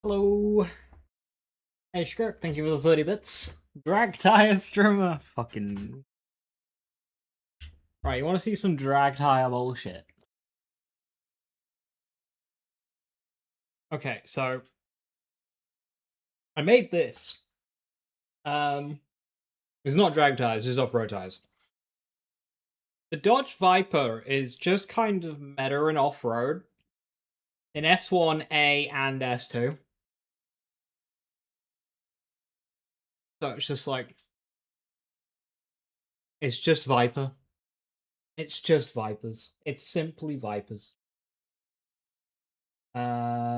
Hello. Hey, Shkirk, thank you for the 30 bits. Drag tire streamer. Fucking. Right, you want to see some drag tire bullshit? Okay, so. I made this. It's not drag tires, it's off-road tires. The Dodge Viper is just kind of meta and off-road in S1, A, and S2. So it's just like. It's just Viper. It's just Vipers. It's simply Vipers. That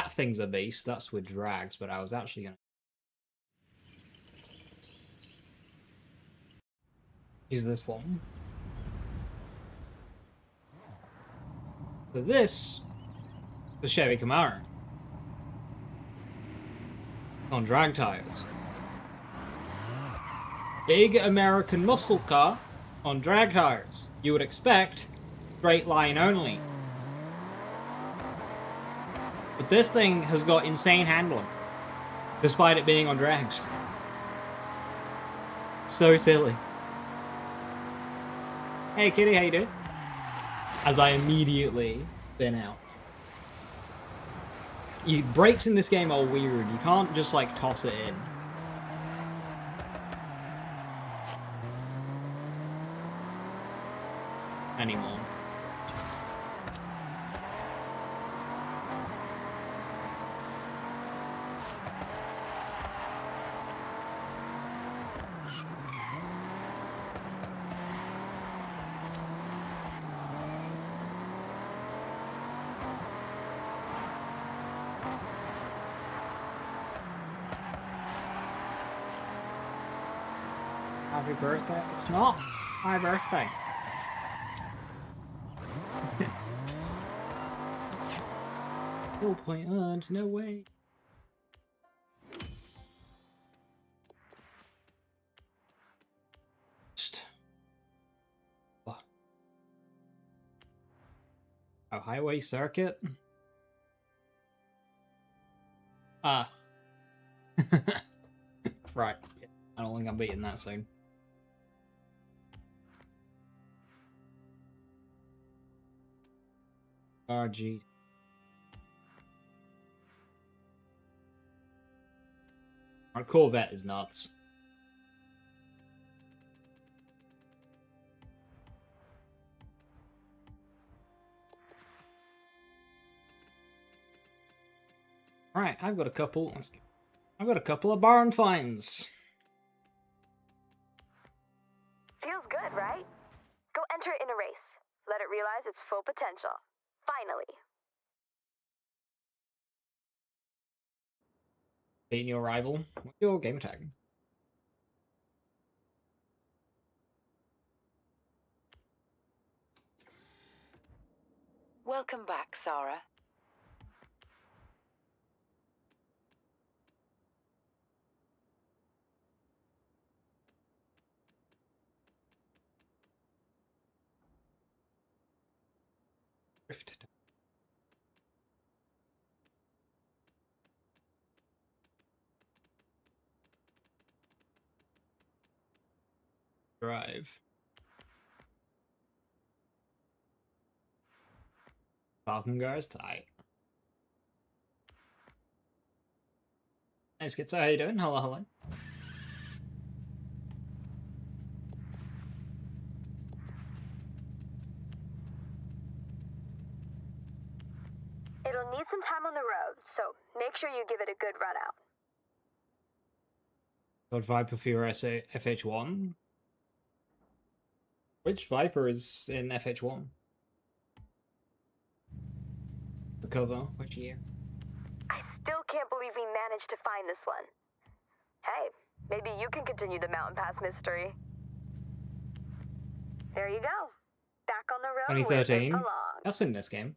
thing's a beast. That's with drags, but I was actually gonna use this one. So this, the Chevy Camaro, on drag tires. Big American muscle car on drag tires. You would expect straight line only. But this thing has got insane handling, despite it being on drags. So silly. Hey kitty, how you doing? As I immediately spin out. Brakes in this game are weird. You can't just like toss it in. Anymore. Happy birthday. It's not my birthday. No point earned, no way. What? Oh, highway circuit? Ah. Right. I don't think I'm beating that soon. RG. Our Corvette is nuts. Alright, I've got a couple. I've got a couple of barn finds. Feels good, right? Go enter it in a race. Let it realize its full potential. Finally. Beating your rival. What's your game tag? Welcome back, Sarah. Drift. Drive. Falcon guys tight. Hey Schizo, how you doing? Hello, hello. It'll need some time on the road, so make sure you give it a good run out. Got Viper for your FH1. Which Viper is in FH1? The cover, which year? I still can't believe we managed to find this one. Hey, maybe you can continue the Mountain Pass mystery. There you go. Back on the road 2013. where it belongs. That's in this game.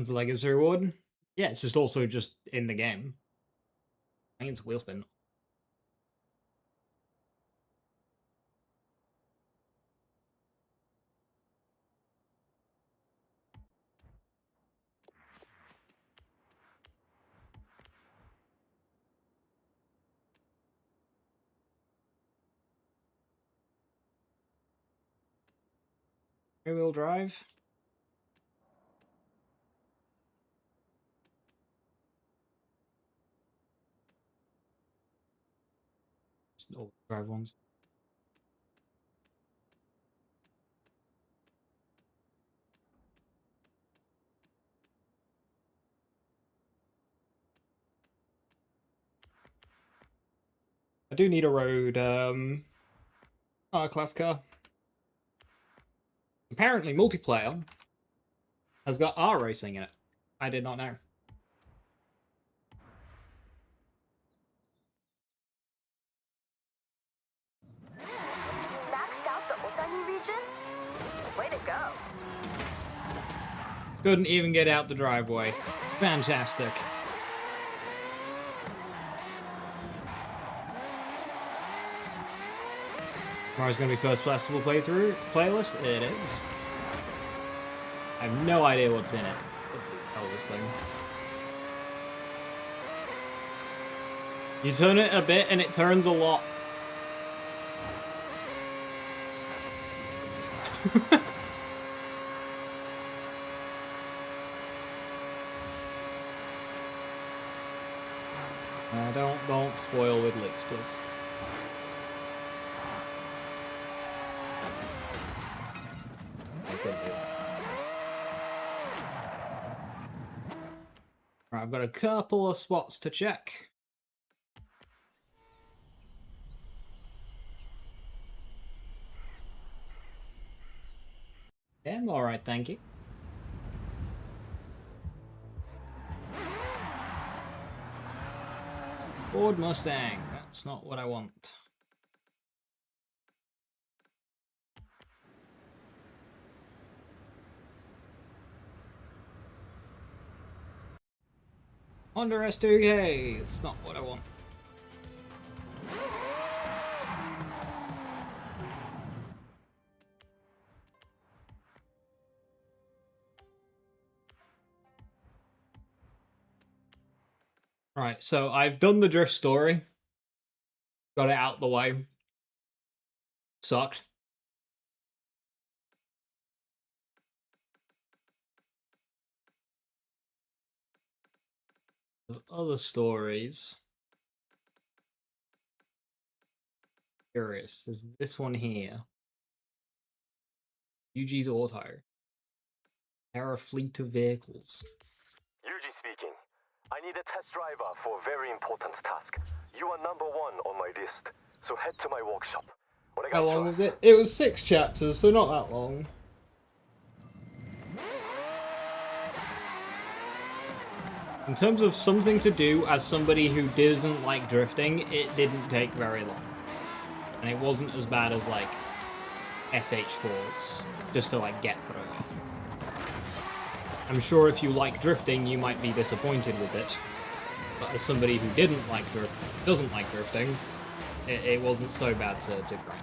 It's a legacy reward. Yeah, it's just also just in the game. I think it's wheel spin. Rear-wheel drive. It's all drive ones. I do need a road class car. Apparently multiplayer has got R racing in it. I did not know. Maxed out the Otani region? Way to go. Couldn't even get out the driveway. Fantastic. Tomorrow's gonna be first festival playthrough playlist. It is. I have no idea what's in it. What this thing? You turn it a bit and it turns a lot. Don't spoil with leaks, please. I couldn't do that. Right, I've got a couple of spots to check. Yeah, I'm alright, thank you. Ford Mustang, that's not what I want. Honda S2K, it's not what I want. Right, so I've done the drift story. Got it out the way. Sucked. Other stories. Curious. There's this one here. Yuji's Auto. They're a fleet of vehicles. Yuji speaking. I need a test driver for a very important task. You are number one on my list, so head to my workshop. How long was it? It was 6 chapters, so not that long. In terms of something to do as somebody who doesn't like drifting, it didn't take very long. And it wasn't as bad as, like, FH4s, just to, like, get through it. I'm sure if you like drifting, you might be disappointed with it. But as somebody who doesn't like drifting, it wasn't so bad to grind.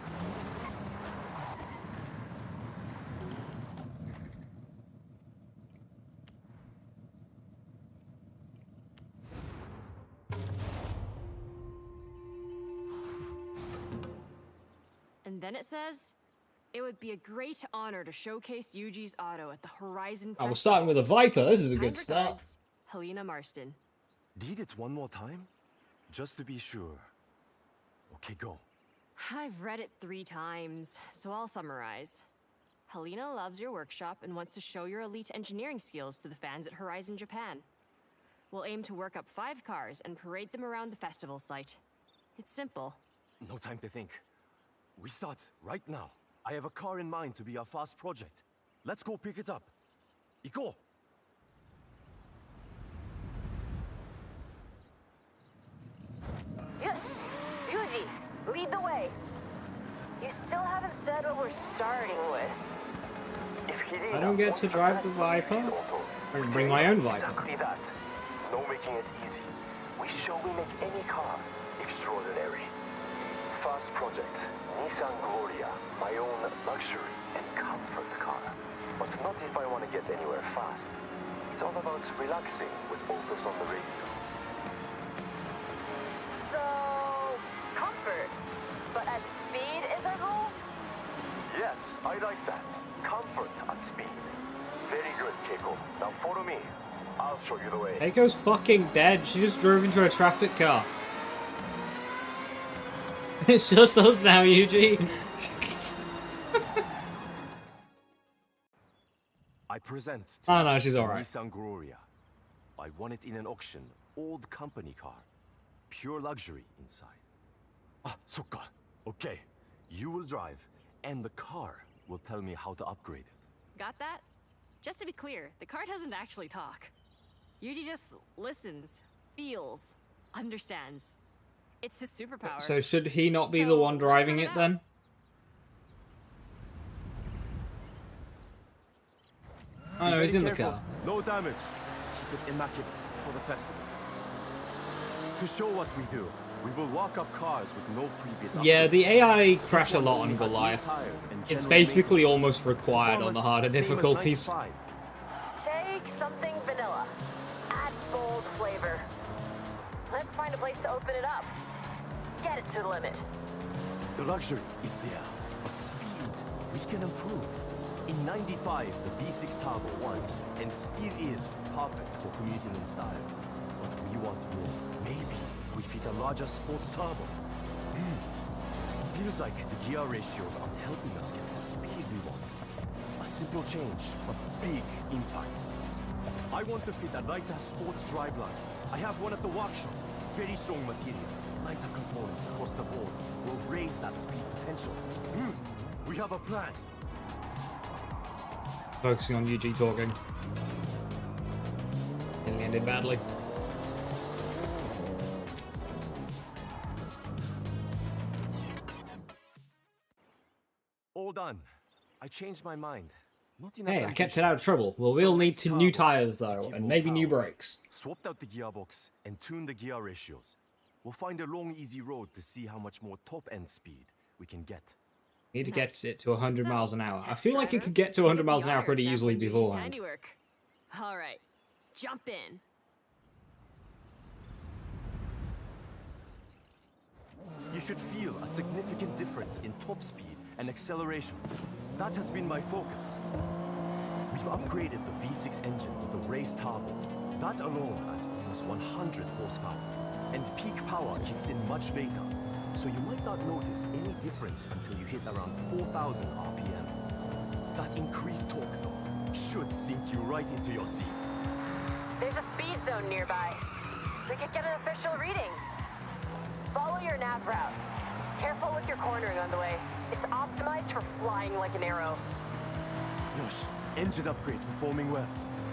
And then it says, it would be a great honor to showcase Yuji's Auto at the Horizon I was starting with a Viper. This is a good Kind start. regards, Helena Marston. Read it one more time, just to be sure. Okay, go. I've read it 3 times, so I'll summarize. Helena loves your workshop and wants to show your elite engineering skills to the fans at Horizon Japan. We'll aim to work up 5 cars and parade them around the festival site. It's simple. No time to think. We start right now. I have a car in mind to be our fast project. Let's go pick it up. Iko! Yes! Yuji, lead the way. You still haven't said what we're starting with. If I don't get to drive the Viper. I can bring my own Viper. Exactly that. No making it easy. We show we make any car extraordinary. Fast project, Nissan Gloria, my own luxury and comfort car. But not if I want to get anywhere fast. It's all about relaxing with Opus on the radio. So, comfort. But at speed is our goal? Yes, I like that. Comfort at speed. Very good, Keiko. Now follow me. I'll show you the way. Keiko's fucking dead. She just drove into a traffic car. It's just us now, Yuji. I present to Oh no, you she's the alright. Nissan Gloria. I won it in an auction. Old company car. Pure luxury inside. Ah, sokka. Okay. You will drive, and the car will tell me how to upgrade it. Got that? Just to be clear, the car doesn't actually talk. Yuji just listens, feels, understands. It's his superpower. So should he not be the one driving it then? Oh no, he's in the Careful. car. No damage. Keep it immaculate for the festival. To show what we do, we will walk up cars with no previous Yeah, upgrades. the AI This crash a one lot only on had new Goliath. tires and It's general basically maintenance. almost required on the harder Performance, same as difficulties. 95. Take something vanilla. Add bold flavor. Let's find a place to open it up. Get it to the limit. The luxury is there, but speed we can improve. In 95, the V6 turbo was, and still is, perfect for commuting in style. But we want more. Maybe we fit a larger sports turbo. Feels like the gear ratios aren't helping us get the speed we want. A simple change, but big impact. I want to fit a lighter sports driveline. I have one at the workshop. Very strong material. Lighter components across the board will raise that speed potential. We have a plan. Focusing on Yuji talking. It landed badly. All done. I changed my mind. Not enough Hey, I kept it ambition. out of trouble. We'll So need this to new turbo tires to though, give and more maybe new power. brakes. Swapped out the gearbox and tuned the gear ratios. We'll find a long, easy road to see how much more top-end speed we can get. Need to Nice. get it to 100 So, miles an hour. I test feel like it driver, could get to 100 get miles the an hour honor pretty of easily sampling Yuji's beforehand. handiwork. All right, jump in. You should feel a significant difference in top speed and acceleration. That has been my focus. We've upgraded the V6 engine with the race turbo. That alone at almost 100 horsepower. And peak power kicks in much later. So you might not notice any difference until you hit around 4,000 RPM. That increased torque though should sink you right into your seat. There's a speed zone nearby. We could get an official reading. Follow your nav route. Careful with your cornering on the way. It's optimized for flying like an arrow. Yosh, engine upgrades performing well.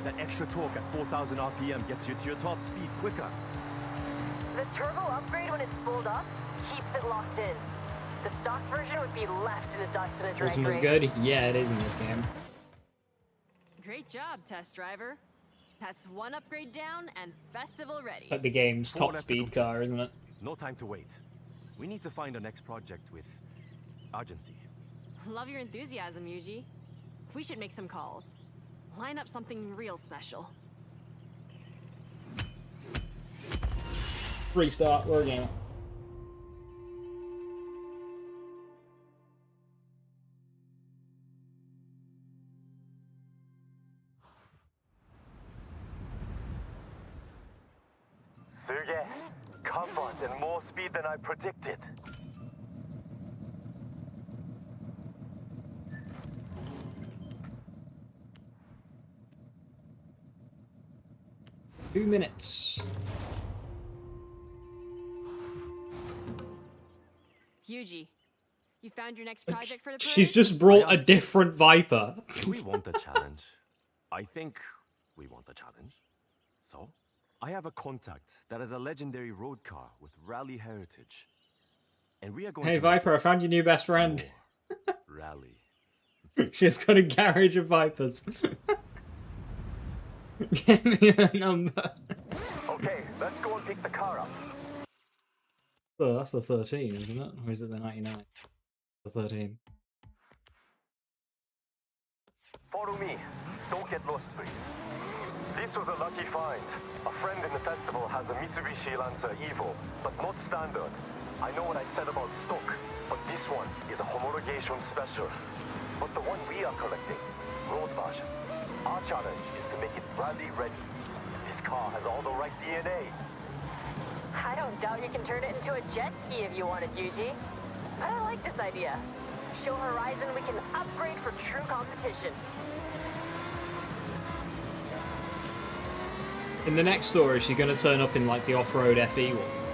That extra torque at 4,000 RPM gets you to your top speed quicker. The turbo upgrade when it's spooled up keeps it locked in. The stock version would be left in the dust in a drag Ultimate's race. good? Yeah, it is in this game. Great job, test driver. That's one upgrade down and festival ready. Like the game's Four top left to speed complete. car, isn't it? No time to wait. We need to find our next project with urgency. Love your enthusiasm, Yuji. We should make some calls. Line up something real special. Restart, we're a gamer. Suge, comfort and more speed than I predicted. Two minutes. Yuji, you found your next project for the parade? She's just brought a different Viper. Do we want a challenge? I think we want a challenge. So, I have a contact that has a legendary road car with rally heritage. And we are going Hey to Viper, I found your new best friend. rally. She's got a garage of Vipers. Give me a number. Okay, let's go and pick the car up. So that's the 13, isn't it? Or is it the 99? The 13. Follow me. Don't get lost, please. This was a lucky find. A friend in the festival has a Mitsubishi Lancer Evo, but not standard. I know what I said about stock, but this one is a homologation special. But the one we are collecting, road version. Our challenge is to make it rally ready. This car has all the right DNA. I don't doubt you can turn it into a jet ski if you wanted, Yuji. But I like this idea. Show Horizon we can upgrade for true competition. In the next story, she's gonna turn up in like the off-road FE one.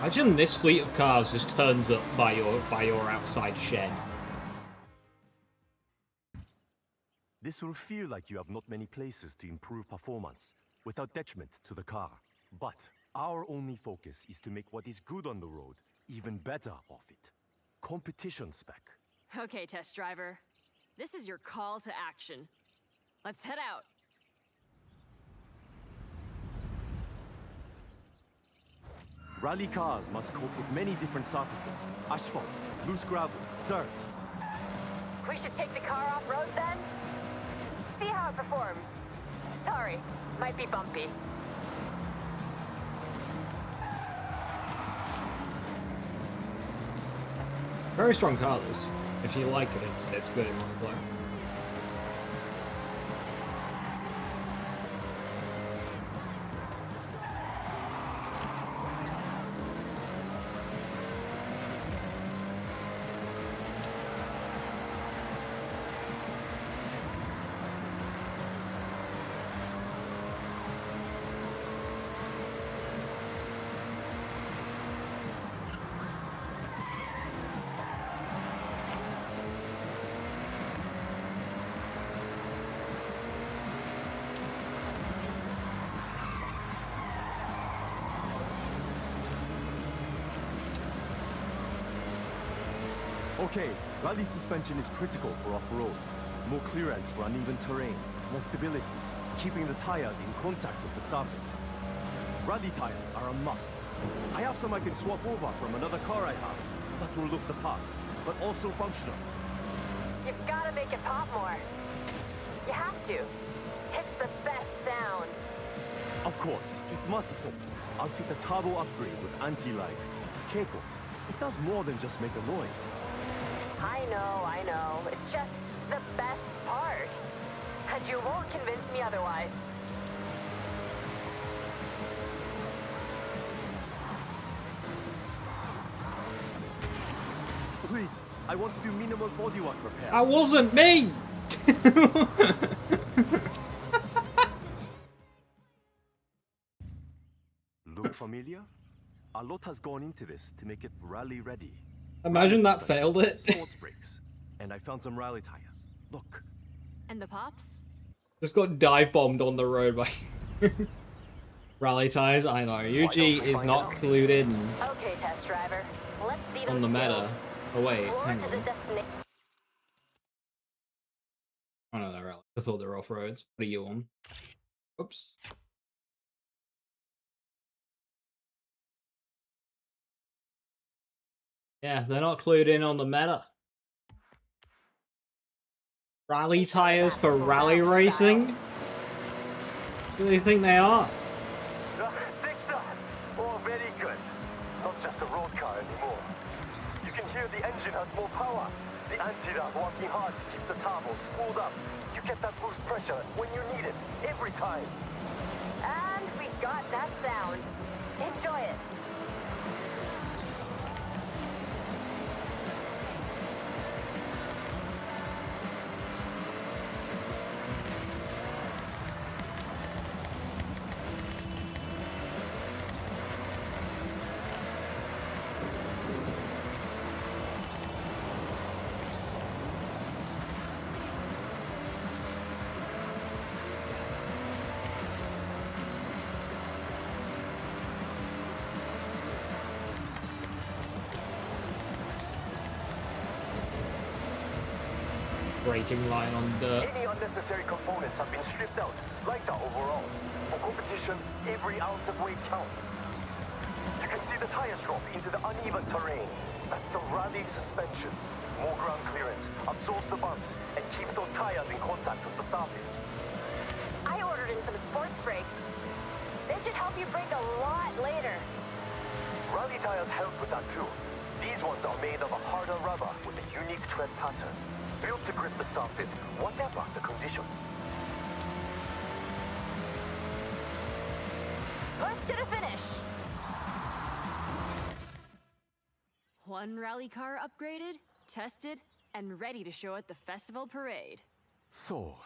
Imagine this fleet of cars just turns up by your outside shed. This will feel like you have not many places to improve performance without detriment to the car. But our only focus is to make what is good on the road even better off it. Competition spec. Okay, test driver. This is your call to action. Let's head out. Rally cars must cope with many different surfaces. Asphalt, loose gravel, dirt. We should take the car off-road then? See how it performs. Sorry, might be bumpy. Very strong car, this. If you like it, it's good in multiplayer. Okay, rally suspension is critical for off-road. More clearance for uneven terrain, more stability, keeping the tires in contact with the surface. Rally tires are a must. I have some I can swap over from another car I have. That will look the part, but also functional. You've got to make it pop more. You have to. It's the best sound. Of course, it must pop. I'll fit a turbo upgrade with anti-lag. Keiko, it does more than just make a noise. I know. It's just the best part. And you won't convince me otherwise. Please, I want to do minimal bodywork repair. That wasn't me! Look familiar? A lot has gone into this to make it rally ready. Imagine Rally that suspension, failed it. Sports brakes. And I found some rally tires. Look. And the pops? Just got dive bombed on the road by rally tires. I know. Yuji is not clued in Okay, test driver. Let's see those on the meta. skills. Oh wait, Floor hang to the on. destination. Oh no, they're rally. I thought they were off roads. What are you on? Oops. Yeah, they're not clued in on the meta. Rally tires for rally racing? Who do they think they are? Fix that! Oh, very good. Not just a road car anymore. You can hear the engine has more power. The anti-lag working hard to keep the turbo spooled up. You get that boost pressure when you need it, every time. And we got that sound. Enjoy it. braking line on dirt. Any unnecessary components have been stripped out, like that overall. For competition, every ounce of weight counts. You can see the tires drop into the uneven terrain. That's the rally suspension. More ground clearance absorbs the bumps and keeps those tires in contact with the surface. I ordered in some sports brakes. They should help you brake a lot later. Rally tires help with that too. These ones are made of a harder rubber with a unique tread pattern, built to grip the surface, whatever the conditions. Push to the finish. One rally car upgraded, tested, and ready to show at the festival parade. So,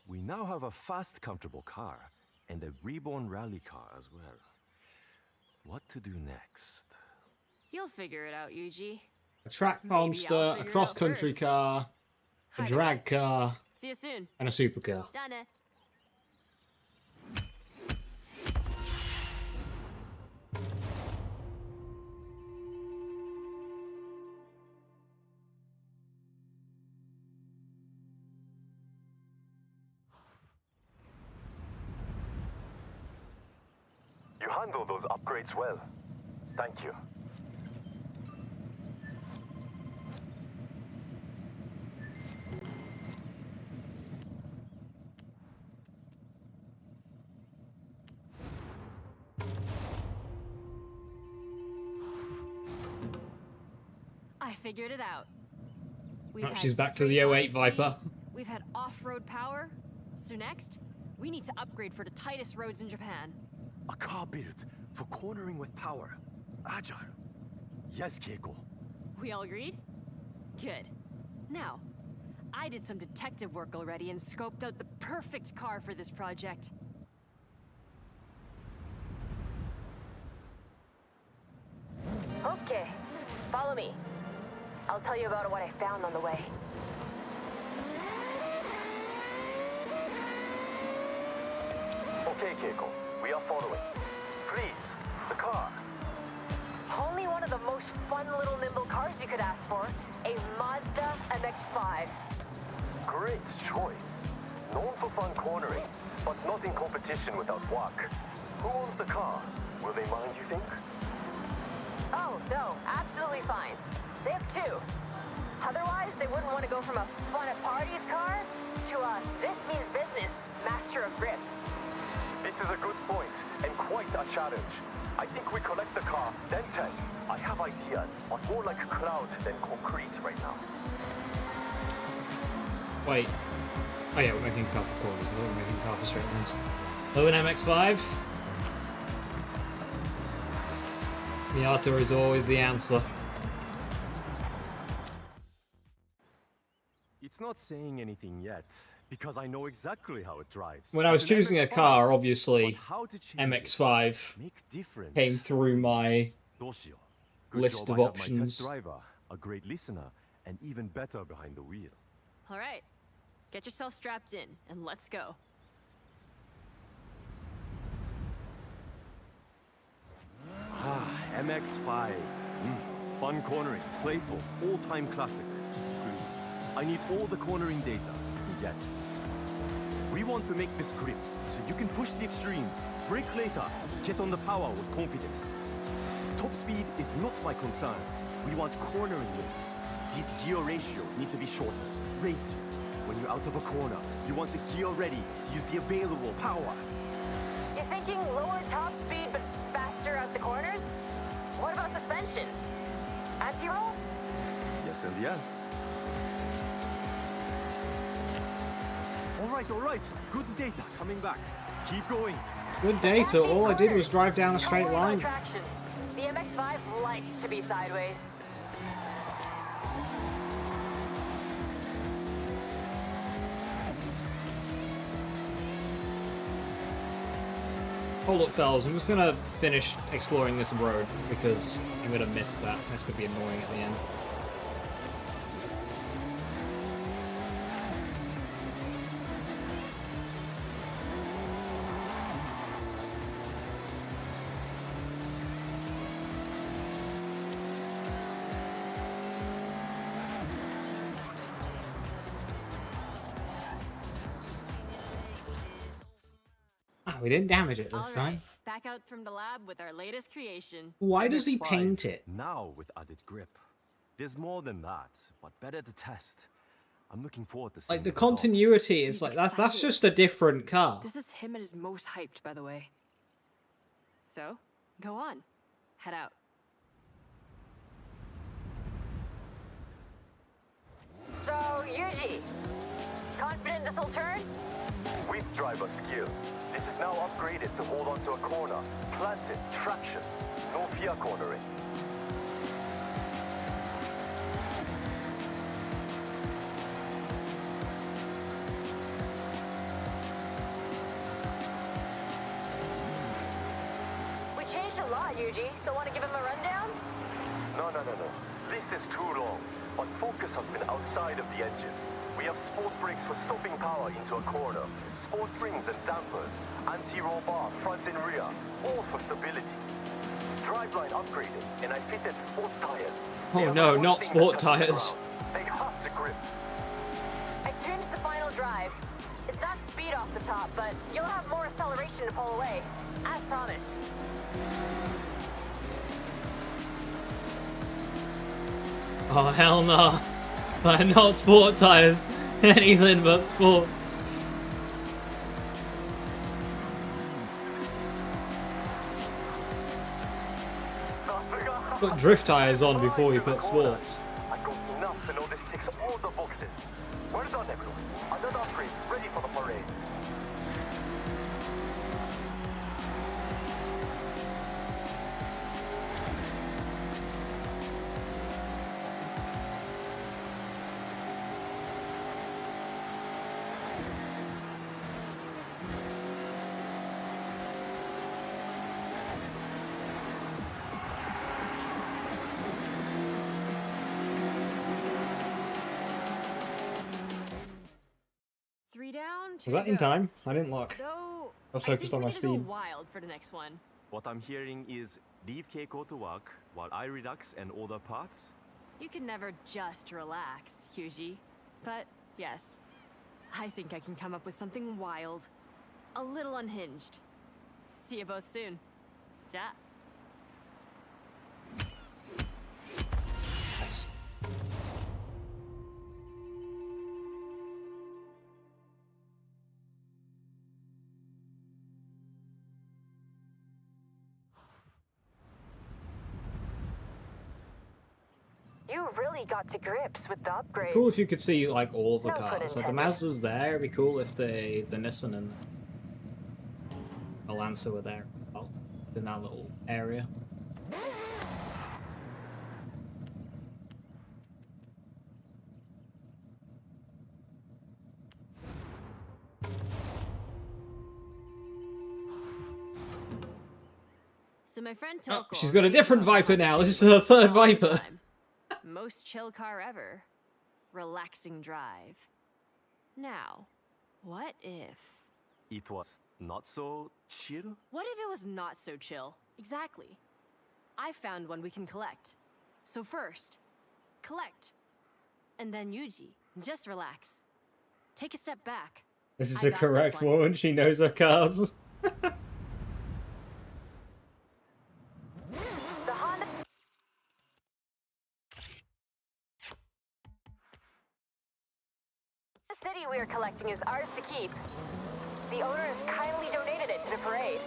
we now have a fast, comfortable car, and a reborn rally car as well. What to do next? You'll figure it out, Yuji. A track Maybe I'll monster, a figure it out cross-country first. car, a Hi, drag car, See you soon. and a supercar. Done. You handle those upgrades well. Thank you. I figured it out. We've Oh, had she's back to straight the line 08 Viper. speed, We've had off-road power. So next, we need to upgrade for the tightest roads in Japan. A car built for cornering with power. Agile. Yes, Keiko. We all agreed? Good. Now, I did some detective work already and scoped out the perfect car for this project. Okay, follow me. I'll tell you about what I found on the way. Okay, Keiko. We are following. Please, the car. Only one of the most fun little nimble cars you could ask for. A Mazda MX-5. Great choice. Known for fun cornering, but not in competition without work. Who owns the car? Will they mind, you think? Oh, no, absolutely fine. They have two. Otherwise, they wouldn't want to go from a fun at parties car to a this means business master of grip. This is a good point, and quite a challenge. I think we collect the car, then test. I have ideas, but more like cloud than concrete right now. Wait. Oh yeah, we're making car for corners. I thought we were making car for straight lines. Hello, an MX-5. Miata is always the answer. It's not saying anything yet, because I know exactly how it drives. When I was It's an choosing a MX-5, car, obviously, but how to change it, MX-5 make difference. came through my どうしよう. Good list job of I have my options. test driver, a great listener, and even better behind the wheel. All right, get yourself strapped in and let's go. MX-5. Fun cornering, playful, all-time classic. Please, I need all the cornering data you get. We want to make this grip, so you can push the extremes, brake later, get on the power with confidence. Top speed is not my concern. We want cornering wins. These gear ratios need to be shorter. Race you. When you're out of a corner, you want to gear ready to use the available power. You're thinking lower top speed but faster out the corners? What about suspension? Anti-roll? Yes and yes. All right. Good data coming back. Keep going. Good data. All I did was drive down a straight line. Traction. The MX-5 likes to be sideways. Hold up, fellas. I'm just gonna finish exploring this road because I'm gonna miss that. That's gonna be annoying at the end. we didn't damage it All this right, time. back out from the lab with our latest creation. Why does he MX-5, paint it? Now with added grip. There's more than that, but better to test. I'm looking forward to seeing Like, the result. continuity is He's like, that's excited. just a different car. This is him at his most hyped, by the way. So, go on. Head out. So, Yuji, confident this will turn? With driver skill. This is now upgraded to hold onto a corner. Planted, traction. No fear cornering. We changed a lot, Yuji. Still want to give him a rundown? No. List is too long, but focus has been outside of the engine. We have sport brakes for stopping power into a corner, sport springs and dampers, anti-roll bar front and rear, all for stability. Driveline upgraded, and I fitted sports tires. Oh They are no, the one not thing sport that touches the tires. ground. They have to grip. I tuned the final drive. It's not speed off the top, but you'll have more acceleration to pull away, as promised. Oh, hell no. Not sport tires. Anything but sports. Put drift tires on before you put sports. I got enough to know this ticks all the boxes. Well done, everyone. Another upgrade ready for the parade. Three down, two Was that to in go. time? I didn't look. Though, I was I focused think on we my need to go speed. wild for the next one. What I'm hearing is leave Keiko to work while I relax and order parts. You can never just relax, Yuji. But yes, I think I can come up with something wild. A little unhinged. See you both soon. Ja. Nice. You really got to grips with the upgrades. Cool if you could see like all of the No pun cars. Like the intended. Mazda's there. It'd be cool if the Nissan and the Lancer were there. Well, in that little area. So my friend Oh, Toko. she's got a made different a Viper now. This is policy her third all the Viper. time. Most chill car ever. Relaxing drive. Now, what if? It was not so chill. What if it was not so chill? Exactly. I found one we can collect. So first, collect. And then Yuji, just relax. Take a step back. This is I a got this correct one. woman. She knows her cars. The Honda. The city we are collecting is ours to keep. The owner has kindly donated it to the parade.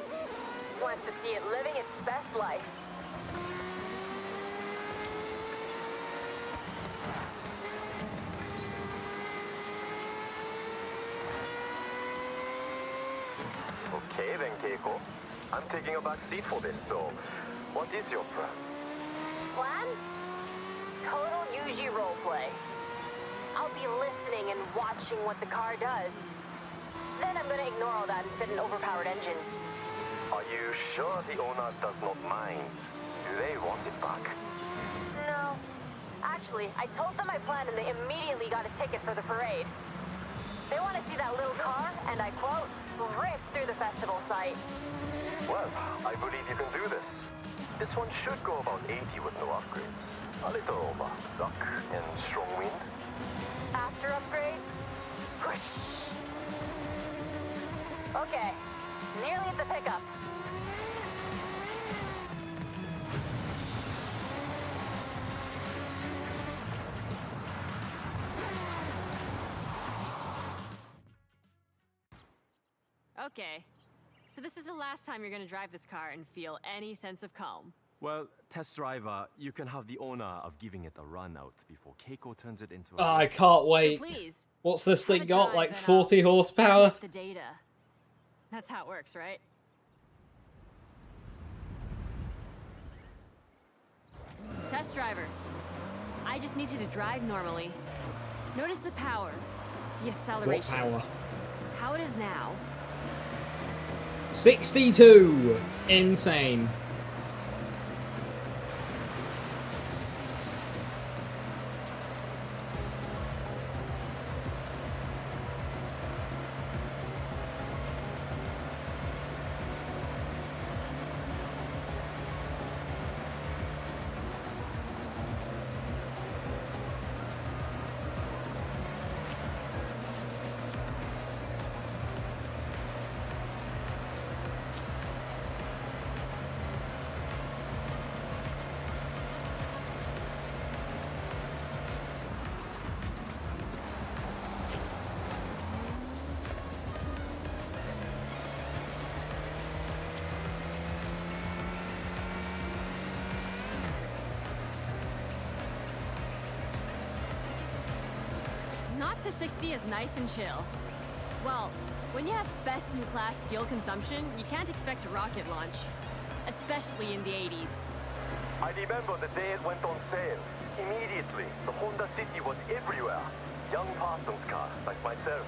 Wants to see it living its best life. Okay then, Keiko. I'm taking a back seat for this, so what is your plan? Plan? Total Yuji roleplay. I'll be listening and watching what the car does. Then I'm gonna ignore all that and fit an overpowered engine. Are you sure the owner does not mind? Do they want it back? No. Actually, I told them my plan and they immediately got a ticket for the parade. They want to see that little car, and I quote, rip through the festival site. Well, I believe you can do this. This one should go about 80 with no upgrades. A little luck and strong wind. After upgrades, whoosh. Okay, Nearly at the pickup. Okay, so this is the last time you're gonna drive this car and feel any sense of calm. Well, test driver, you can have the honor of giving it a run out before Keiko turns it into a... I can't wait. So please, What's this have thing a got? drive Like and 40 I'll horsepower? get the data. That's how it works, right? Test driver. I just need you to drive normally. Notice the power, the What acceleration. power? How it is now. 62! Insane. Not to 60 is nice and chill. Well, when you have best-in-class fuel consumption, you can't expect a rocket launch. Especially in the 80s. I remember the day it went on sale. Immediately, the Honda City was everywhere. Young Parsons car, like myself.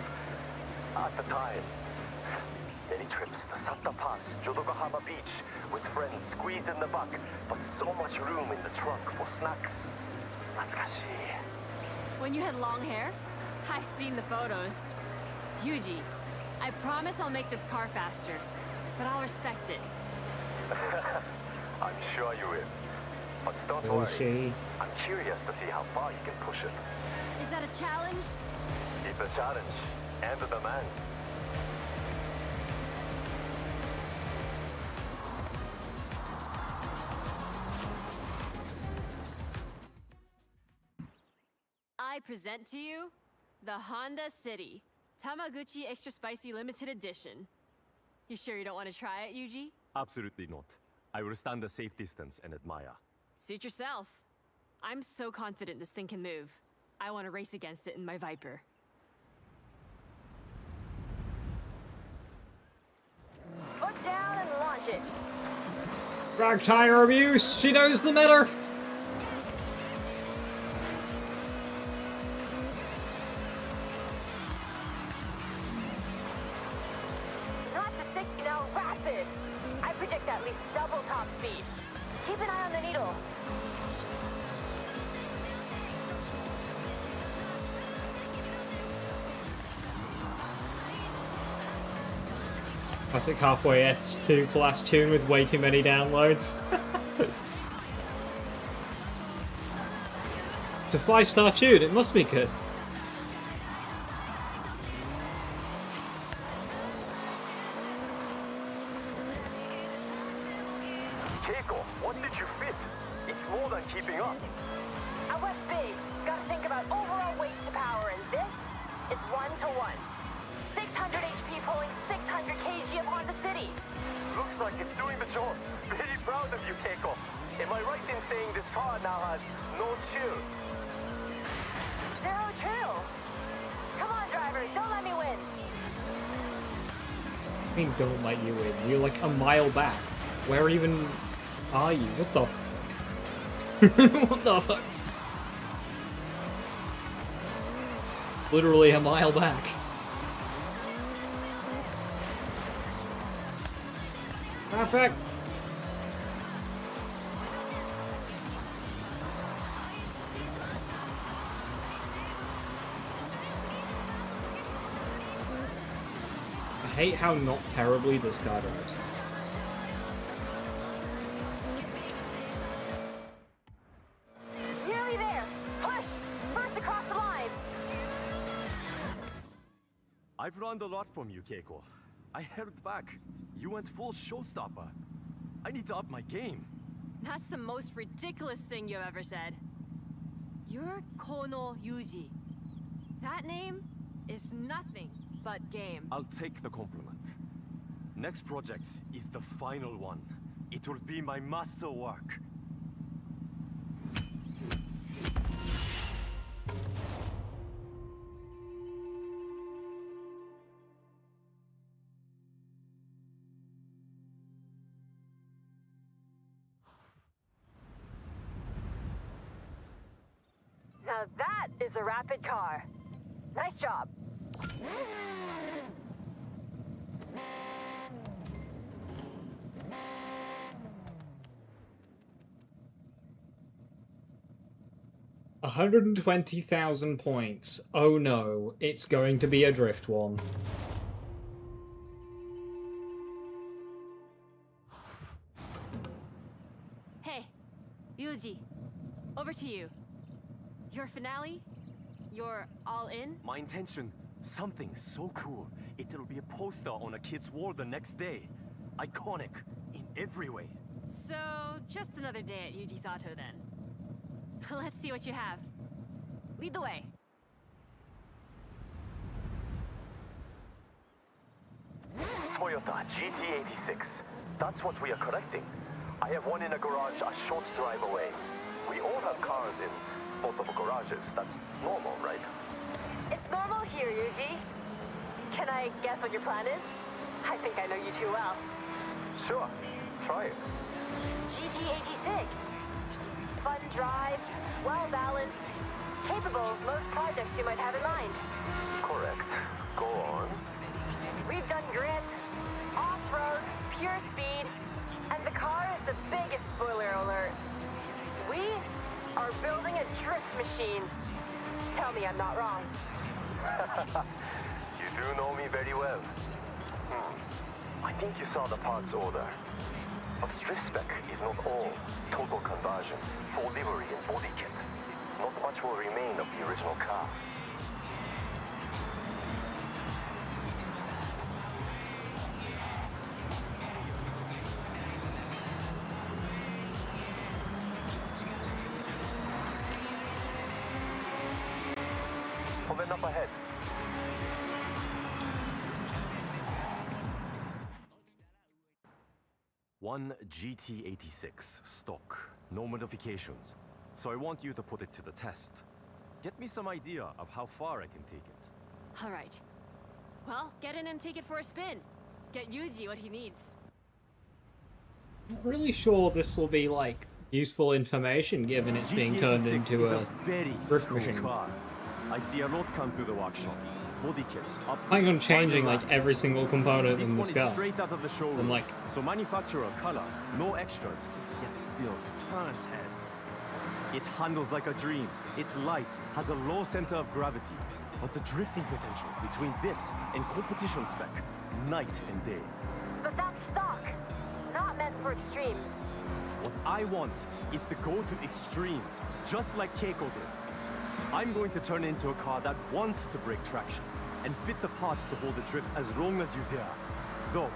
At the time, many trips, the Santa Pass, Jodogahama Beach, with friends squeezed in the back, but so much room in the trunk for snacks. Natsukashi. When you had long hair? I've seen the photos. Yuji, I promise I'll make this car faster, but I'll respect it. I'm sure you will. But don't Will worry. she? I'm curious to see how far you can push it. Is that a challenge? It's a challenge and a demand. I present to you the Honda City Tamaguchi Extra Spicy Limited Edition. You sure you don't want to try it, Yuji? Absolutely not. I will stand a safe distance and admire. Suit yourself. I'm so confident this thing can move. I want to race against it in my Viper. Foot down and launch it. Drag tire abuse! She knows the meta! Not to 60 now, rapid. I predict at least double top speed. Keep an eye on the needle. Classic halfway S2 class tune with way too many downloads. It's a 5-star tune, it must be good. Keiko, what did you fit? It's more than keeping up. I went big. Gotta think about overall weight to power, and this is 1-to-1. 600 HP pulling 600 kg of Honda City. Looks like it's doing the job. Very proud of you, Keiko. Am I right in saying this car now has no chill? Zero chill. Come on, driver, don't let me win. I mean, don't let you in. You're like a mile back. Where even are you? What the? What the fuck? Literally a mile back. Perfect. I hate how not terribly this car drives. Nearly there. Push. First across the line. I've learned a lot from you, Keiko. I held back. You went full showstopper. I need to up my game. That's the most ridiculous thing you've ever said. You're Kono Yuji. That name is nothing but game. I'll take the compliment. Next project is the final one. It will be my masterwork. Now that is a rapid car. Nice job. 120,000 points. Oh no, it's going to be a drift one. Hey, Yuji, over to you. Your finale? You're all in? My intention, something so cool. It'll be a poster on a kid's wall the next day. Iconic, in every way. So, just another day at Yuji Sato then. Let's see what you have. Lead the way. Toyota GT86. That's what we are collecting. I have one in a garage a short drive away. We all have cars in multiple garages. That's normal, right? It's normal here, Yuji. Can I guess what your plan is? I think I know you too well. Sure, try it. GT86. Fun drive, well-balanced, capable of most projects you might have in mind. Correct. Go on. We've done grip, off-road, pure speed, and the car is the biggest spoiler alert. We are building a drift machine. Tell me I'm not wrong. You do know me very well. I think you saw the parts order. But drift spec is not all total conversion, full livery and body kit. Not much will remain of the original car. Open up ahead. One GT86 stock, no modifications. So I want you to put it to the test. Get me some idea of how far I can take it. All right. Well, get in and take it for a spin. Get Yuji what he needs. Not really sure this will be, like, useful information given it's being turned into a very drift cool machine. car. I see a lot come through the workshop. Body kits, Planning on changing, like, every single component this in one this is car. straight out of the showroom. And, like, so manufacturer color, no extras, yet still it turns heads. It handles like a dream. It's light, has a low center of gravity, but the drifting potential between this and competition spec, night and day. But that's stock, not meant for extremes. What I want is to go to extremes, just like Keiko did. I'm going to turn it into a car that wants to break traction and fit the parts to hold the drift as long as you dare. Though,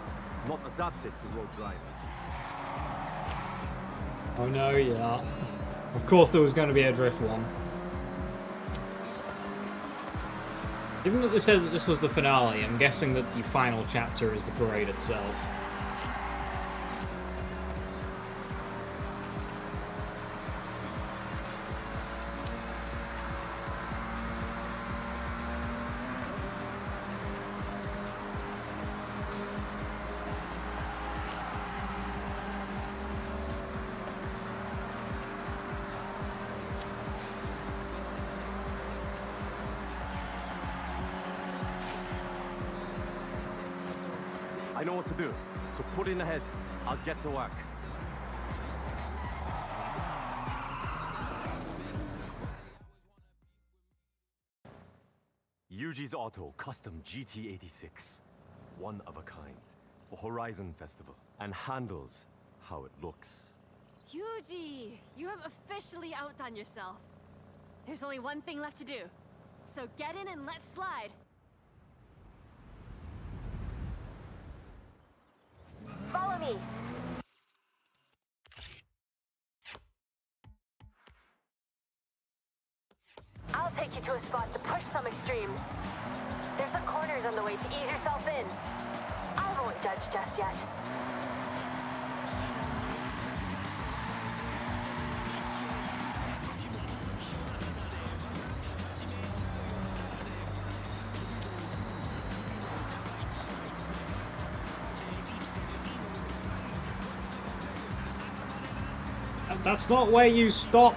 not adapted to road driving. Oh no, yeah. Of course there was going to be a drift one. Given that they said that this was the finale, I'm guessing that the final chapter is the parade itself. I know what to do, so put in ahead. I'll get to work. Yuji's Auto Custom GT86. One of a kind. For Horizon Festival. And handles how it looks. Yuji, you have officially outdone yourself. There's only one thing left to do. So get in and let's slide. take you to a spot to push some extremes. There's some corners on the way to ease yourself in. I won't judge just yet. That's not where you stop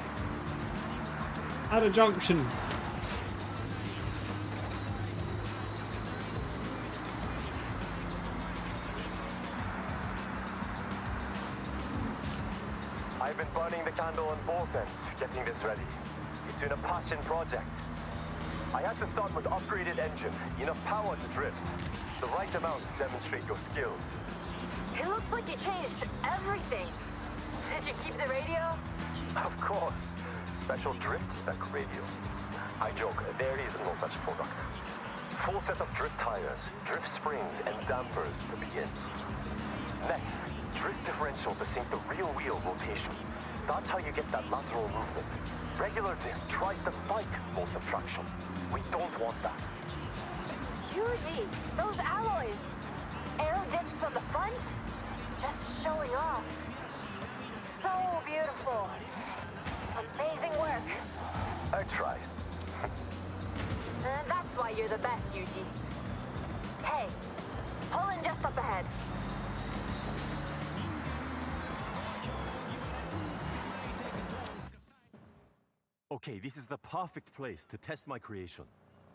at a junction. I've been burning the candle on both ends, getting this ready. It's been a passion project. I had to start with upgraded engine, enough power to drift, the right amount to demonstrate your skills. It looks like you changed everything. Did you keep the radio? Of course. Special drift spec radio. I joke, there is no such product. Full set of drift tires, drift springs, and dampers to begin. Next, drift differential to sync the real wheel rotation. That's how you get that lateral movement. Regular drift tries to fight force of traction. We don't want that. Yuji, those alloys. Aero discs on the front? Just showing off. So beautiful. Amazing work. I tried. And that's why you're the best, Yuji. Hey, pull in just up ahead. Okay, this is the perfect place to test my creation.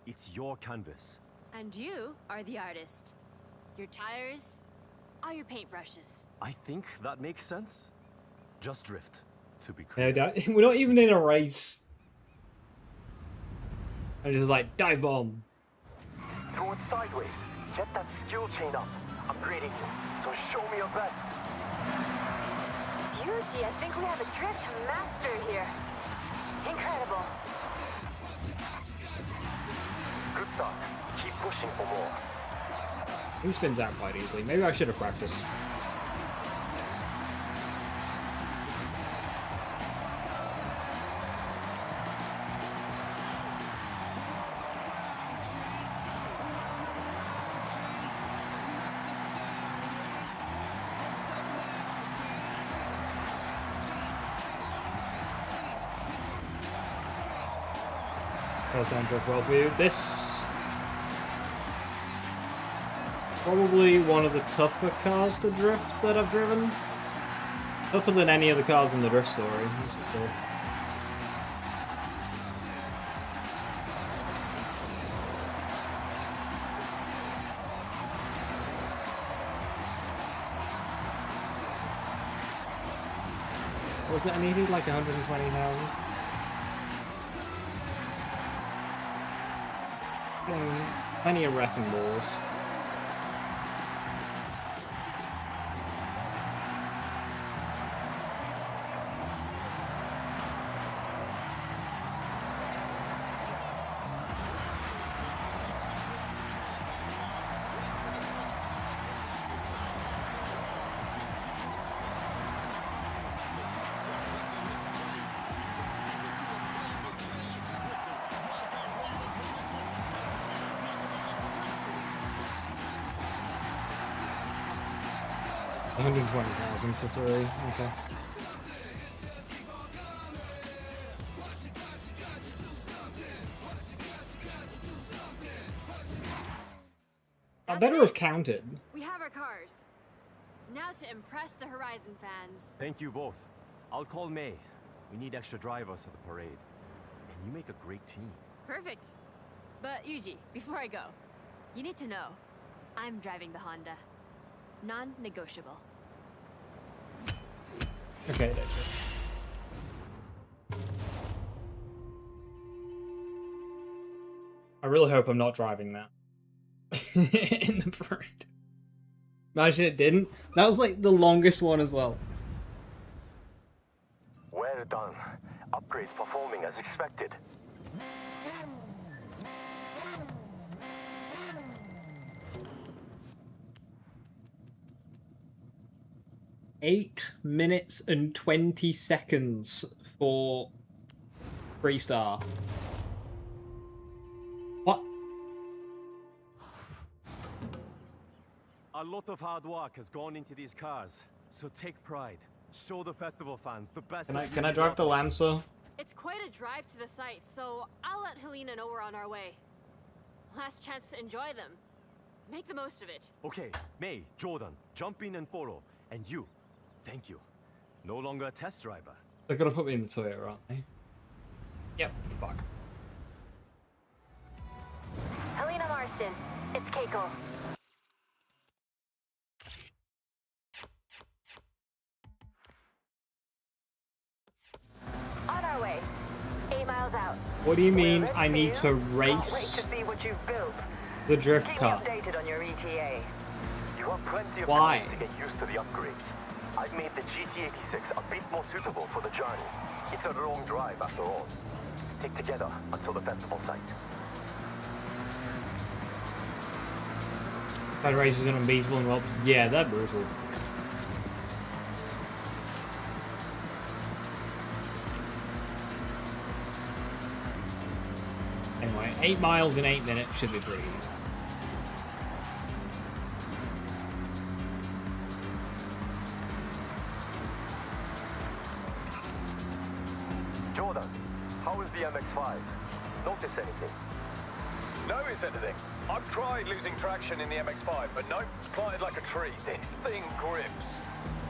It's your canvas. And you are the artist. Your tires are your paintbrushes. I think that makes sense. Just drift, to be No, clear. we're not even in a race. I'm just like, dive bomb. Throw it sideways. Get that skill chain up. I'm grading you, so show me your best. Yuji, I think we have a drift master here. Incredible. Good start. Keep pushing for more. He spins out quite easily. Maybe I should have practiced. Does down drift well for you. This probably one of the tougher cars to drift that I've driven. Tougher than any of the cars in the drift story, that's for sure. Was it needed like 120,000? Plenty of wrecking balls. $120,000 for 3, okay. I better have counted. We have our cars. Now to impress the Horizon fans. Thank you both. I'll call May. We need extra drivers at the parade. And you make a great team. Perfect. But Yuji, before I go, you need to know, I'm driving the Honda. Non-negotiable. Okay, that's it. I really hope I'm not driving that. In the parade. Imagine it didn't. That was like the longest one as well. Well done. Upgrades performing as expected. Eight minutes and 20 seconds for 3-star. A lot of hard work has gone into these cars, so take pride. Show the festival fans the best. Can I drive the Lancer? It's quite a drive to the site, so I'll let Helena know we're on our way. Last chance to enjoy them. Make the most of it. Okay, May, Jordan, jump in and follow. And you, thank you. No longer a test driver. They're gonna put me in the Toyota, aren't they? Yep, fuck. Helena Marston, it's Keiko. On our way. 8 miles out. What do you mean We're I ready need for to you. Can't wait race to see what you've built. the drift Keep me car? updated on your ETA. You have plenty of Why? time to get used to the upgrades. I've made the GT86 a bit more suitable for the journey. It's a long drive after all. Stick together until the festival site. That race is unbeatable and well. Yeah, they're brutal. Anyway, 8 miles in 8 minutes should be pretty easy. Jordan, how is the MX-5? Notice anything? Notice anything? I've tried losing traction in the MX-5, but nope, it's planted like a tree. This thing grips.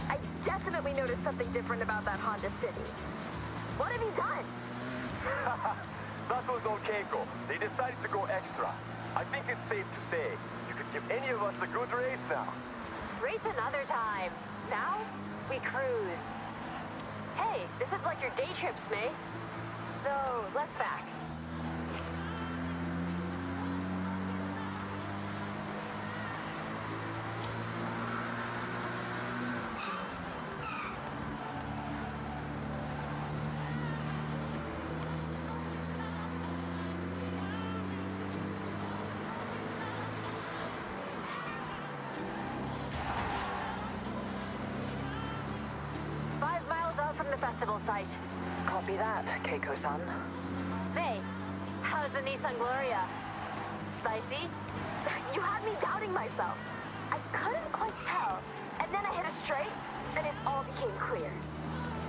I definitely noticed something different about that Honda City. What have you done? That was on Keiko. They decided to go extra. I think it's safe to say you could give any of us a good race now. Race another time. Now, we cruise. Hey, this is like your day trips, May. Though, less facts. From the festival site. Copy that, Keiko-san. May, how's the Nissan Gloria? Spicy? You had me doubting myself. I couldn't quite tell. And then I hit a straight, and it all became clear.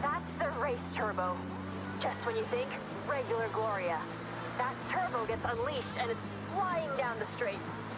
That's the race turbo. Just when you think, regular Gloria. That turbo gets unleashed, and it's flying down the straights.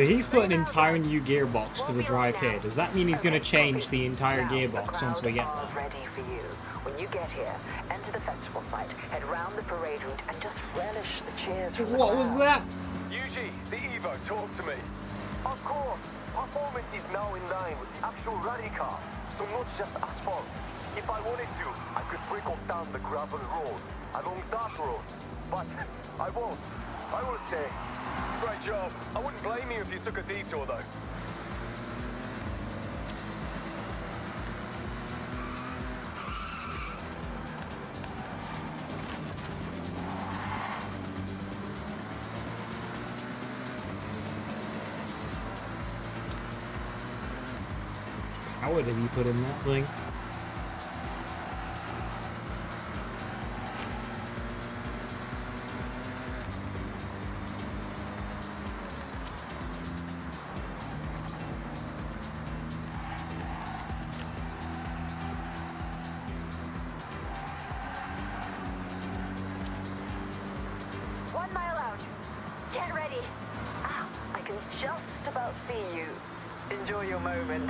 So he's put an entire new gearbox for the drive here. Does that mean he's going to change the entire gearbox once we get all there? ready for you. When you get here, enter the festival site, head round the parade route, and just relish the cheers from the What was crowd. that? Yuji, the Evo, talk to me. Of course, performance is now in line with the actual rally car, so not just asphalt. If I wanted to, I could trickle down the gravel roads, along dirt roads, but I won't. I will stay. Great job. I wouldn't blame you if you took a detour, though. How did he put in that thing? Get ready. Ah, I can just about see you. Enjoy your moment.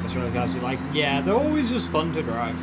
That's one of the guys who like, yeah, they're always just fun to drive.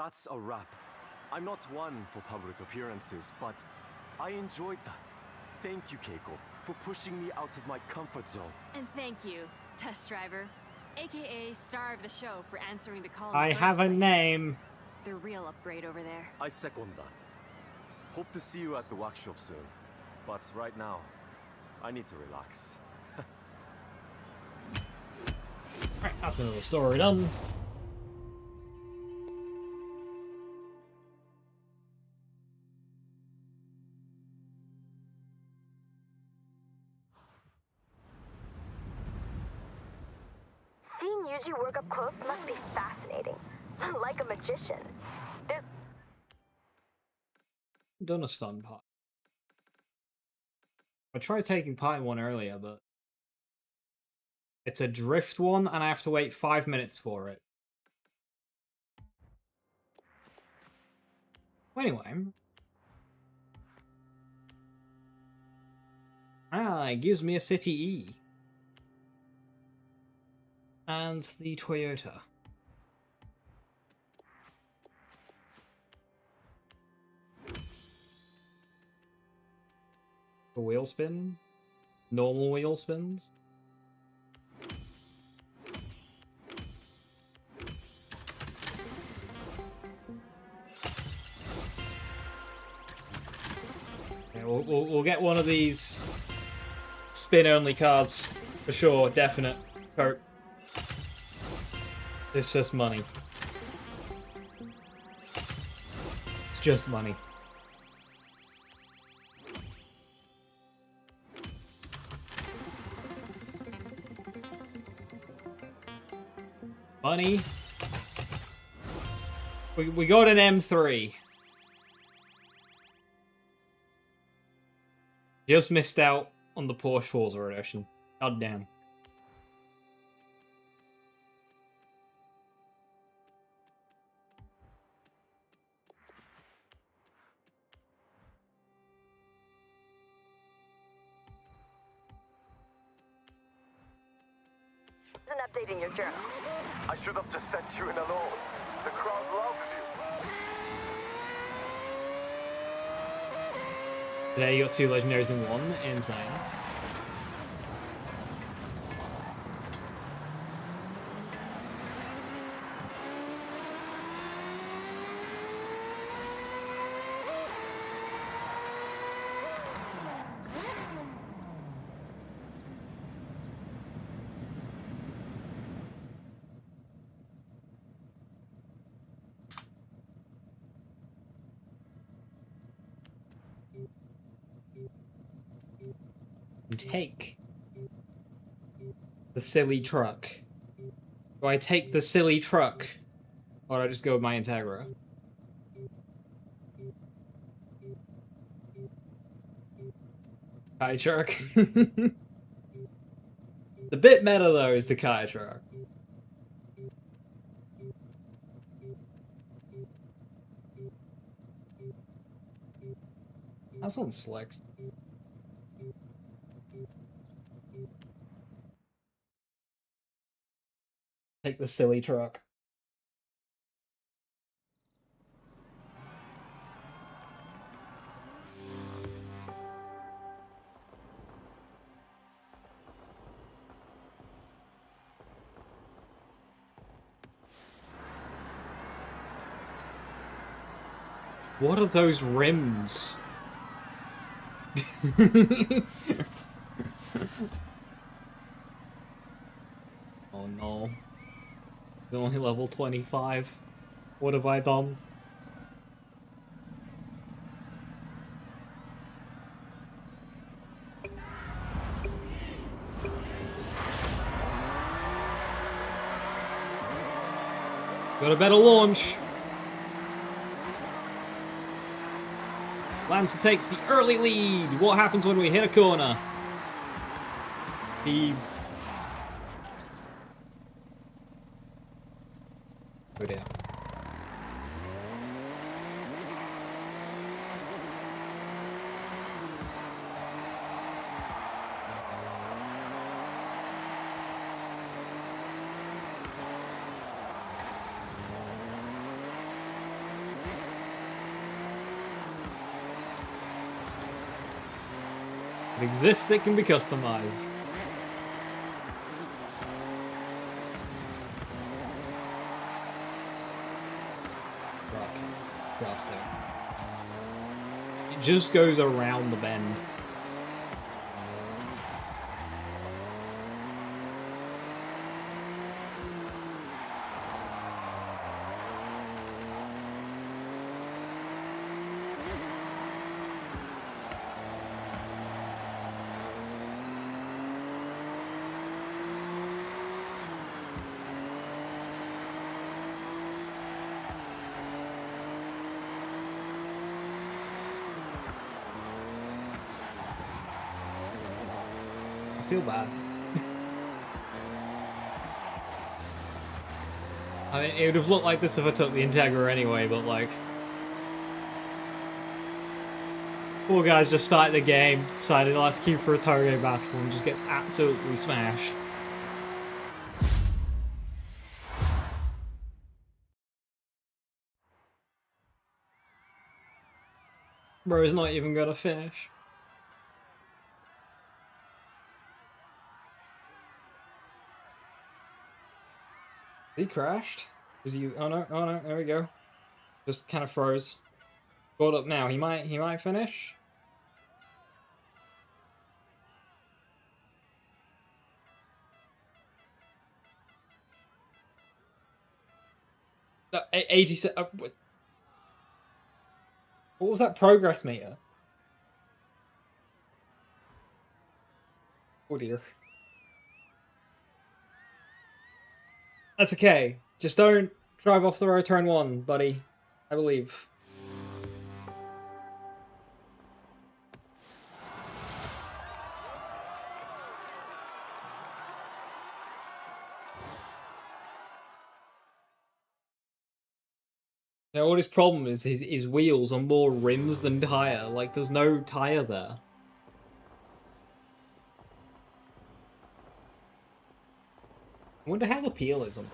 That's a wrap. I'm not one for public appearances, but I enjoyed that. Thank you, Keiko, for pushing me out of my comfort zone. And thank you, test driver, aka star of the show, for answering the call. in I the have first a place. name. The real upgrade over there. I second that. Hope to see you at the workshop soon. But right now, I need to relax. Alright, that's another story done. Seeing Yuji work up close must be fascinating. Like a magician. There's Done a stun part. I tried taking part in one earlier, but it's a drift one, and I have to wait 5 minutes for it. Well, anyway. It gives me a City E. And the Toyota. A wheel spin? Normal wheel spins? Yeah, we'll get one of these spin-only cards for sure, definite. Kurt. It's just money. It's just money. Money. We got an M3. Just missed out on the Porsche Forza edition. God damn. an update in your journal. I should have just sent you in alone. The crowd loves you. Today you got 2 legendaries in 1. Insane. Take the silly truck. Do I take the silly truck? Or do I just go with my Integra? Kai truck. The bit meta though is the Kai truck. That sounds slick. Take the silly truck. What are those rims? Oh no. It's only level 25. What have I done? Got a better launch. Lancer takes the early lead. What happens when we hit a corner? He... Go down. It exists, it can be customized. Right, starts there. It just goes around the bend. I feel bad. I mean, it would have looked like this if I took the Integra anyway, but like... Poor guy's just started the game, decided let's queue for a target battle, and just gets absolutely smashed. Bro's not even gonna finish. He crashed? Is he? Oh no, there we go. Just kind of froze. Hold up now. He might finish. No, 87. What was that progress meter? Oh dear. That's okay. Just don't drive off the road turn 1, buddy. I believe. Now, what his problem is, his wheels are more rims than tyre. Like, there's no tyre there. I wonder how the peel is on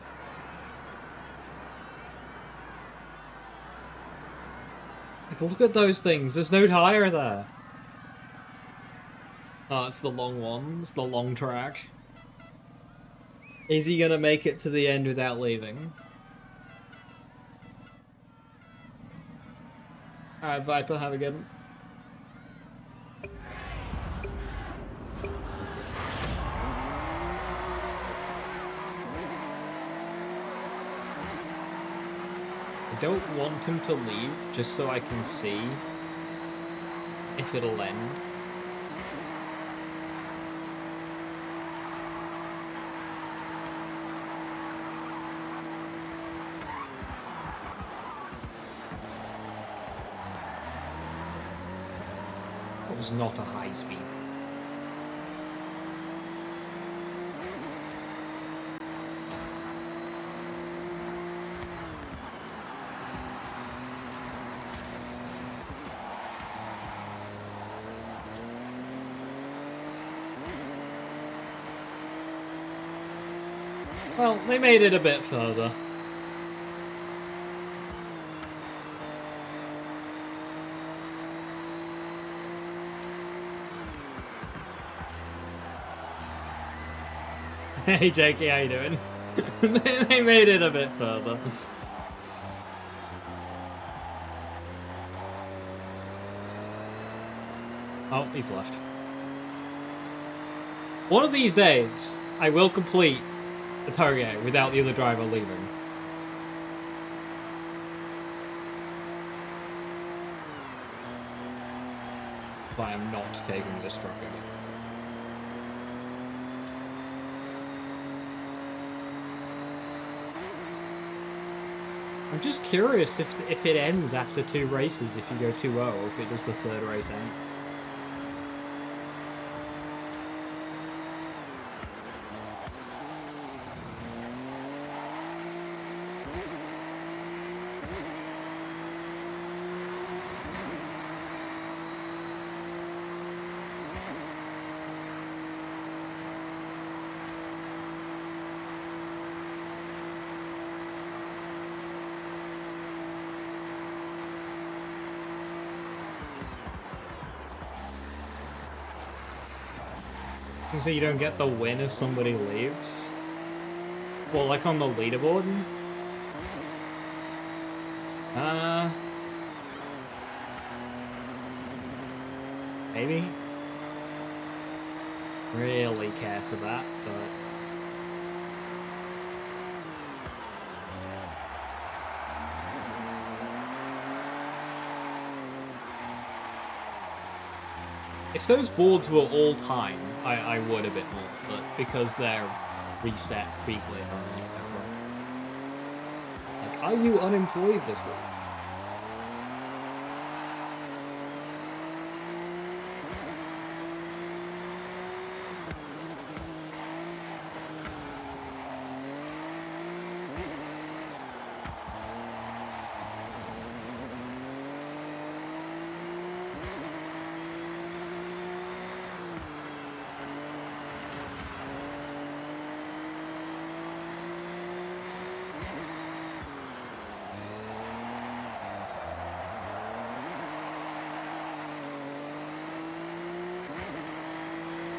that. Like, look at those things. There's no tyre there. Oh, it's the long one. It's the long track. Is he gonna make it to the end without leaving? Alright, Viper, have a good one. I don't want him to leave, just so I can see if it'll end. It was not a high speed. Well, they made it a bit further. Hey Jakey, how you doing? They made it a bit further. Oh, he's left. One of these days, I will complete the target without the other driver leaving. But I am not taking this truck again. I'm just curious if it ends after 2 races if you go 2-0, or if it does the 3rd race end. So you don't get the win if somebody leaves? Well, like on the leaderboard? Maybe? Really care for that, but... If those boards were all time, I would a bit more, but because they're reset weekly, like, are you unemployed this week?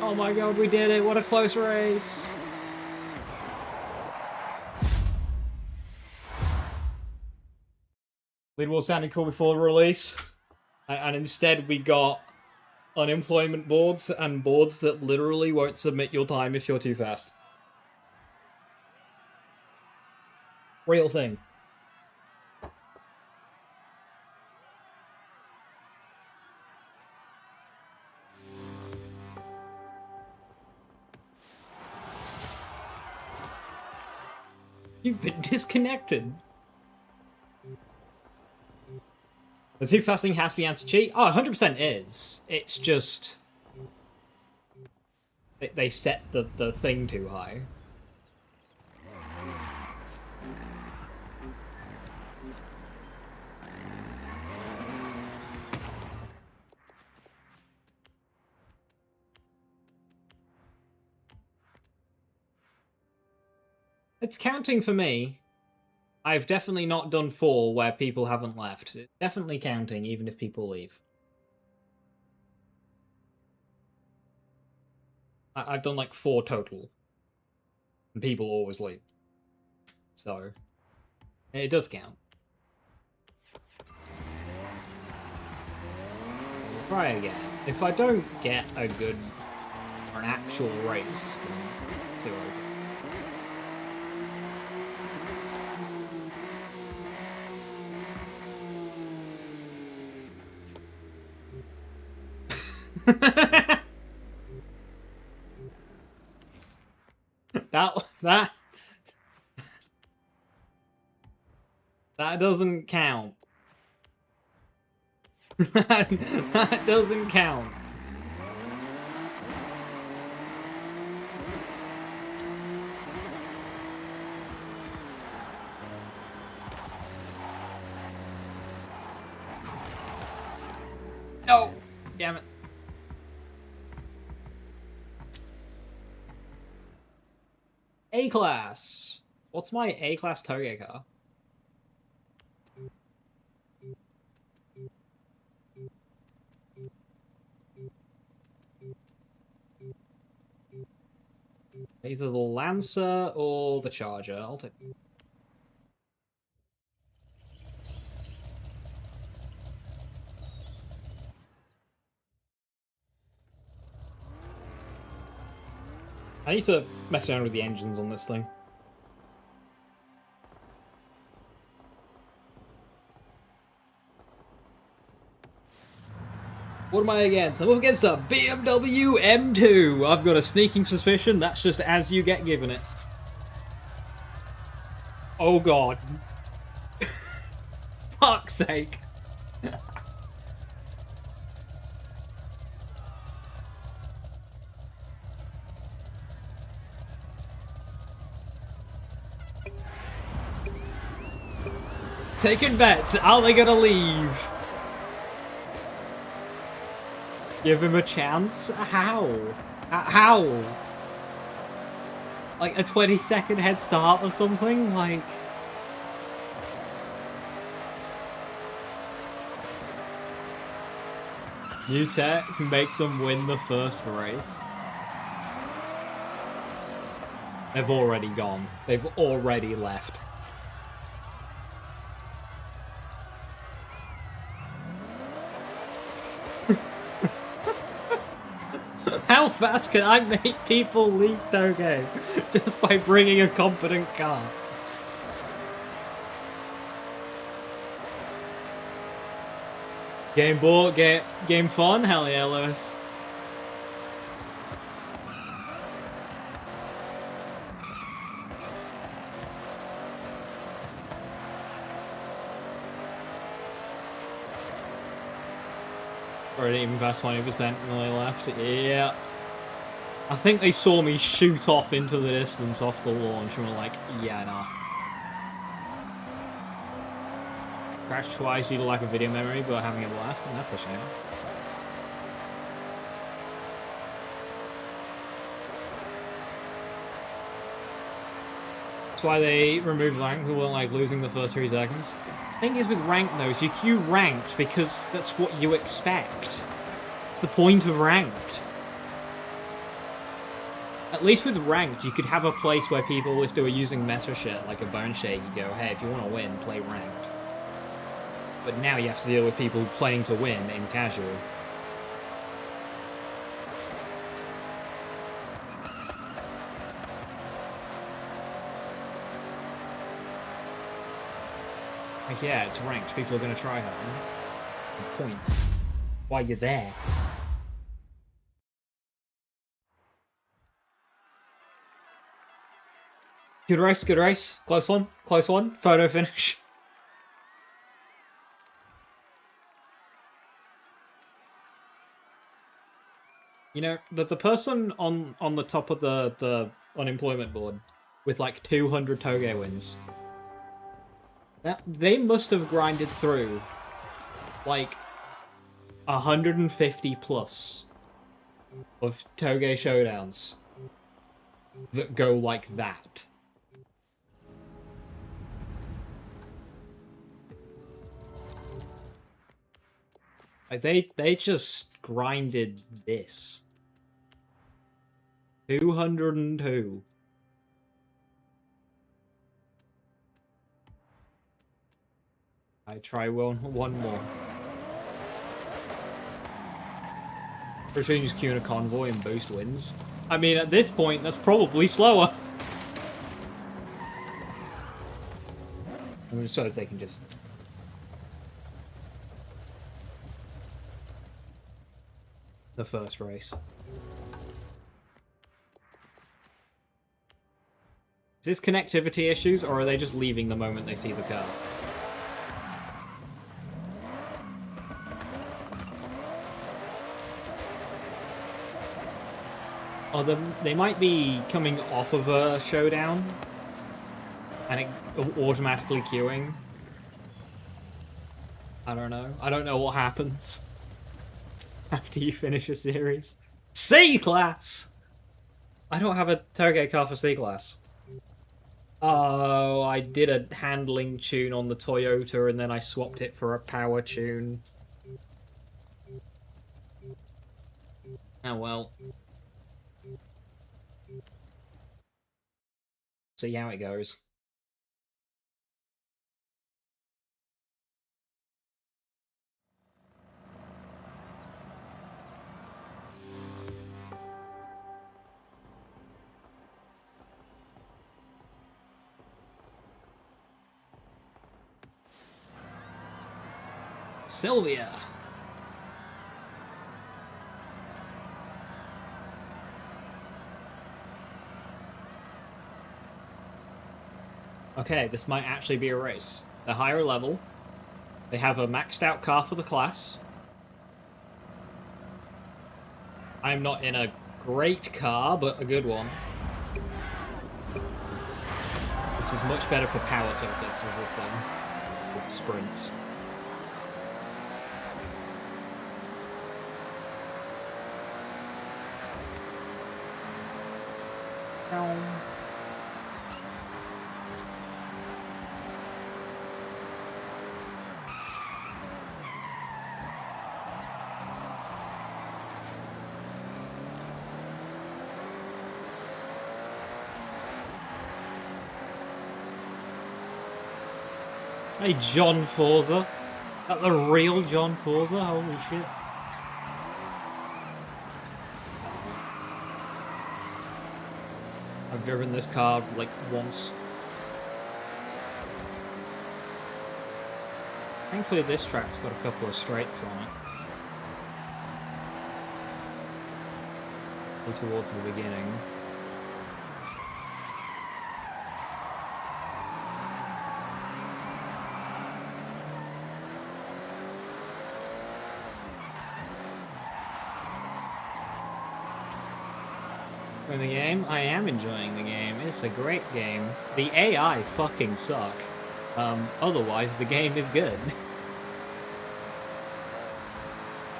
Oh my god, we did it! What a close race! Leaderboard sounded cool before the release, and instead we got unemployment boards and boards that literally won't submit your time if you're too fast. Real thing. You've been disconnected. The too fast thing has to be anti-cheat? Oh, 100% is. It's just... They set the thing too high. It's counting for me. I've definitely not done 4 where people haven't left. It's definitely counting, even if people leave. I've done like 4 total. And people always leave. So, it does count. Try again. If I don't get a good, or an actual race, then it's too okay. That doesn't count. That doesn't count. No! Damn it. A-class. What's my A-class toge car? Either the Lancer or the Charger. I'll take... I need to mess around with the engines on this thing. What am I against? I'm up against a BMW M2! I've got a sneaking suspicion that's just as you get given it. Oh god. Fuck's sake. Taking bets. Are they gonna leave? Give him a chance? How? How? Like a 20-second head start or something? Like... New tech, make them win the first race. They've already gone. They've already left. How fast can I make people leave Toge just by bringing a competent car? Game bought, game fun? Hell yeah, Lewis. Already even past 20% and they left. Yeah. I think they saw me shoot off into the distance off the launch and were like, yeah, nah. Crashed twice due to lack of video memory, but having a blast, and that's a shame. That's why they removed rank. We weren't like losing the first 3 seconds. The thing is with rank though, is you queue ranked because that's what you expect. It's the point of ranked. At least with ranked, you could have a place where people, if they were using meta shit like a bone shake, you go, hey, if you want to win, play ranked. But now you have to deal with people playing to win in casual. Like, yeah, it's ranked. People are going to try hard. The point. Why you're there. Good race, good race. Close one, close one. Photo finish. You know, the person on the top of the unemployment board with like 200 Toge wins, that they must have grinded through like 150 plus of Toge showdowns that go like that. Like they just grinded this. 202. I try one more. Pretty sure you just queue in a convoy and boost wins. I mean, at this point, that's probably slower. I suppose they can just... the first race. Is this connectivity issues, or are they just leaving the moment they see the car? Oh, they might be coming off of a showdown, and it automatically queuing. I don't know. I don't know what happens after you finish a series. C-Class! I don't have a Toge car for C-Class. Oh, I did a handling tune on the Toyota and then I swapped it for a power tune. Oh well. See how it goes. Sylvia. Okay, this might actually be a race. They're higher level. They have a maxed out car for the class. I'm not in a great car, but a good one. This is much better for power circuits, as this thing. Sprints. Hey, John Forza. That the real John Forza? Holy shit. I've driven this car like once. Thankfully this track's got a couple of straights on it. Towards the beginning. In the game, I am enjoying the game. It's a great game. The AI fucking suck. Otherwise, the game is good.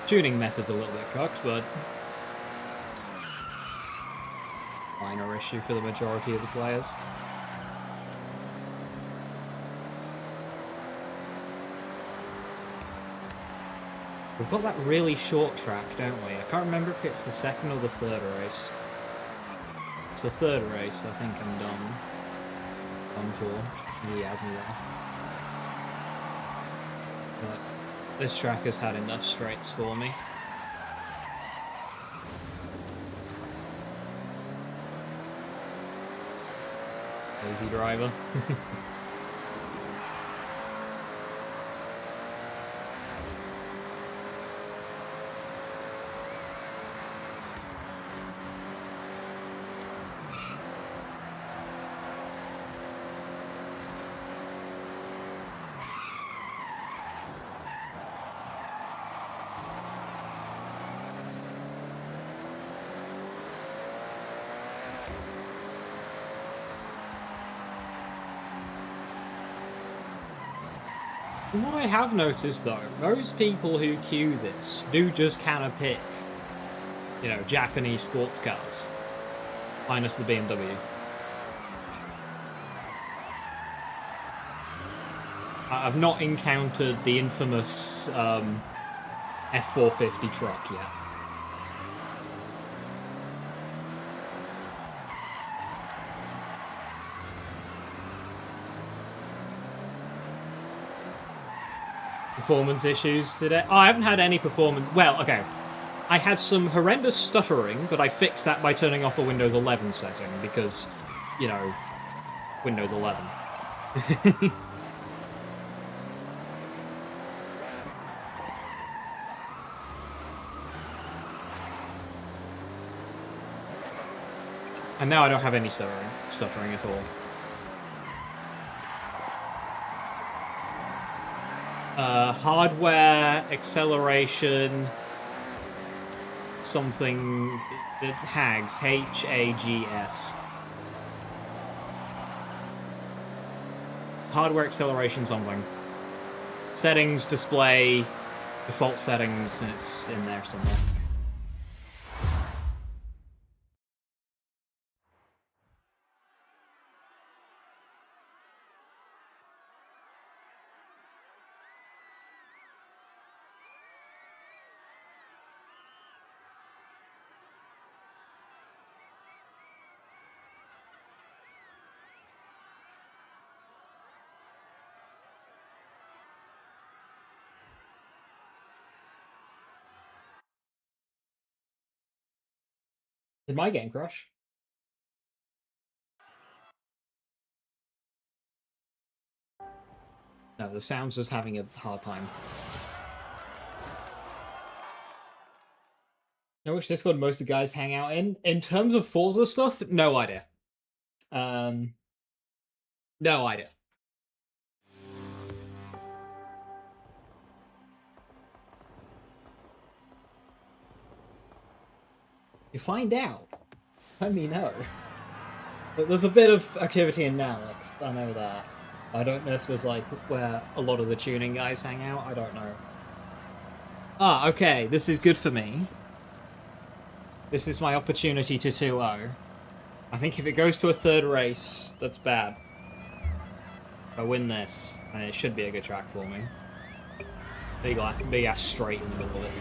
Tuning method's a little bit cocked, but minor issue for the majority of the players. We've got that really short track, don't we? I can't remember if it's the second or the third race. It's the third race, I think I'm done. Done for. He has me there. But this track has had enough straights for me. Lazy driver. What I have noticed though, most people who queue this do just kind of pick, you know, Japanese sports cars, minus the BMW. I've not encountered the infamous F450 truck yet. Performance issues today. Oh, I haven't had any performance. Well, okay. I had some horrendous stuttering, but I fixed that by turning off a Windows 11 setting because, you know, Windows 11. And now I don't have any stuttering at all. Hardware, acceleration, something, HAGS, H-A-G-S. It's hardware, acceleration, something. Settings, display, default settings, and it's in there somewhere. Did my game crash? No, the sound's just having a hard time. Know which Discord most of the guys hang out in? In terms of Forza stuff, no idea. No idea. You find out. Let me know. But there's a bit of activity in Alex. I know that. I don't know if there's like where a lot of the tuning guys hang out. I don't know. Ah, okay. This is good for me. This is my opportunity to 2-0. I think if it goes to a third race, that's bad. If I win this, and it should be a good track for me. Big ass straight in the middle of it.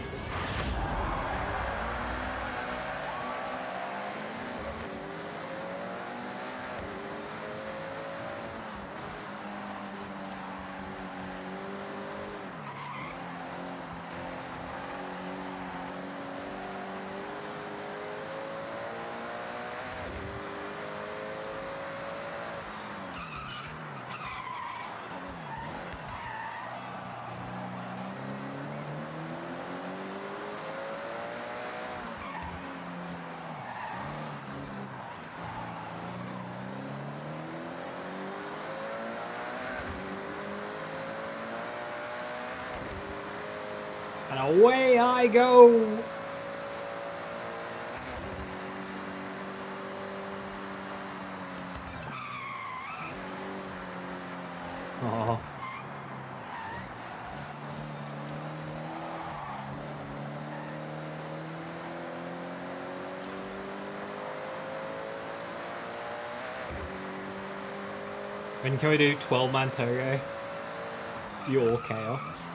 And away I go! Oh. When can we do 12-man Togo? Pure chaos.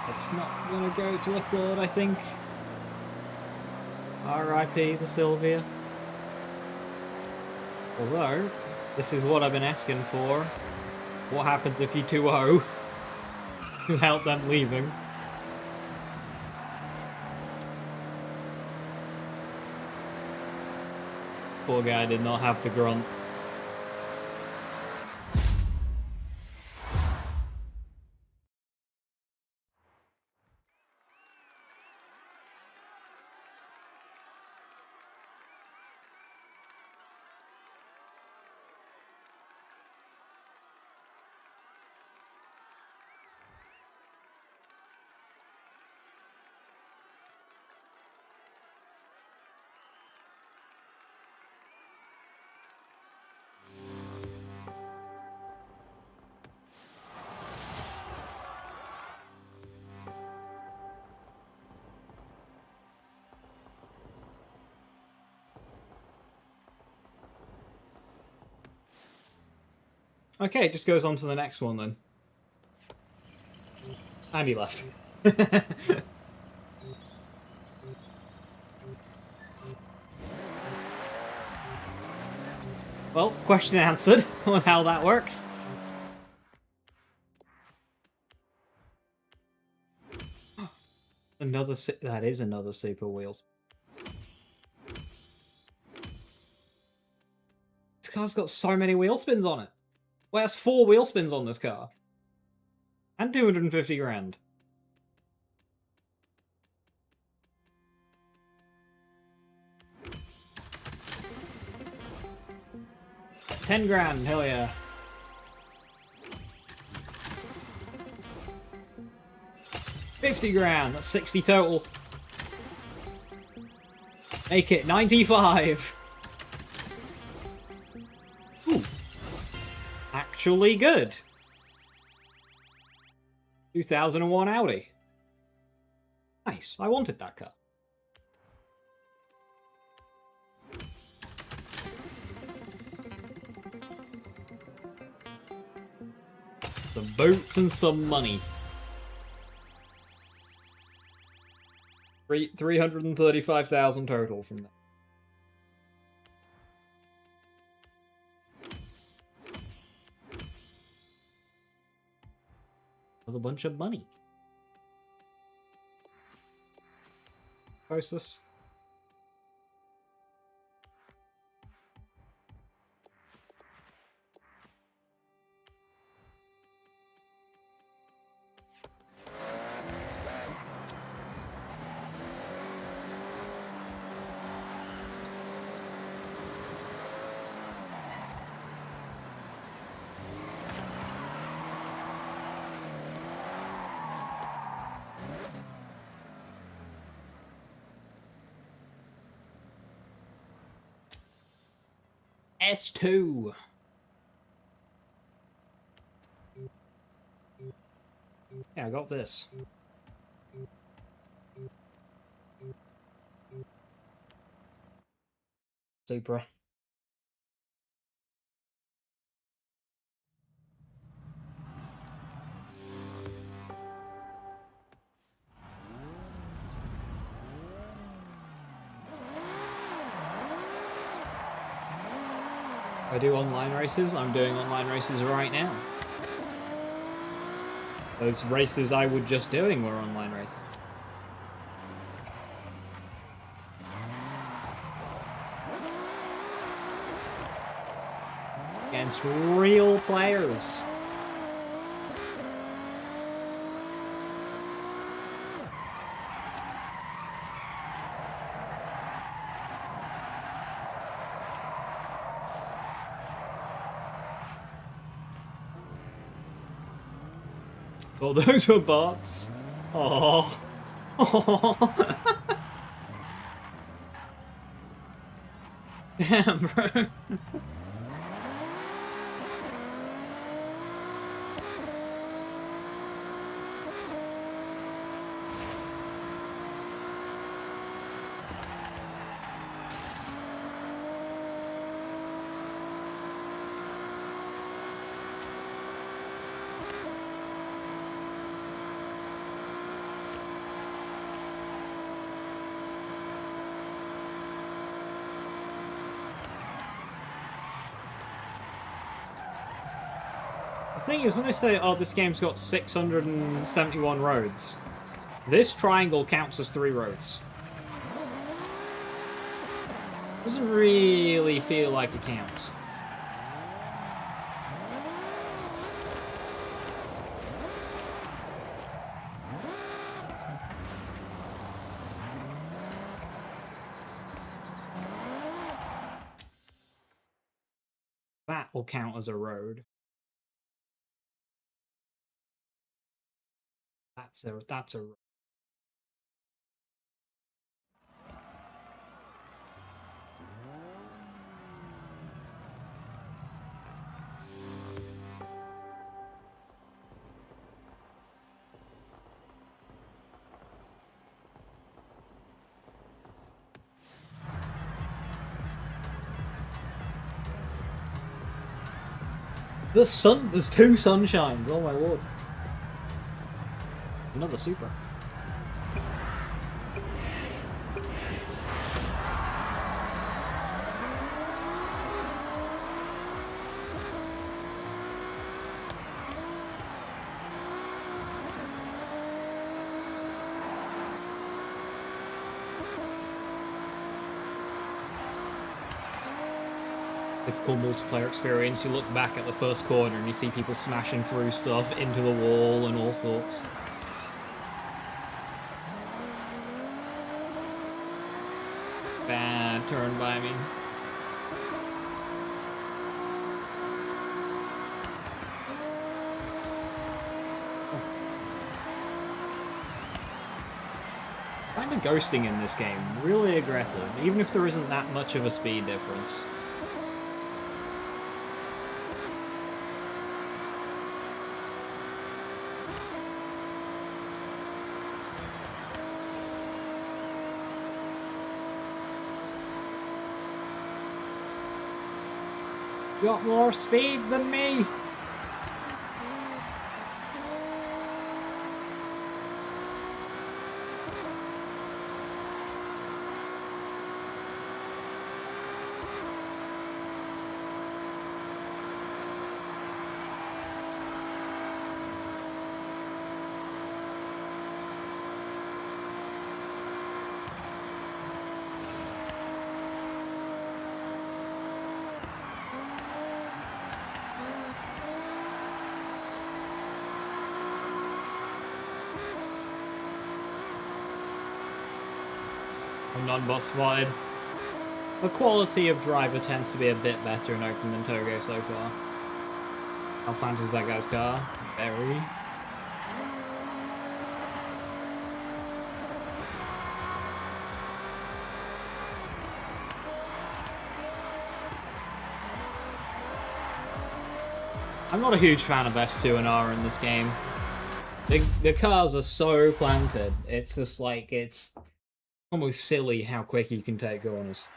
It's not gonna go to a third, I think. RIP to Sylvia. Although, this is what I've been asking for. What happens if you 2-0 without them leaving? Poor guy did not have the grunt. Okay, it just goes on to the next one then. And he left. Well, question answered on how that works. That is another Super Wheels. This car's got so many wheel spins on it. Well, it has 4 wheel spins on this car. And 250 grand. $10 grand, hell yeah. $50 grand, that's 60 total. Make it 95. Ooh. Actually good. 2001 Audi. Nice, I wanted that car. Some boots and some money. 335,000 total from that. With a bunch of money. Post this. S2. Yeah, I got this. Supra. I do online races. I'm doing online races right now. Those races I was just doing were online races. Against real players. Oh, those were bots. Oh. Oh. Damn, bro. The thing is, when they say, oh, this game's got 671 roads, this triangle counts as 3 roads. Doesn't really feel like it counts. That will count as a road. That's a road. The sun, there's 2 sunshines, oh my lord. Another Supra. Typical multiplayer experience, you look back at the first corner and you see people smashing through stuff into the wall and all sorts. Bad turn by me. I find the ghosting in this game really aggressive, even if there isn't that much of a speed difference. Got more speed than me! Non-boss wide. The quality of driver tends to be a bit better in open than Togo so far. How plant is that guy's car? Very. I'm not a huge fan of S2 and R in this game. The cars are so planted. It's just like, it's almost silly how quick you can take corners.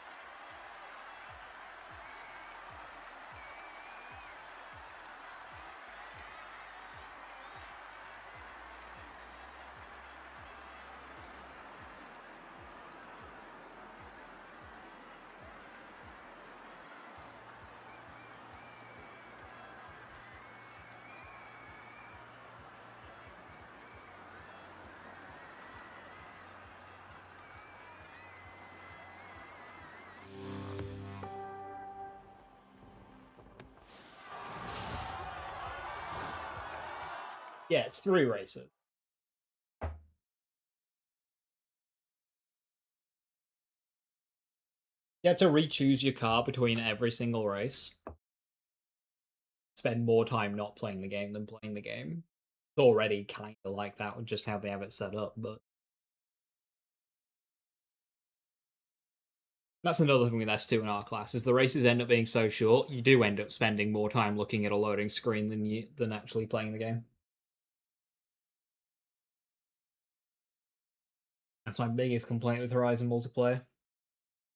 Yeah, it's 3 races. You have to re-choose your car between every single race. Spend more time not playing the game than playing the game. It's already kind of like that with just how they have it set up, but that's another thing with S2 and R-Class, is the races end up being so short, you do end up spending more time looking at a loading screen than actually playing the game. That's my biggest complaint with Horizon multiplayer.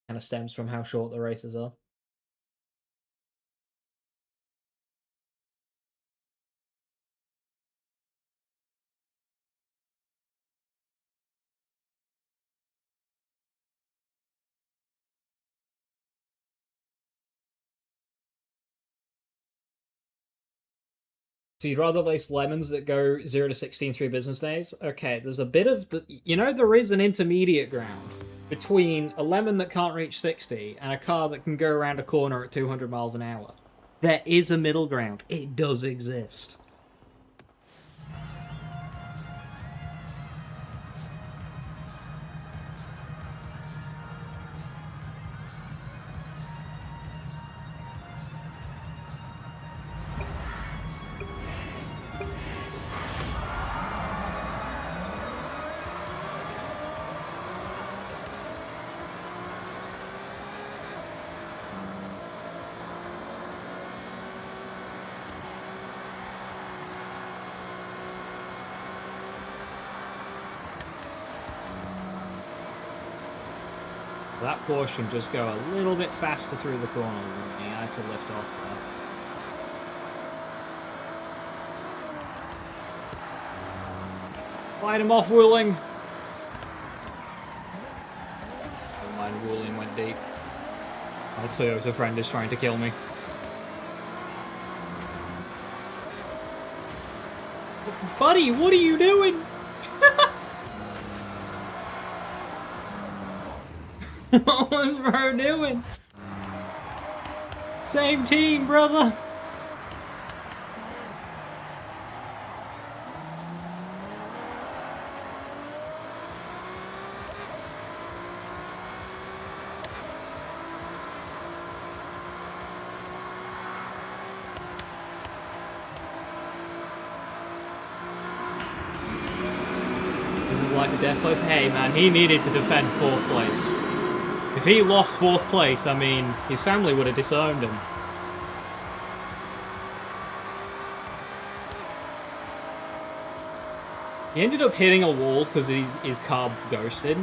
Kind of stems from how short the races are. So you'd rather waste lemons that go 0 to 60 in 3 business days? Okay, there's a bit of... there is an intermediate ground between a lemon that can't reach 60 and a car that can go around a corner at 200 miles an hour. There is a middle ground. It does exist. That portion just go a little bit faster through the corners, and I had to lift off there. Fight him off, Wooling! Never mind, Wooling went deep. My Toyota friend is trying to kill me. Buddy, what are you doing? What was bro doing? Same team, brother! This is like a death place. Hey man, he needed to defend 4th place. If he lost 4th place, I mean, his family would have disowned him. He ended up hitting a wall because his car ghosted.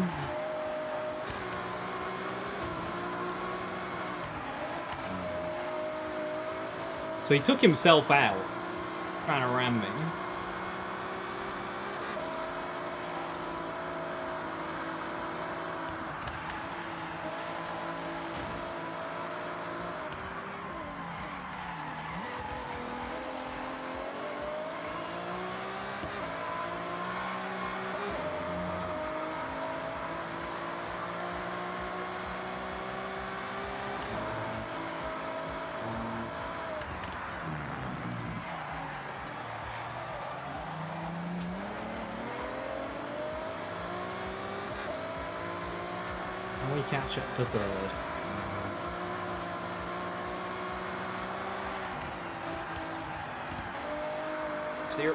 So he took himself out, trying to ram me. Catch up to 3rd. Steer.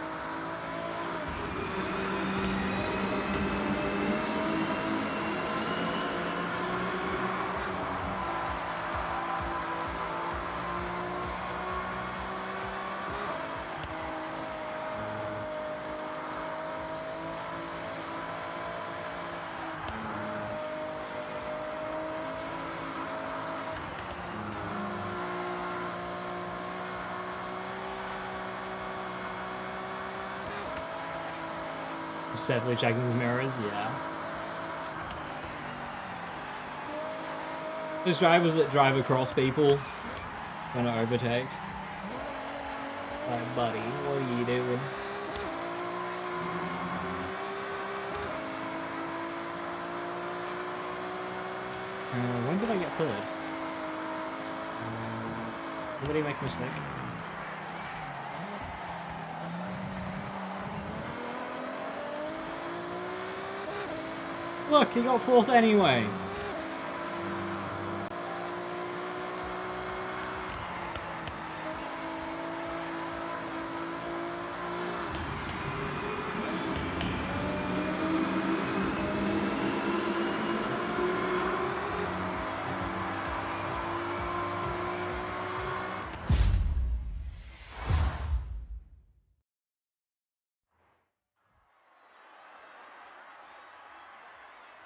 Definitely checking his mirrors, yeah. There's drivers that drive across people when I overtake. Like, buddy, what are you doing? When did I get 3rd? Somebody make a mistake. Look, he got 4th anyway.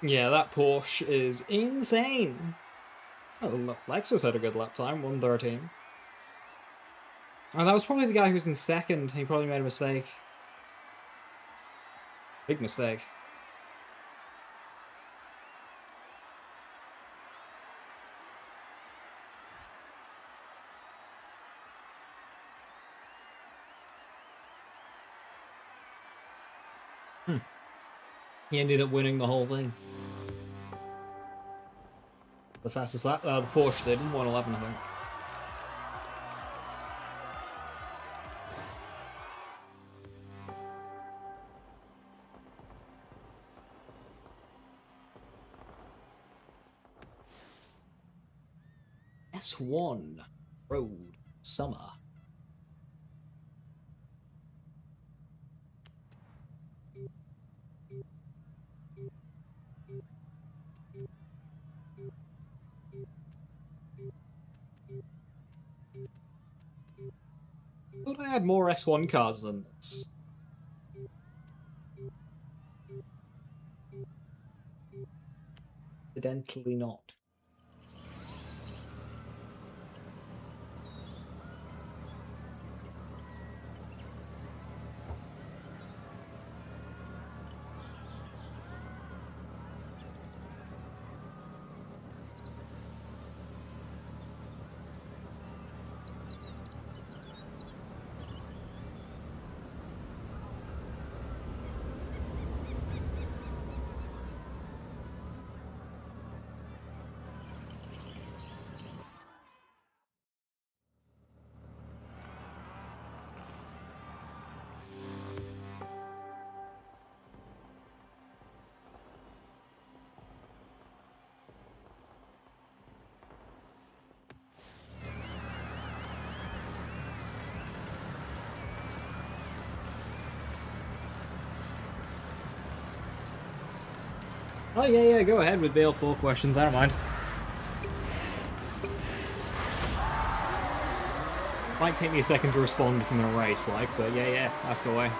Yeah, that Porsche is insane. Oh, look, Lexus had a good lap time, 1:13. Oh, that was probably the guy who was in 2nd. He probably made a mistake. Big mistake. He ended up winning the whole thing. The fastest lap, the Porsche did, 1:11, I think. S1 Road Summer. I thought I had more S1 cars than this. Evidently not. Oh yeah, go ahead with Bale 4 questions, I don't mind. Might take me a second to respond if I'm in a race, like, but yeah, ask away.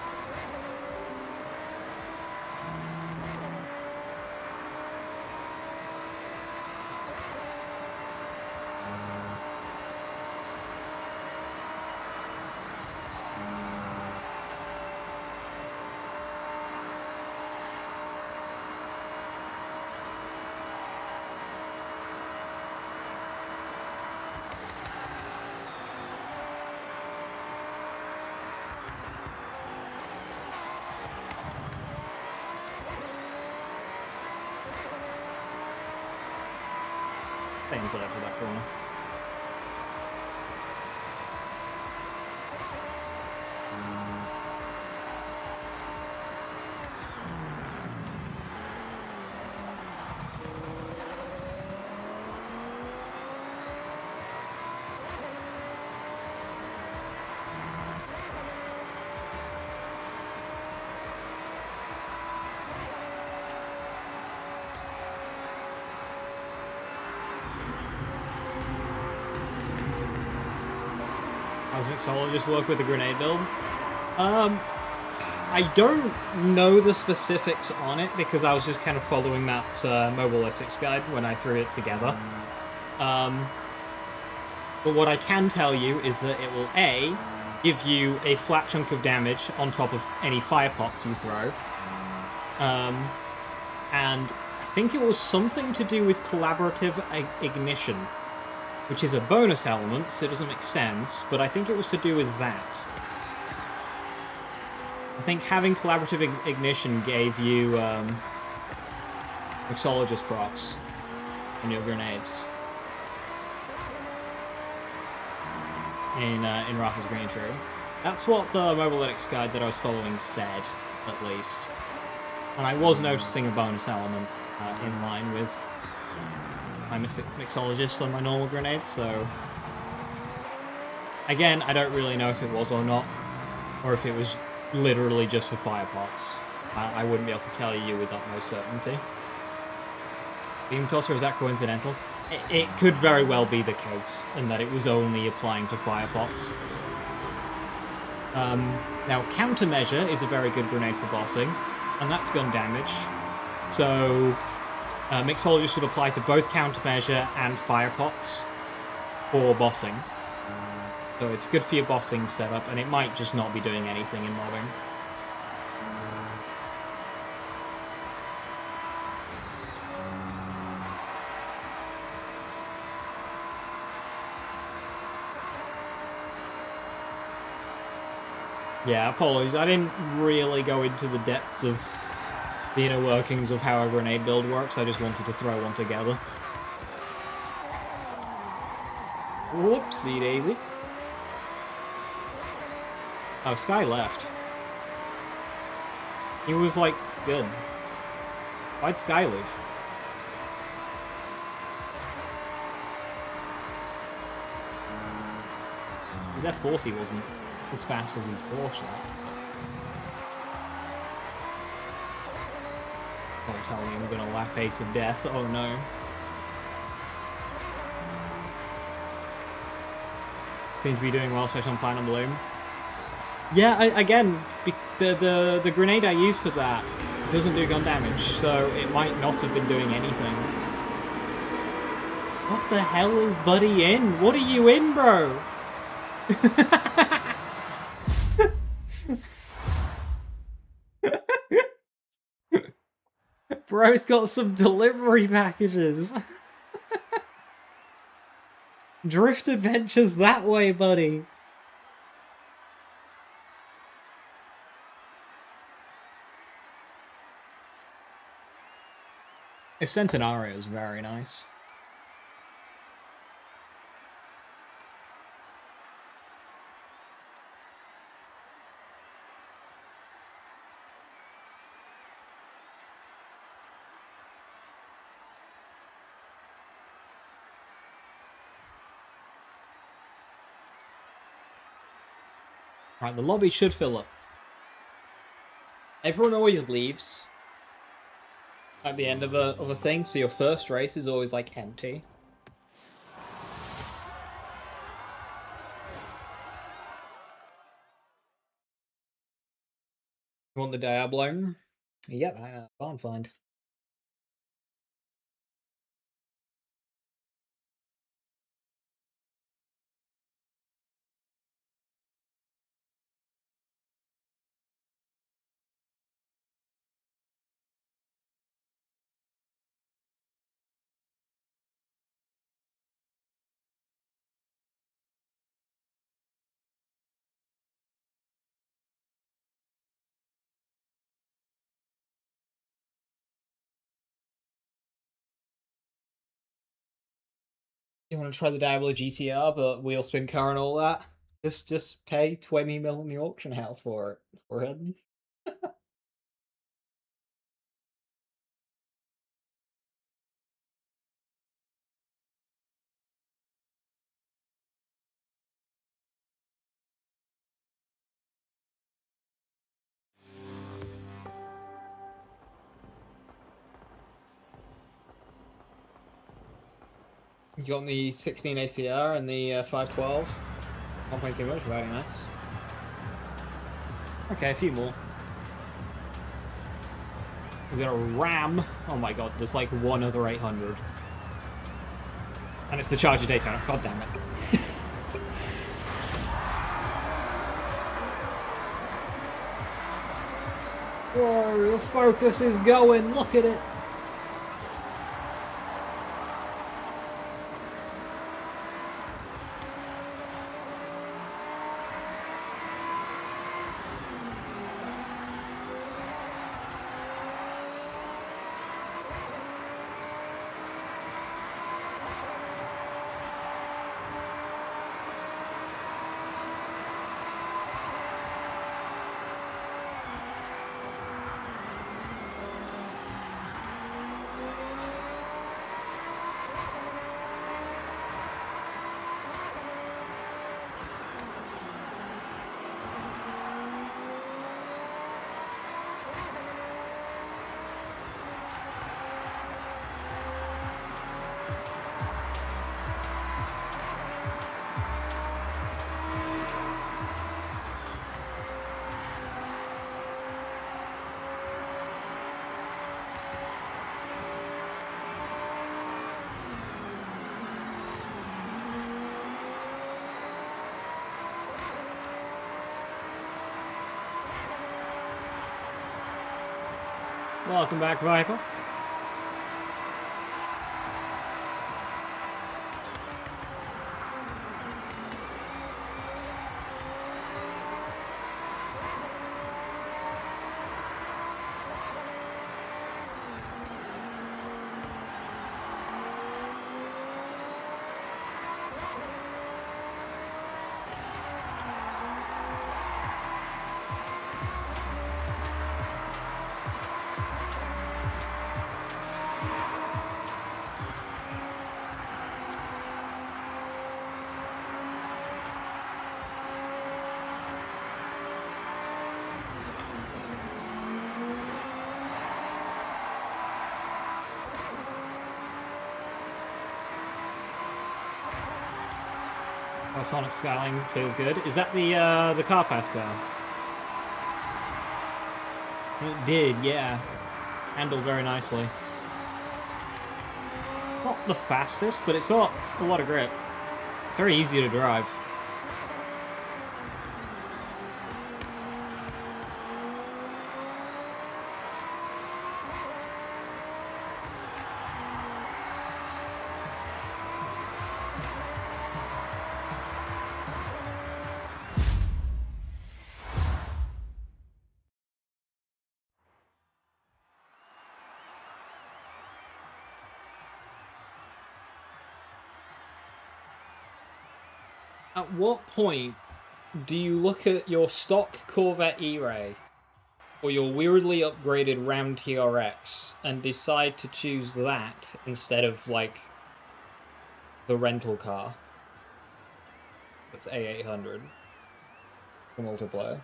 Staying clear for that corner. How's Mixologist work with the grenade build? I don't know the specifics on it because I was just kind of following that Mobilytics guide when I threw it together. But what I can tell you is that it will A, give you a flat chunk of damage on top of any fire pots you throw. And I think it was something to do with collaborative ignition, which is a bonus element, so it doesn't make sense, but I think it was to do with that. I think having collaborative ignition gave you mixologist procs on your grenades in Rafa's Green Tree. That's what the Mobilytics guide that I was following said, at least. And I was noticing a bonus element in line with my mixologist on my normal grenades, so... Again, I don't really know if it was or not, or if it was literally just for fire pots. I wouldn't be able to tell you with utmost certainty. Beam tosser, is that coincidental? It could very well be the case, and that it was only applying to fire pots. Now, countermeasure is a very good grenade for bossing, and that's gun damage. So, mixologists would apply to both countermeasure and fire pots for bossing. So it's good for your bossing setup, and it might just not be doing anything in mobbing. Yeah, apologies. I didn't really go into the depths of the inner workings of how a grenade build works. I just wanted to throw one together. Whoopsie daisy. Oh, Sky left. He was like, good. Why'd Sky leave? His F40 wasn't as fast as his Porsche. Don't tell me I'm gonna lap Ace of Death. Oh no. Seem to be doing well, especially on Platinum Bloom. Yeah, again, the grenade I use for that doesn't do gun damage, so it might not have been doing anything. What the hell is Buddy in? What are you in, bro? Bro's got some delivery packages. Drift adventures that way, buddy. His Centenario is very nice. Right, the lobby should fill up. Everyone always leaves at the end of a thing, so your first race is always like empty. You want the Diablo? Yeah, barn find. You want to try the Diablo GTR, but wheel spin car and all that? Just pay 20 mil in the auction house for it. For it. You got the 16 ACR and the 512. 1.2 much, very nice. Okay, a few more. We got a Ram. Oh my god, there's like one other 800. And it's the Charger Daytona. God damn it. Whoa, the focus is going. Look at it. Welcome back, Viper. Sonic Skyline feels good. Is that the car pass car? It did, yeah. Handled very nicely. Not the fastest, but it's got a lot of grip. It's very easy to drive. At what point do you look at your stock Corvette E-Ray or your weirdly upgraded Ram TRX and decide to choose that instead of, like, the rental car? That's A800 for multiplayer.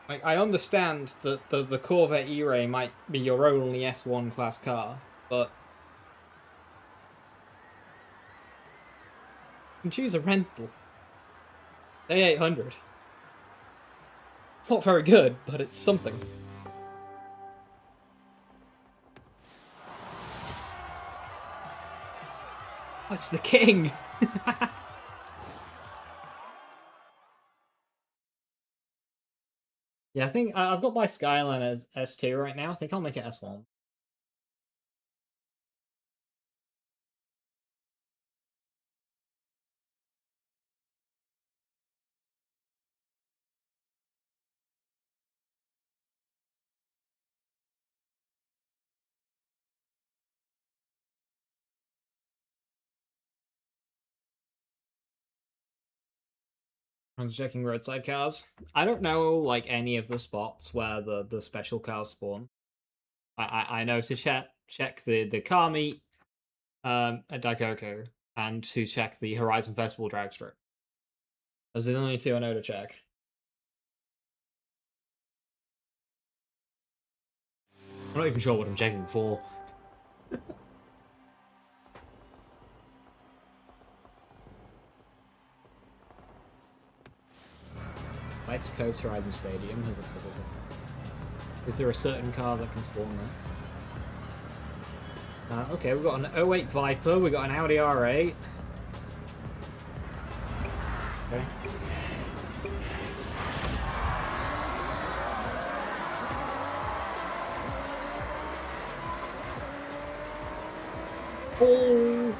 Like, I understand that the Corvette E-Ray might be your only S1 class car, but you can choose a rental. A800. It's not very good, but it's something. Oh, it's the king! Yeah, I think I've got my Skyline as S2 right now. I think I'll make it S1. I'm checking roadside cars. I don't know, like, any of the spots where the special cars spawn. I know to check the car meet at Daikoko and to check the Horizon Festival drag strip. Those are the only two I know to check. I'm not even sure what I'm checking for. West Coast Horizon Stadium has a couple of... Is there a certain car that can spawn there? Okay, we've got an 08 Viper, we've got an Audi R8. Okay. Oh!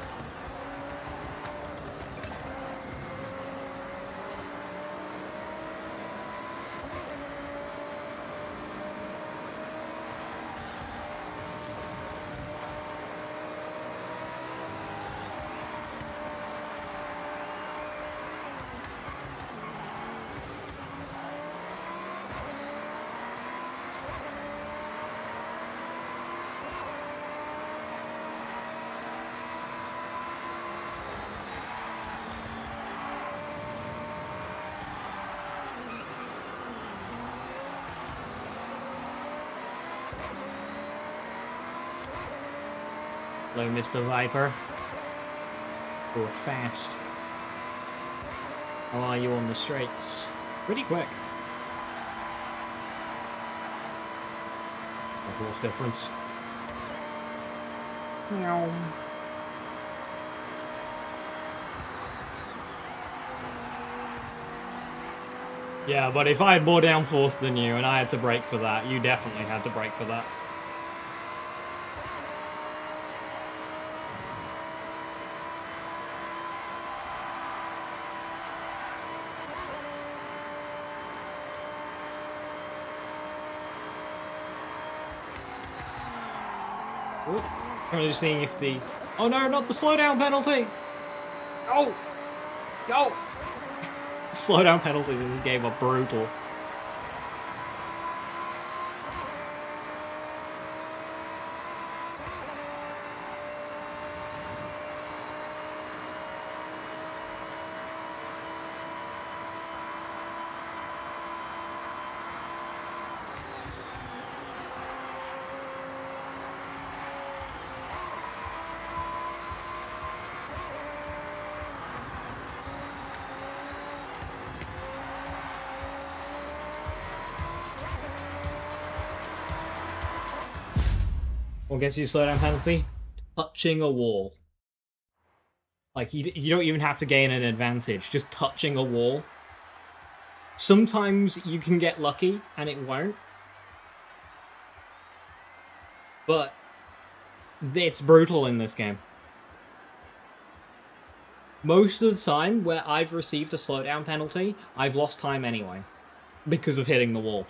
Hello, Mr. Viper. You're fast. How are you on the straights? Pretty quick. A force difference. Meow. Yeah, but if I had more downforce than you and I had to brake for that, you definitely had to brake for that. I'm just seeing if the... Oh no, not the slowdown penalty! Go! Go! Slowdown penalties in this game are brutal. What gets you a slowdown penalty? Touching a wall. Like, you don't even have to gain an advantage, just touching a wall. Sometimes you can get lucky, and it won't. But it's brutal in this game. Most of the time, where I've received a slowdown penalty, I've lost time anyway. Because of hitting the wall.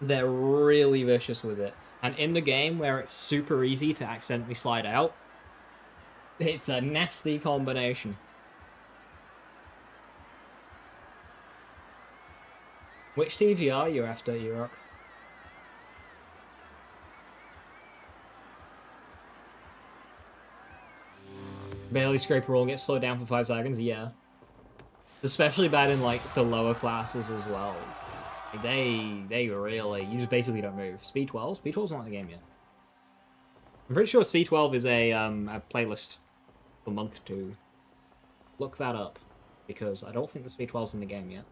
They're really vicious with it. And in the game, where it's super easy to accidentally slide out, it's a nasty combination. Which TV are you after, Euroc? Barely scrape a roll, get slowed down for 5 seconds, yeah. It's especially bad in, like, the lower classes as well. Like, they really... You just basically don't move. Speed 12? Speed 12's not in the game yet. I'm pretty sure Speed 12 is a playlist for month 2. Look that up, because I don't think the Speed 12's in the game yet.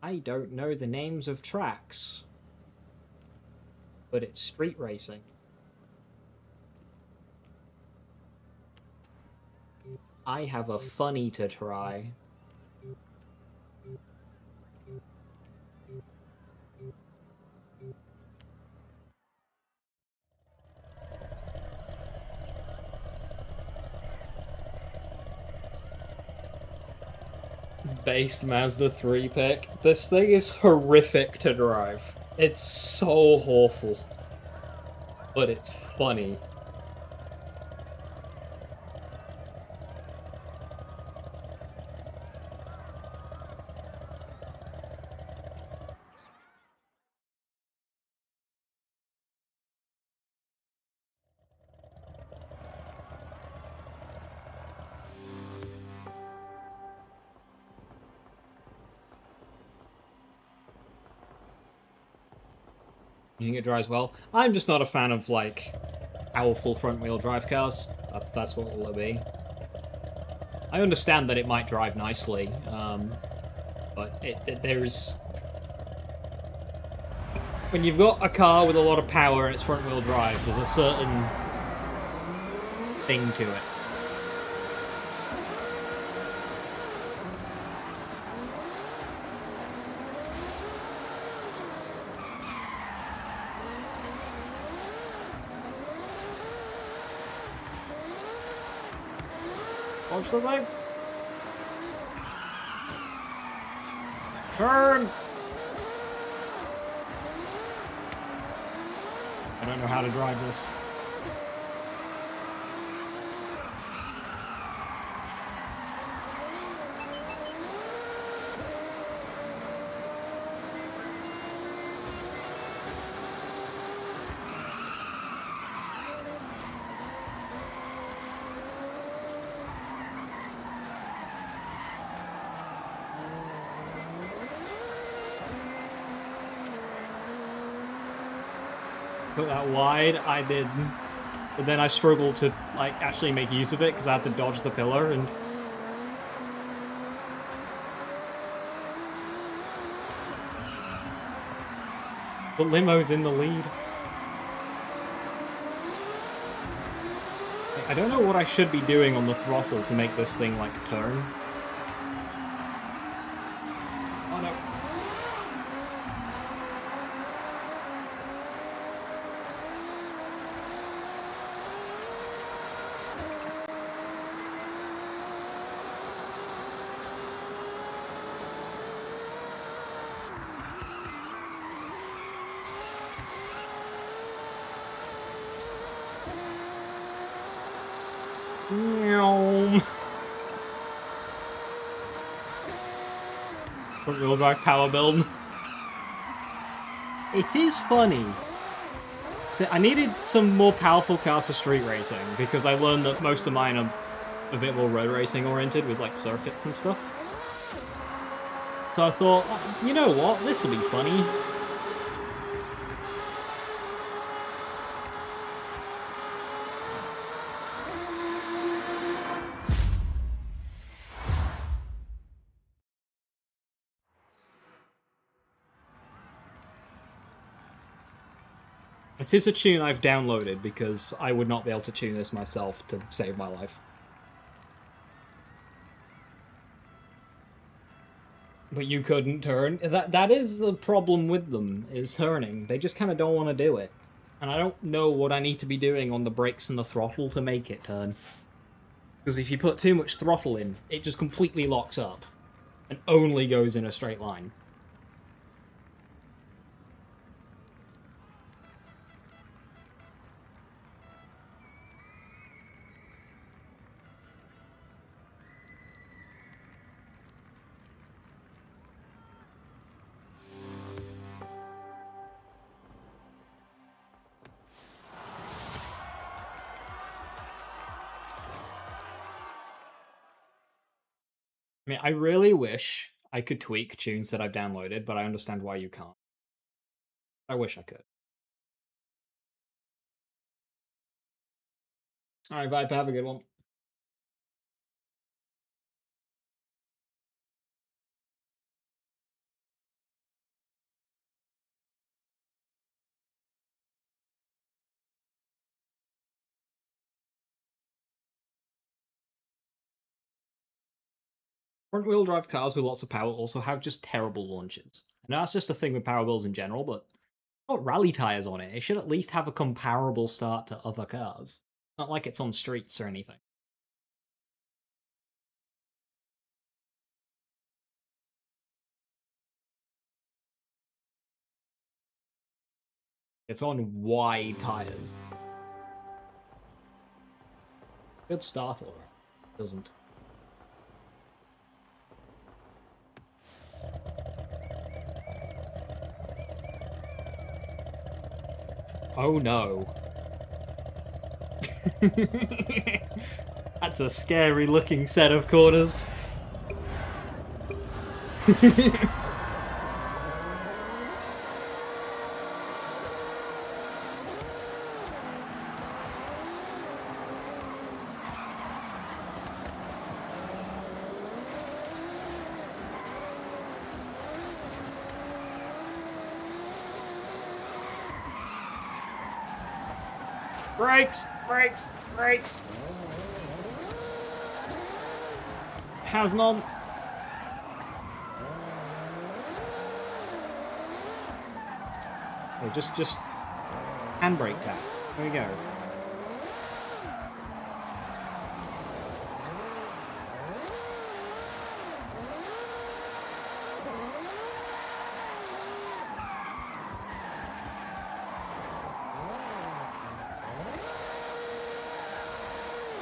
I don't know the names of tracks, but it's street racing. I have a funny to try. Base Mazda 3 pick. This thing is horrific to drive. It's so awful. But it's funny. You think it drives well? I'm just not a fan of, like, powerful front-wheel drive cars. That's what it'll be. I understand that it might drive nicely, but there's... When you've got a car with a lot of power and it's front-wheel drive, there's a certain thing to it. Watch the thing. Turn! I don't know how to drive this. Put that wide, I did, but then I struggled to like actually make use of it because I had to dodge the pillar and the limo's in the lead. I don't know what I should be doing on the throttle to make this thing, like, turn. Oh no. Front wheel drive power build. It is funny. So I needed some more powerful cars for street racing because I learned that most of mine are a bit more road racing oriented with like circuits and stuff. So I thought, oh, you know what, this will be funny. It is a tune I've downloaded because I would not be able to tune this myself to save my life. But you couldn't turn. That is the problem with them, is turning. They just kind of don't want to do it. And I don't know what I need to be doing on the brakes and the throttle to make it turn. Because if you put too much throttle in, it just completely locks up. And only goes in a straight line. I mean, I really wish I could tweak tunes that I've downloaded, but I understand why you can't. I wish I could. Alright, Vibe, have a good one. Front-wheel drive cars with lots of power also have just terrible launches. And that's just a thing with power wheels in general, but it's got rally tires on it. It should at least have a comparable start to other cars. Not like it's on streets or anything. It's on wide tires. Good start order. Doesn't. Oh no. That's a scary looking set of corners. Brakes! Brakes! Brakes! Has none. Oh, just handbrake tap. There we go.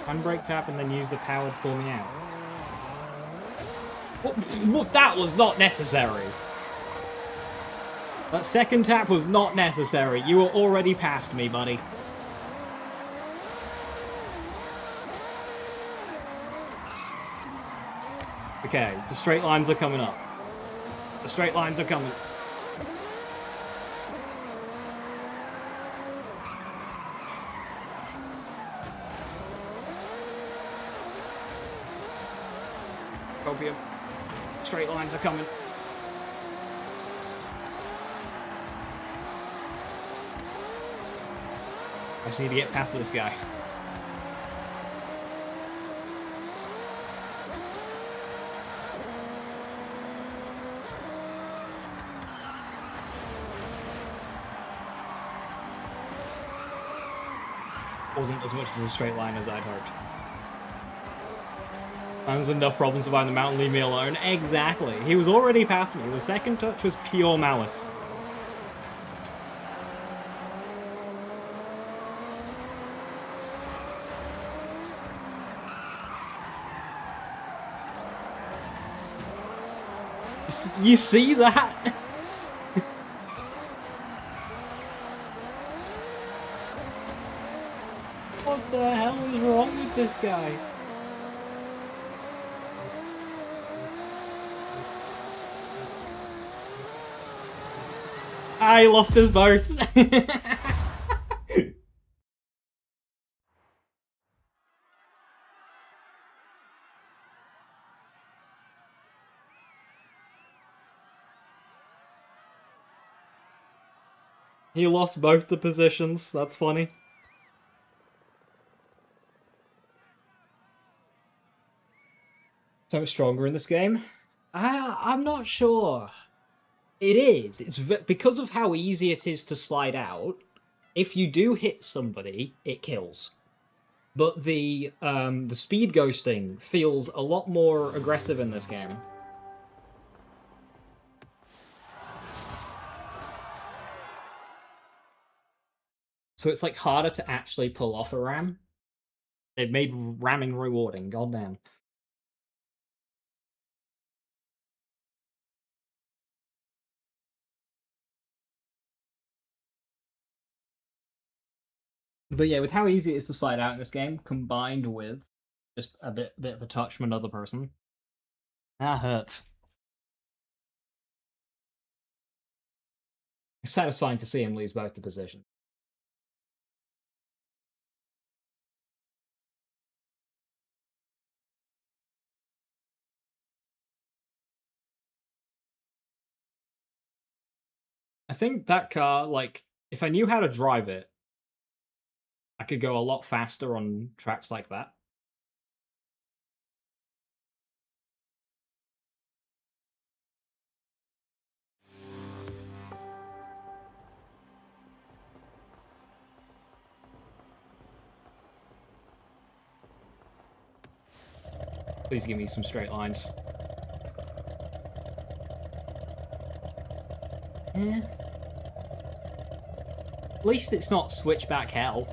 Handbrake tap and then use the power to pull me out. What? That was not necessary. That second tap was not necessary. You were already past me, buddy. Okay, the straight lines are coming up. The straight lines are coming. Copium. Straight lines are coming. I just need to get past this guy. wasn't as much as a straight line as I'd hoped. There's enough problems to find the mountain, leave me alone. Exactly. He was already past me. The second touch was pure malice. You see that? What the hell is wrong with this guy? I lost us both. He lost both the positions. That's funny. So much stronger in this game? I'm not sure. It is. It's because of how easy it is to slide out. If you do hit somebody, it kills. But the speed ghosting feels a lot more aggressive in this game. So it's like harder to actually pull off a ram. They've made ramming rewarding, goddamn. But yeah, with how easy it is to slide out in this game, combined with just a bit of a touch from another person, that hurts. It's satisfying to see him lose both the positions. I think that car, like, if I knew how to drive it, I could go a lot faster on tracks like that. Please give me some straight lines. Eh. At least it's not switchback hell.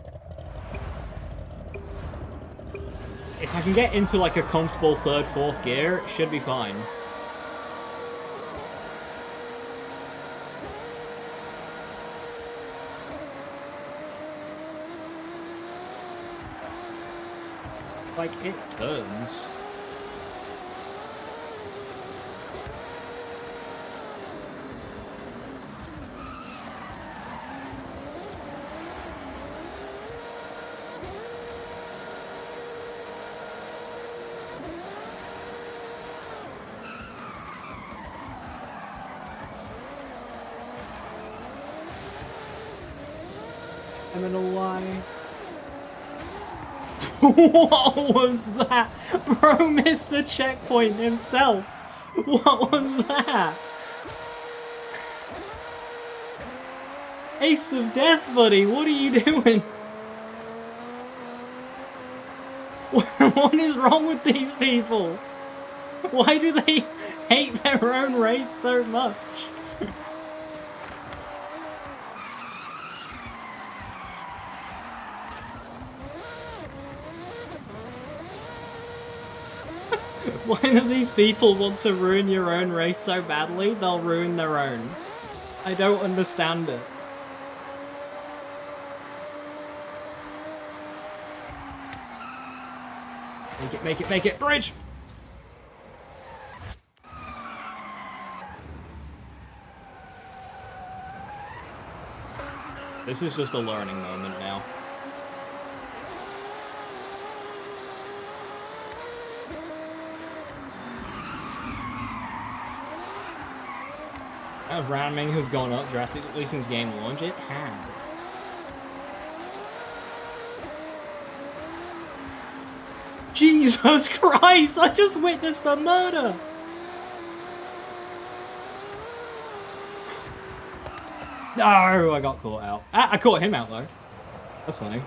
If I can get into like a comfortable third, fourth gear, it should be fine. Like, it turns. I'm in a lie. What was that? Bro missed the checkpoint himself. What was that? Ace of Death, buddy, what are you doing? What is wrong with these people? Why do they hate their own race so much? Why do these people want to ruin your own race so badly, they'll ruin their own? I don't understand it. Make it, make it, make it! Bridge! This is just a learning moment now. Ramming has gone up drastically since game launch. It has. Jesus Christ! I just witnessed a murder! No, I got caught out. I caught him out though. That's funny.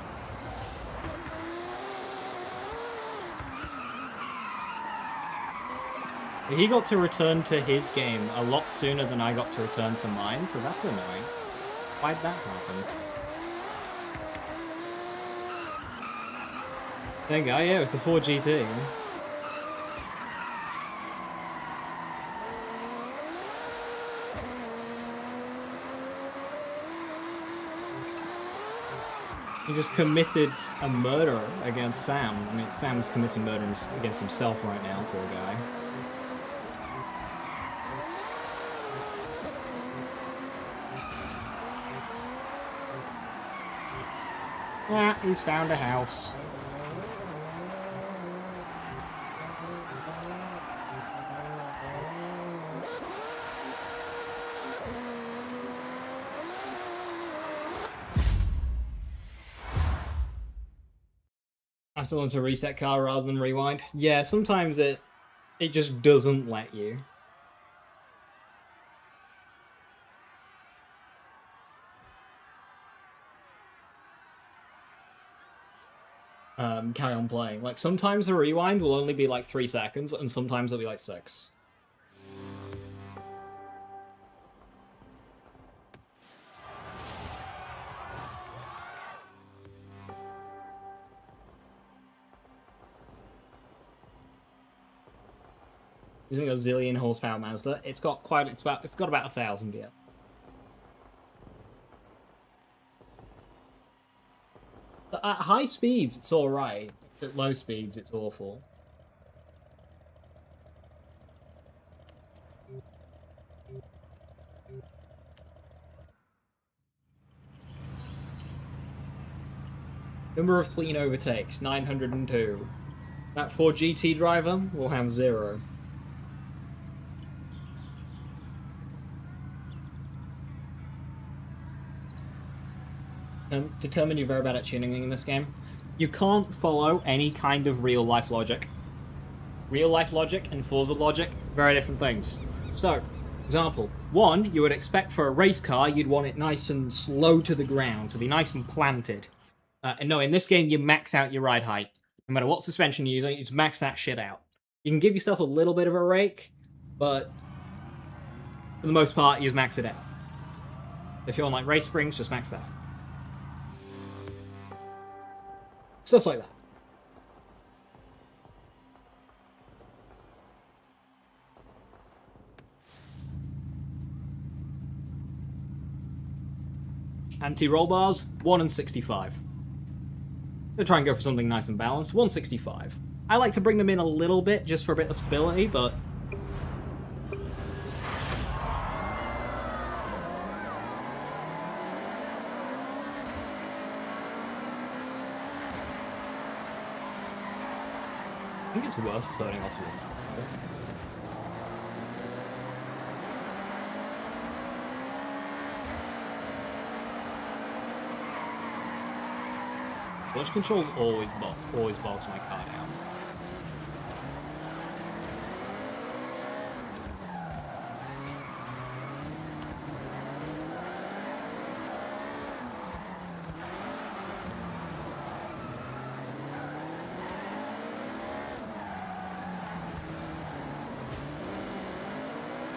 He got to return to his game a lot sooner than I got to return to mine, so that's annoying. Why'd that happen? There you go, yeah, it was the 4GT. He just committed a murder against Sam. I mean, Sam's committing murder against himself right now, poor guy. Ah, he's found a house. I have to learn to reset car rather than rewind. Yeah, sometimes it just doesn't let you. Carry on playing. Like, sometimes the rewind will only be like 3 seconds, and sometimes it'll be like 6. Using a zillion horsepower Mazda, it's got about 1,000 yet. At high speeds, it's alright. At low speeds, it's awful. Number of clean overtakes, 902. That 4GT driver will have 0. Determine you're very bad at tuning in this game. You can't follow any kind of real-life logic. Real-life logic and Forza logic, very different things. So, example, 1, you would expect for a race car, you'd want it nice and slow to the ground, to be nice and planted. And no, in this game, you max out your ride height. No matter what suspension you're using, you just max that shit out. You can give yourself a little bit of a rake, but for the most part, you just max it out. If you're on like race springs, just max that. Stuff like that. Anti-roll bars, 1 and 65. I'll try and go for something nice and balanced, 165. I like to bring them in a little bit, just for a bit of stability, but... I think it's worth turning off the window. Clutch controls always bogs my car down.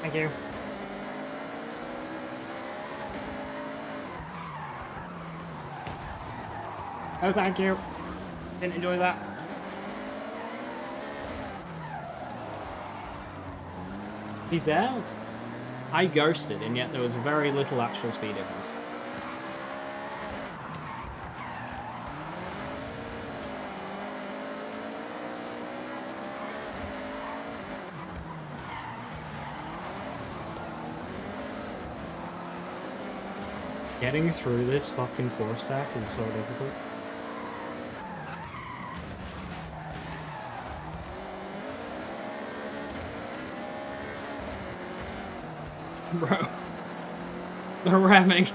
Thank you. Oh, thank you. Didn't enjoy that. See there? I ghosted, and yet there was very little actual speed difference. Getting through this fucking 4-stack is so difficult. Bro. They're ramming.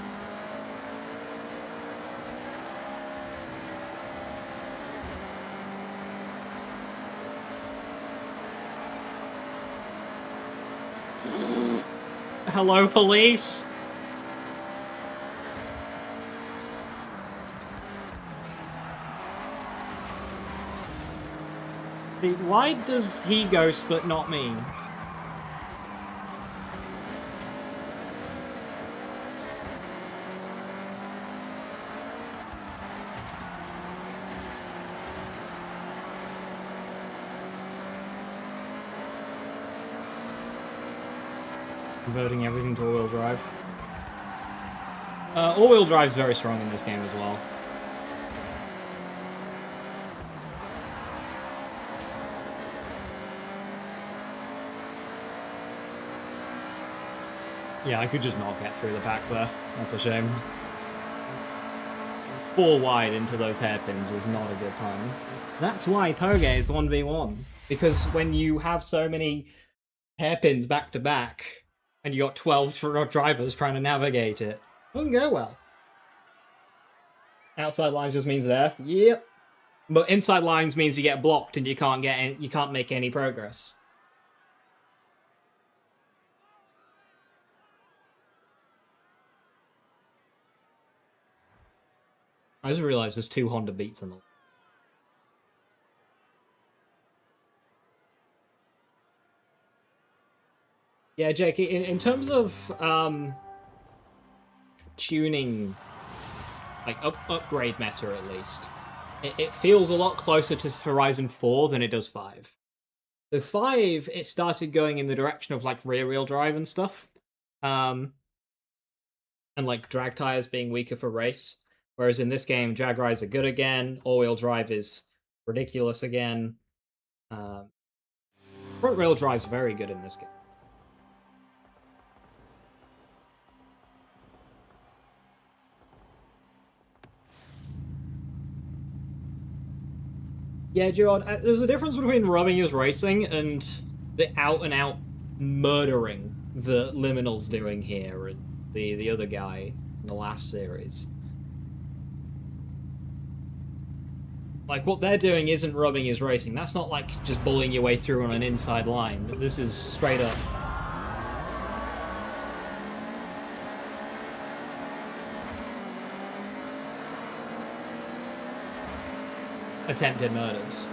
Hello, police? Why does he ghost but not me? Converting everything to all-wheel drive. All-wheel drive is very strong in this game as well. Yeah, I could just not get through the pack there. That's a shame. 4 wide into those hairpins is not a good time. That's why Toge is 1v1. Because when you have so many hairpins back to back, and you got 12 drivers trying to navigate it, it doesn't go well. Outside lines just means death. Yep. But inside lines means you get blocked and you can't make any progress. I just realized there's 2 Honda Beats in them. Yeah, Jake, in terms of tuning, like upgrade meta at least, it feels a lot closer to Horizon 4 than it does 5. So 5, it started going in the direction of like rear-wheel drive and stuff, and like drag tires being weaker for race. Whereas in this game, drag rides are good again, all-wheel drive is ridiculous again. Front-wheel drive is very good in this game. Yeah, Gerard, there's a difference between rubbing is racing and the out-and-out murdering that Liminal's doing here and the other guy in the last series. Like, what they're doing isn't rubbing is racing. That's not like just bullying your way through on an inside line. This is straight up attempted murders.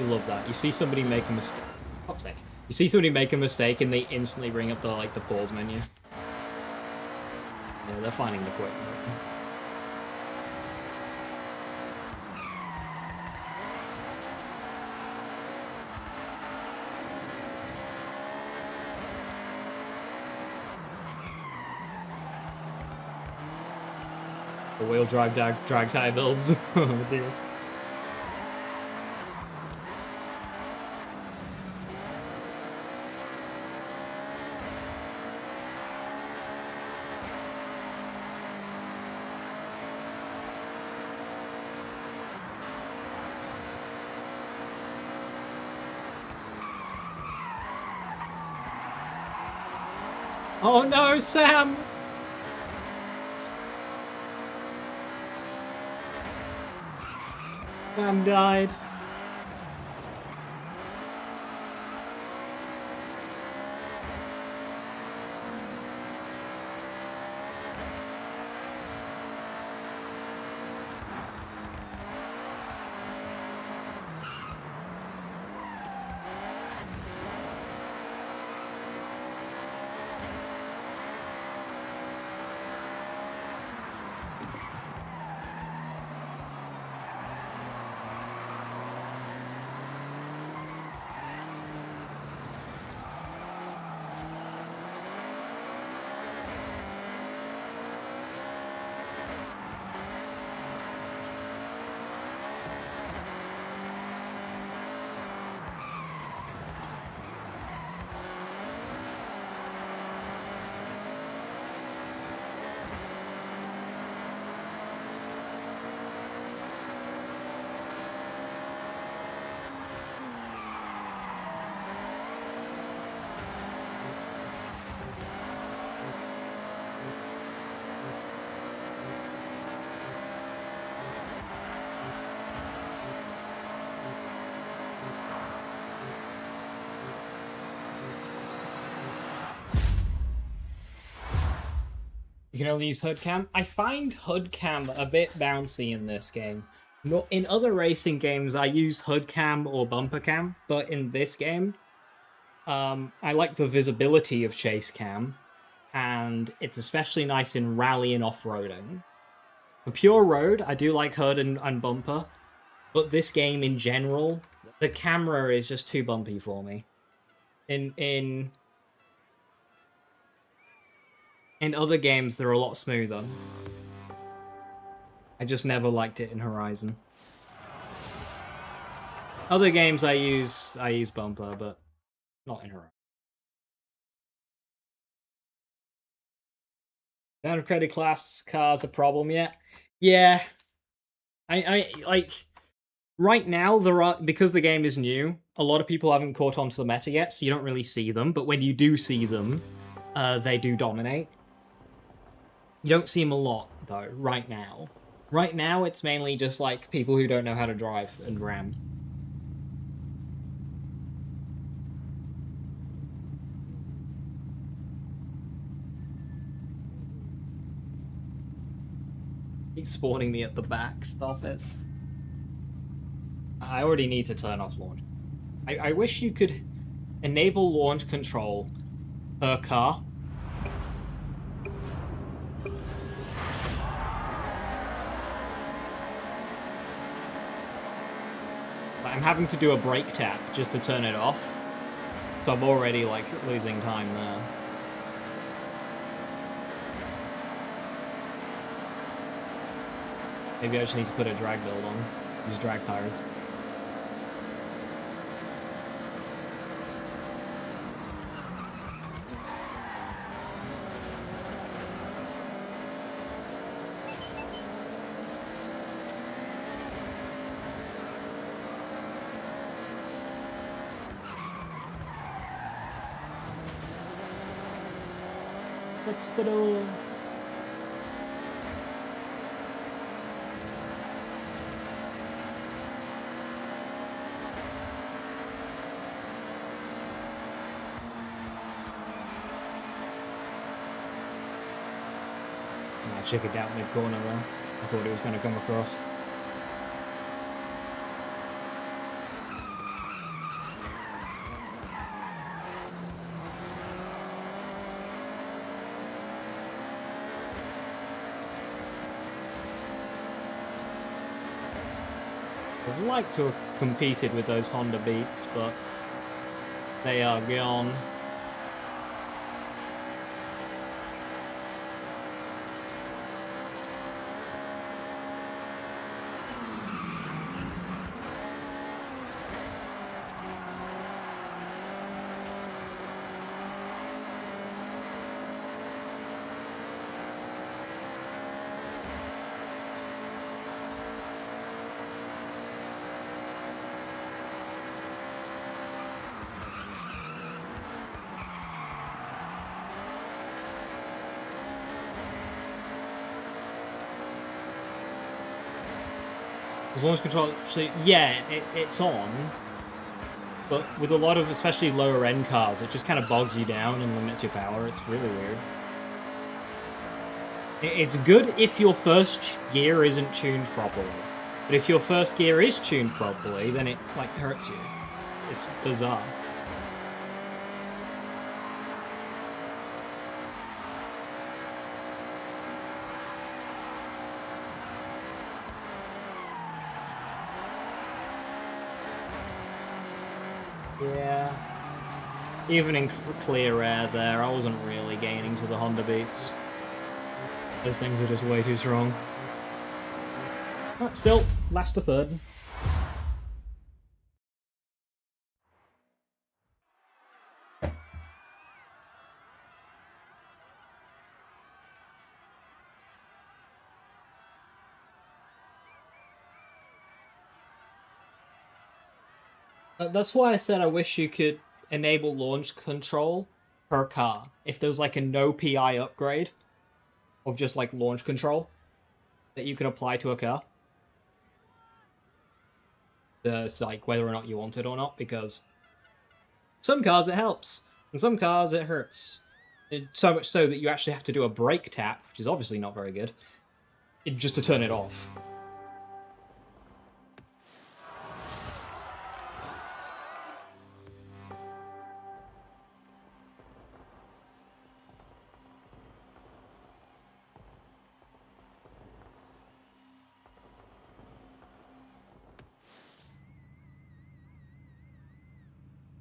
You love that. You see somebody make a mistake. Fuck's sake. You see somebody make a mistake and they instantly bring up the pause menu. Yeah, they're finding the quick. The wheel drive drag tire builds. Oh dear. Oh no, Sam! Sam died. You can only use HUD cam. I find HUD cam a bit bouncy in this game. Not in other racing games, I use HUD cam or bumper cam, but in this game, I like the visibility of chase cam. and it's especially nice in rally and off-roading. For pure road, I do like HUD and bumper, but this game in general, the camera is just too bumpy for me. In other games, they're a lot smoother. I just never liked it in Horizon. Other games I use bumper, but not in Horizon. Down of credit class cars a problem yet? Yeah. I like right now there are, because the game is new, a lot of people haven't caught on to the meta yet, so you don't really see them, but when you do see them, they do dominate. You don't see them a lot though, right now. Right now it's mainly just like people who don't know how to drive and ram. Keep spawning me at the back, stop it. I already need to turn off launch. I wish you could enable launch control per car. I'm having to do a brake tap just to turn it off. So I'm already, like, losing time there. Maybe I just need to put a drag build on. Use drag tires. What's the door? I chickened out mid-corner there. I thought it was going to come across. I'd like to have competed with those Honda Beats, but they are gone. Launch control, actually, yeah, it's on, but with a lot of, especially lower end cars, it just kind of bogs you down and limits your power. It's really weird. It's good if your first gear isn't tuned properly, but if your first gear is tuned properly, then it, like, hurts you. It's bizarre. Yeah. Even in clear air there, I wasn't really gaining to the Honda Beats. Those things are just way too strong. But still, last to third. That's why I said I wish you could enable launch control per car. If there was like a no PI upgrade of just like launch control that you could apply to a car. It's like whether or not you want it or not, because some cars it helps, and some cars it hurts. So much so that you actually have to do a brake tap, which is obviously not very good, just to turn it off.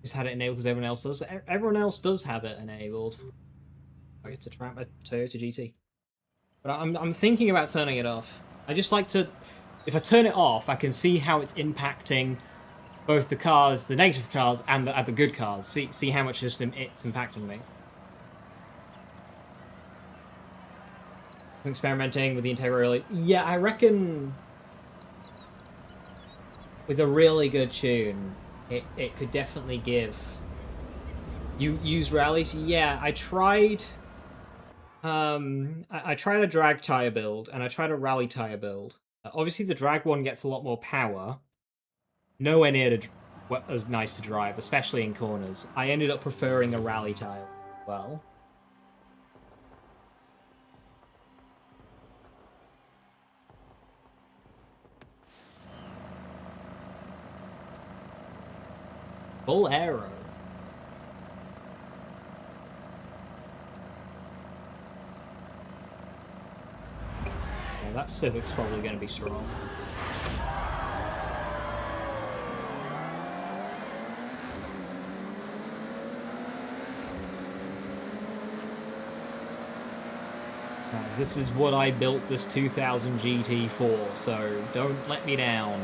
Just had it enabled because everyone else does. Everyone else does have it enabled. I get to trap a Toyota GT. But I'm thinking about turning it off. I just like to... If I turn it off, I can see how it's impacting both the cars, the negative cars, and the good cars. See how much it's impacting me. I'm experimenting with the Integra really. Yeah, I reckon... With a really good tune, it could definitely give... You use rallies? Yeah, I tried... I tried a drag tire build, and I tried a rally tire build. Obviously, the drag one gets a lot more power. Nowhere near as nice to drive, especially in corners. I ended up preferring the rally tire as well. Full aero. Yeah, that Civic's probably going to be strong. This is what I built this 2000 GT for, so don't let me down.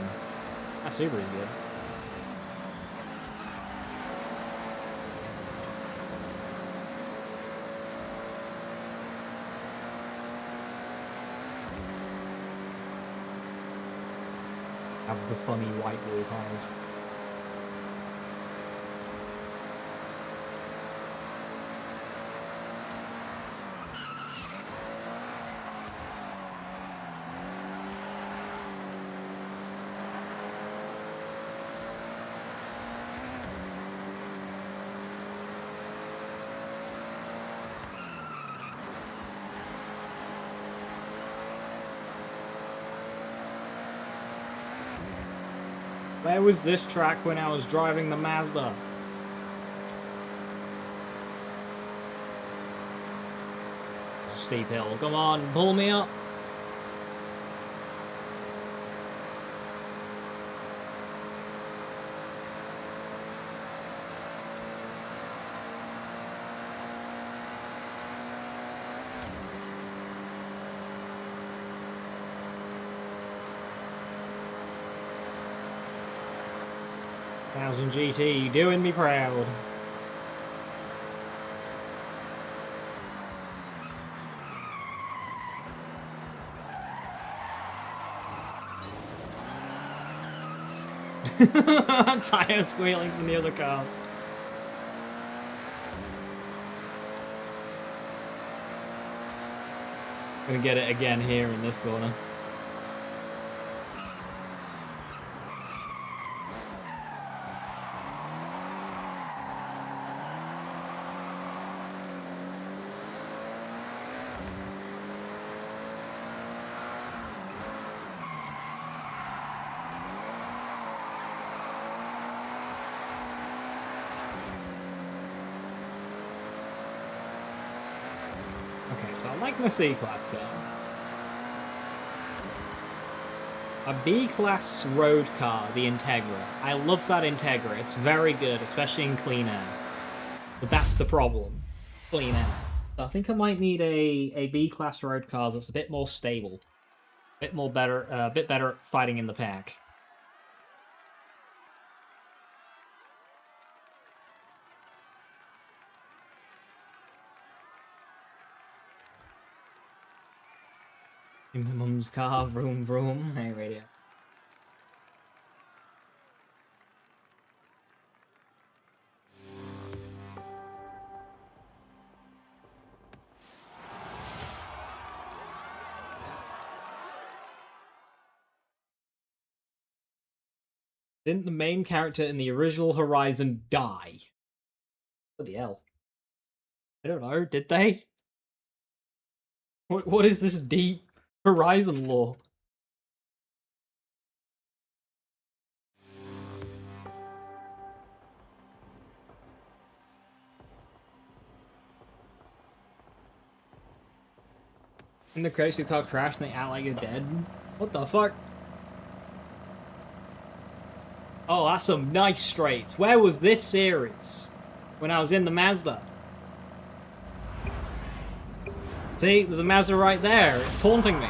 That Subaru's good. Have the funny white wall tires. Where was this track when I was driving the Mazda? Steep hill. Come on, pull me up. Thousand GT, doing me proud. Tire squealing from the other cars. Gonna get it again here in this corner. Okay, so I like my C-Class car. A B-Class road car, the Integra. I love that Integra. It's very good, especially in clean air. But that's the problem. Clean air. So I think I might need a B-Class road car that's a bit more stable. A bit better at fighting in the pack. In my mum's car, vroom vroom. Hey, radio. Didn't the main character in the original Horizon die? Bloody hell. I don't know, did they? What is this deep Horizon lore? In the crazy car crashed and they act like you're dead? What the fuck? Oh, that's some nice straights. Where was this series? When I was in the Mazda. See, there's a Mazda right there. It's taunting me.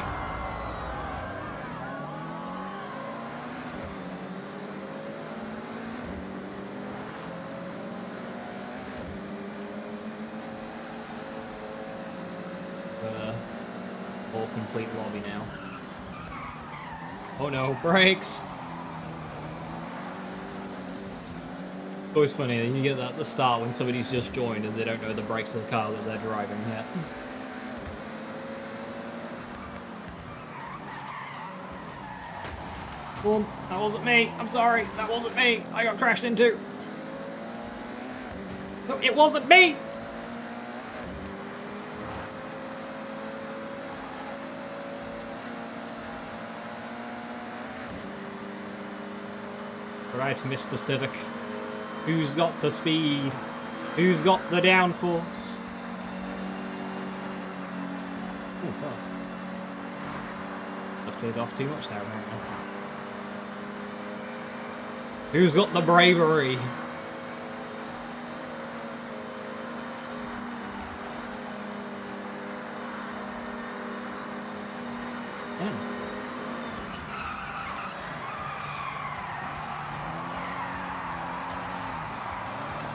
All complete lobby now. Oh no, brakes! It's always funny, you get that at the start when somebody's just joined and they don't know the brakes of the car that they're driving yet. Boom, that wasn't me, I'm sorry, that wasn't me, I got crashed into. No, it wasn't me! Right, Mr. Civic. Who's got the speed? Who's got the downforce? Oh, fuck. Lifted off too much there, apparently. Who's got the bravery? Yeah.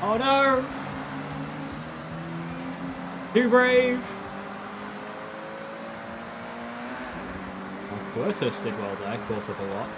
Oh no! Too brave! Oh, Quirtus did well there, caught up a lot.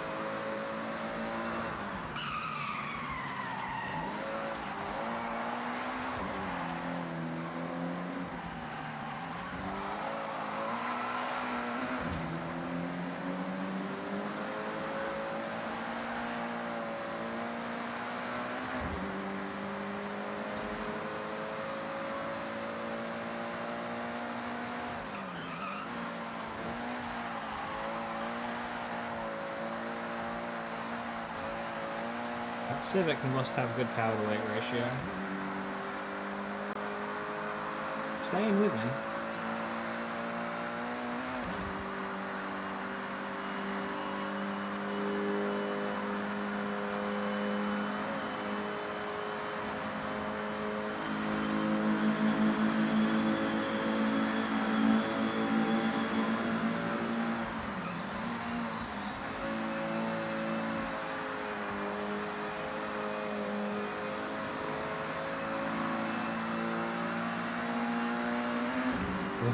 That Civic must have good power to weight ratio. Staying with me.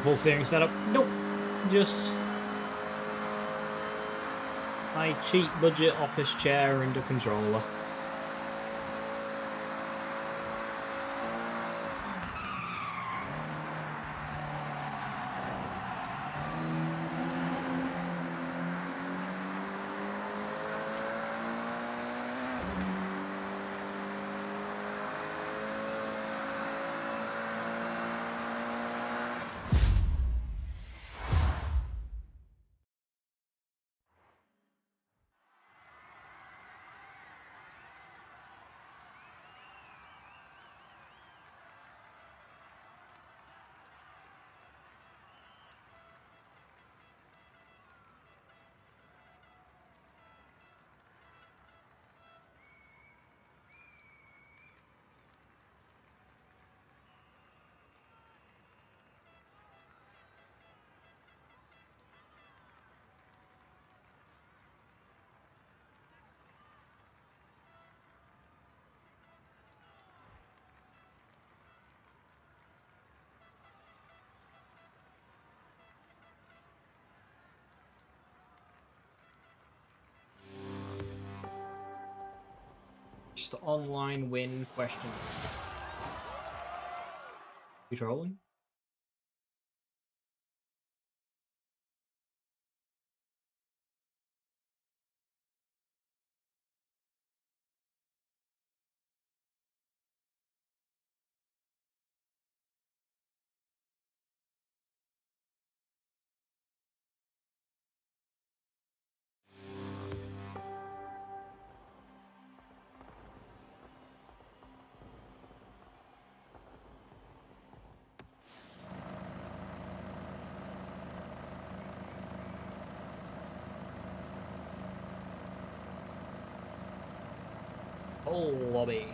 Full steering setup? Nope. Just my cheap budget office chair and a controller. Just online win question. You trolling? lobby.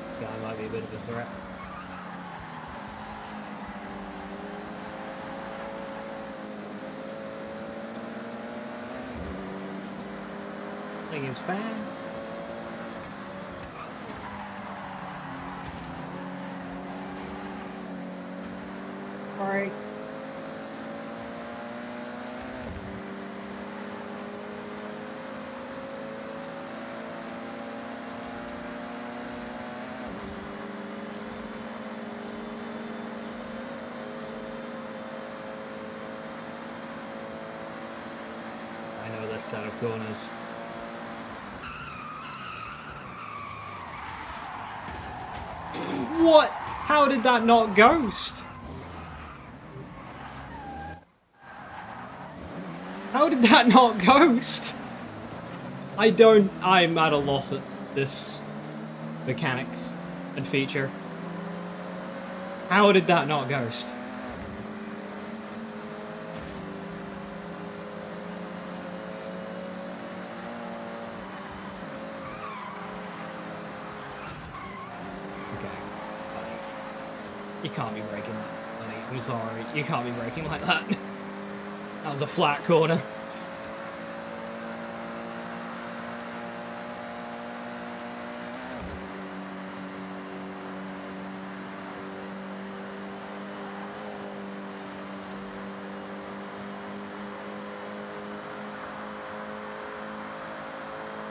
This guy might be a bit of a threat. Thing is fair. Alright. I know this set of corners. What? How did that not ghost? How did that not ghost? I'm at a loss at this mechanics and feature. How did that not ghost? You can't be braking that. I'm sorry, you can't be braking like that. That was a flat corner.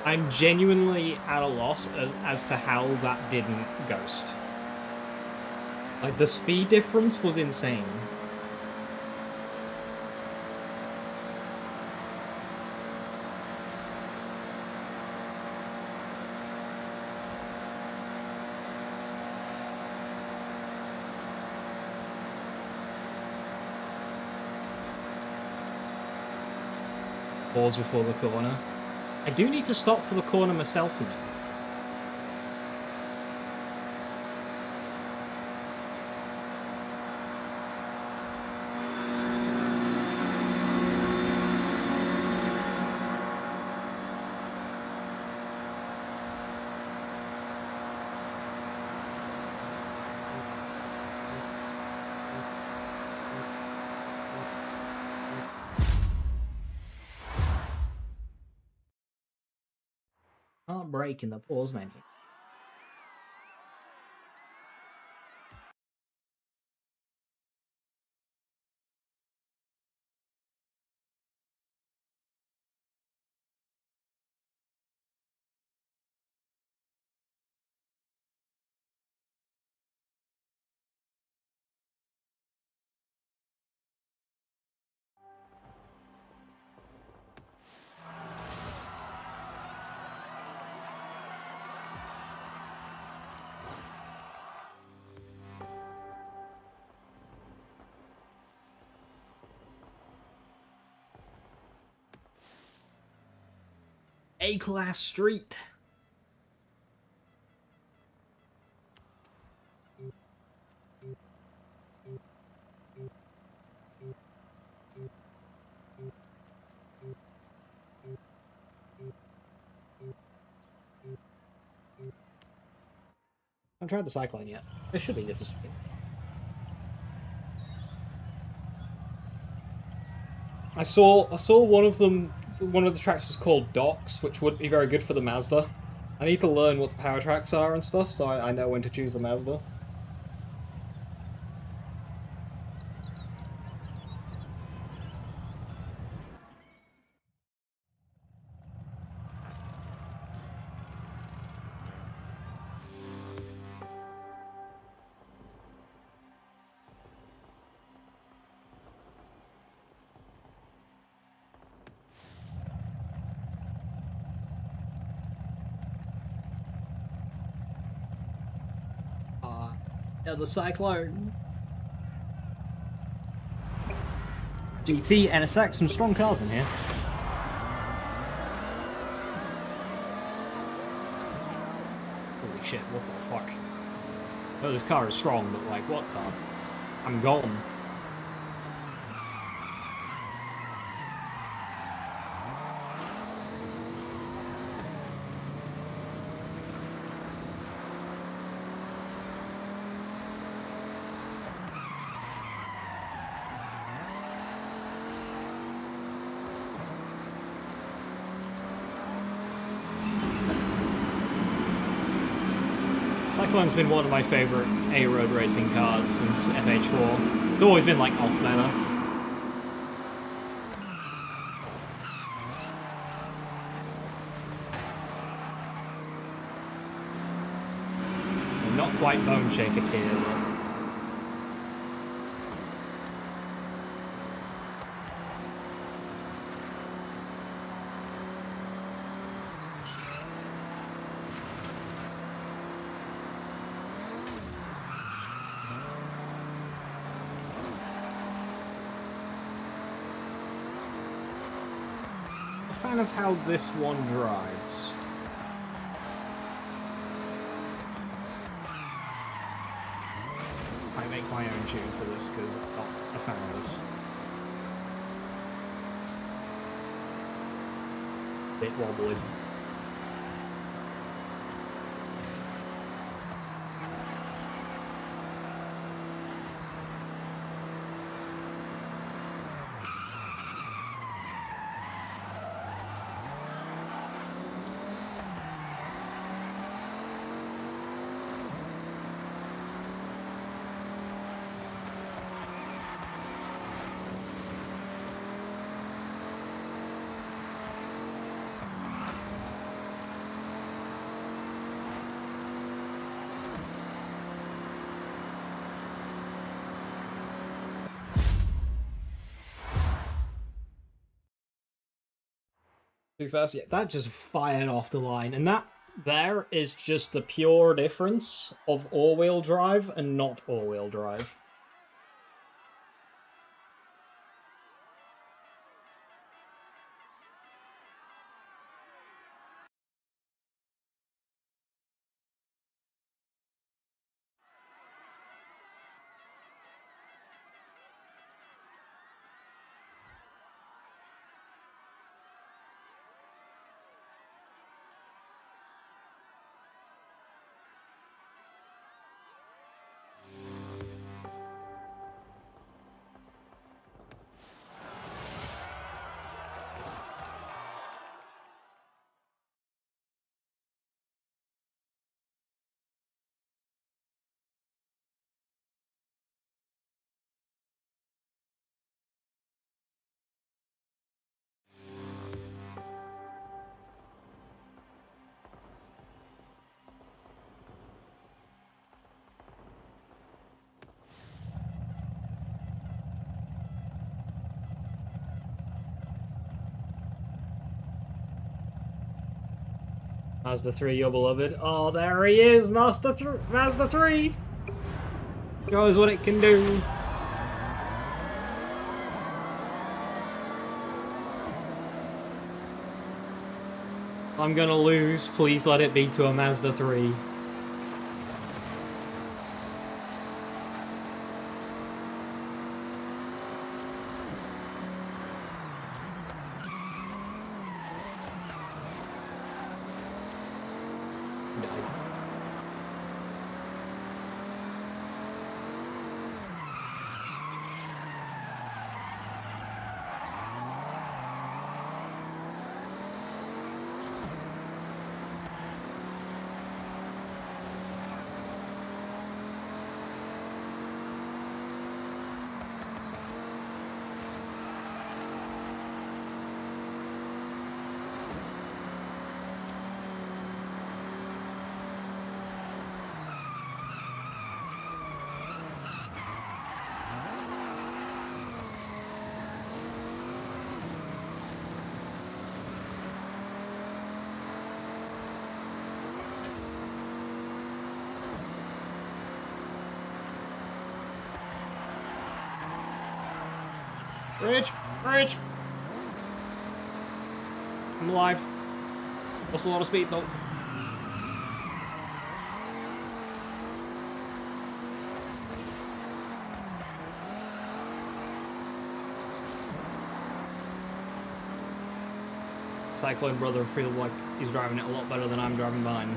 I'm genuinely at a loss as to how that didn't ghost. Like, the speed difference was insane. Pause before the corner. I do need to stop for the corner myself now. Can't brake in the pause menu. A-Class Street. I haven't tried the cyclone yet. It should be difficult. I saw one of them. One of the tracks was called Docks, which would be very good for the Mazda. I need to learn what the power tracks are and stuff, so I know when to choose the Mazda. Yeah, the cyclone. GT, NSX, some strong cars in here. Holy shit, what the fuck? Oh, this car is strong, but like, what the? I'm gone. Cyclone's been one of my favourite A-road racing cars since FH4. It's always been like off-meta. Not quite Bone Shaker tier, though. Fan of how this one drives. I make my own tune for this because I'm not a fan of this. Bit wobbly. Too fast? Yeah, that just fired off the line. And that there is just the pure difference of all-wheel drive and not all-wheel drive. Mazda 3, your beloved. Oh, there he is, Mazda 3! Shows what it can do. I'm gonna lose. Please let it be to a Mazda 3. Bridge! Bridge! I'm alive. Lost a lot of speed though. Cyclone Brother feels like he's driving it a lot better than I'm driving mine.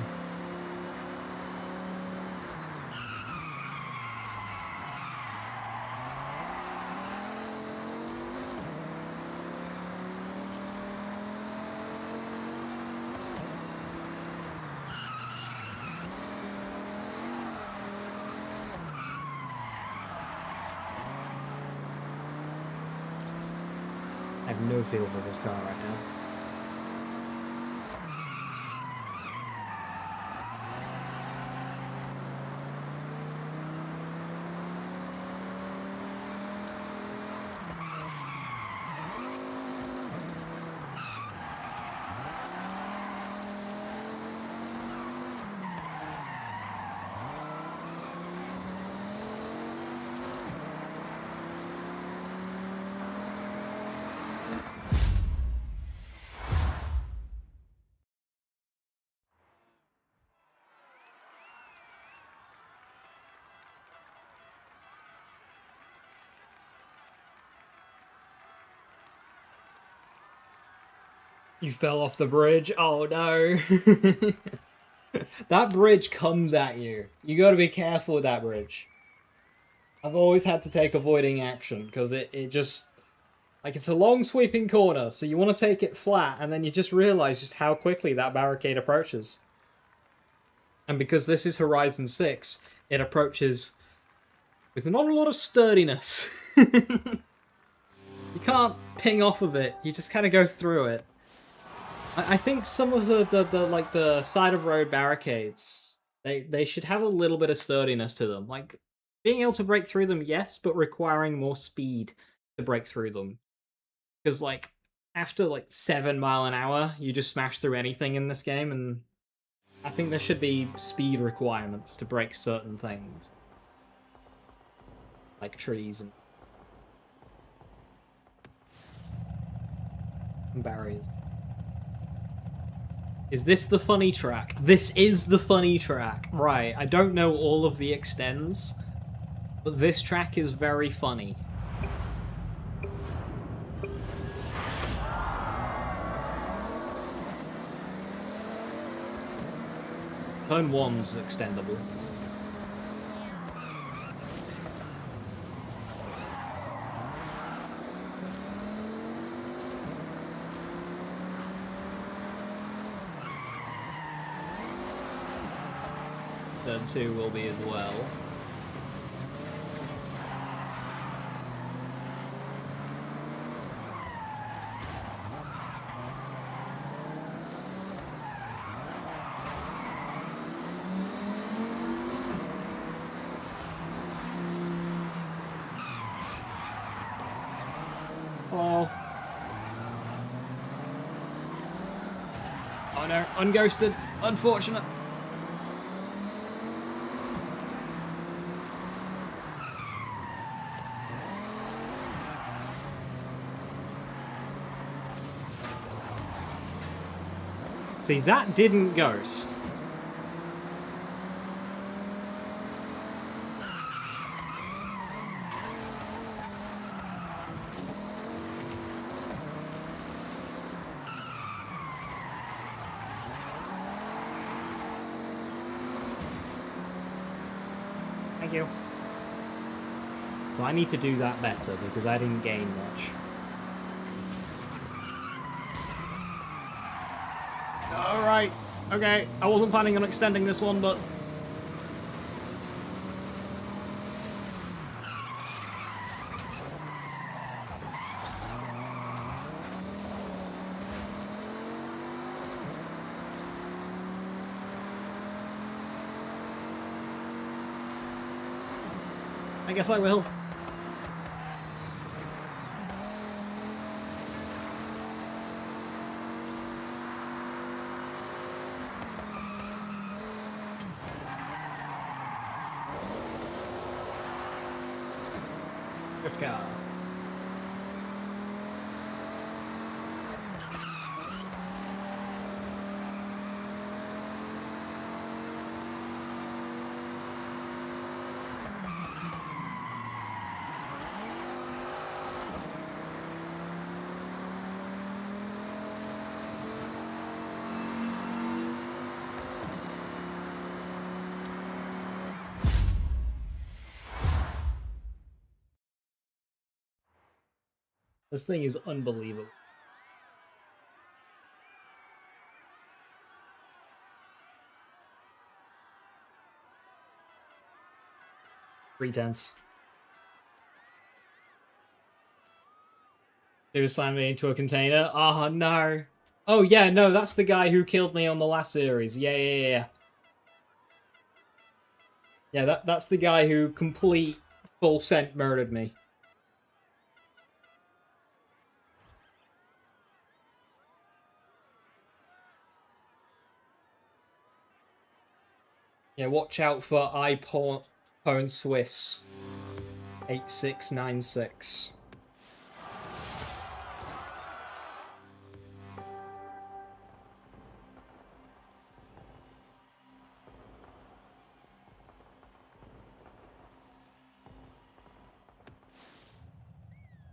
I have no feel for this car right now. You fell off the bridge? Oh no. That bridge comes at you. You gotta be careful with that bridge. I've always had to take avoiding action, because it just... Like, it's a long sweeping corner, so you want to take it flat, and then you just realise just how quickly that barricade approaches. And because this is Horizon 6, it approaches with not a lot of sturdiness. You can't ping off of it, you just kind of go through it. I think some of the side of road barricades, they should have a little bit of sturdiness to them. Like, being able to break through them, yes, but requiring more speed to break through them. Because, like, after, like, 7 miles an hour, you just smash through anything in this game, and I think there should be speed requirements to break certain things. Like trees and barriers. Is this the funny track? This is the funny track. Right, I don't know all of the extends, but this track is very funny. Turn 1's extendable. Turn 2 will be as well. Hello. Oh no, unghosted. Unfortunate. See, that didn't ghost. Thank you. So I need to do that better because I didn't gain much. Alright, okay. I wasn't planning on extending this one, but... I guess I will. Drift car. This thing is unbelievable. Pretense. They were slamming me into a container. Oh no. Oh yeah, no, that's the guy who killed me on the last series. Yeah. Yeah, that's the guy who complete full scent murdered me. Yeah, watch out for iPhone Swiss 8696.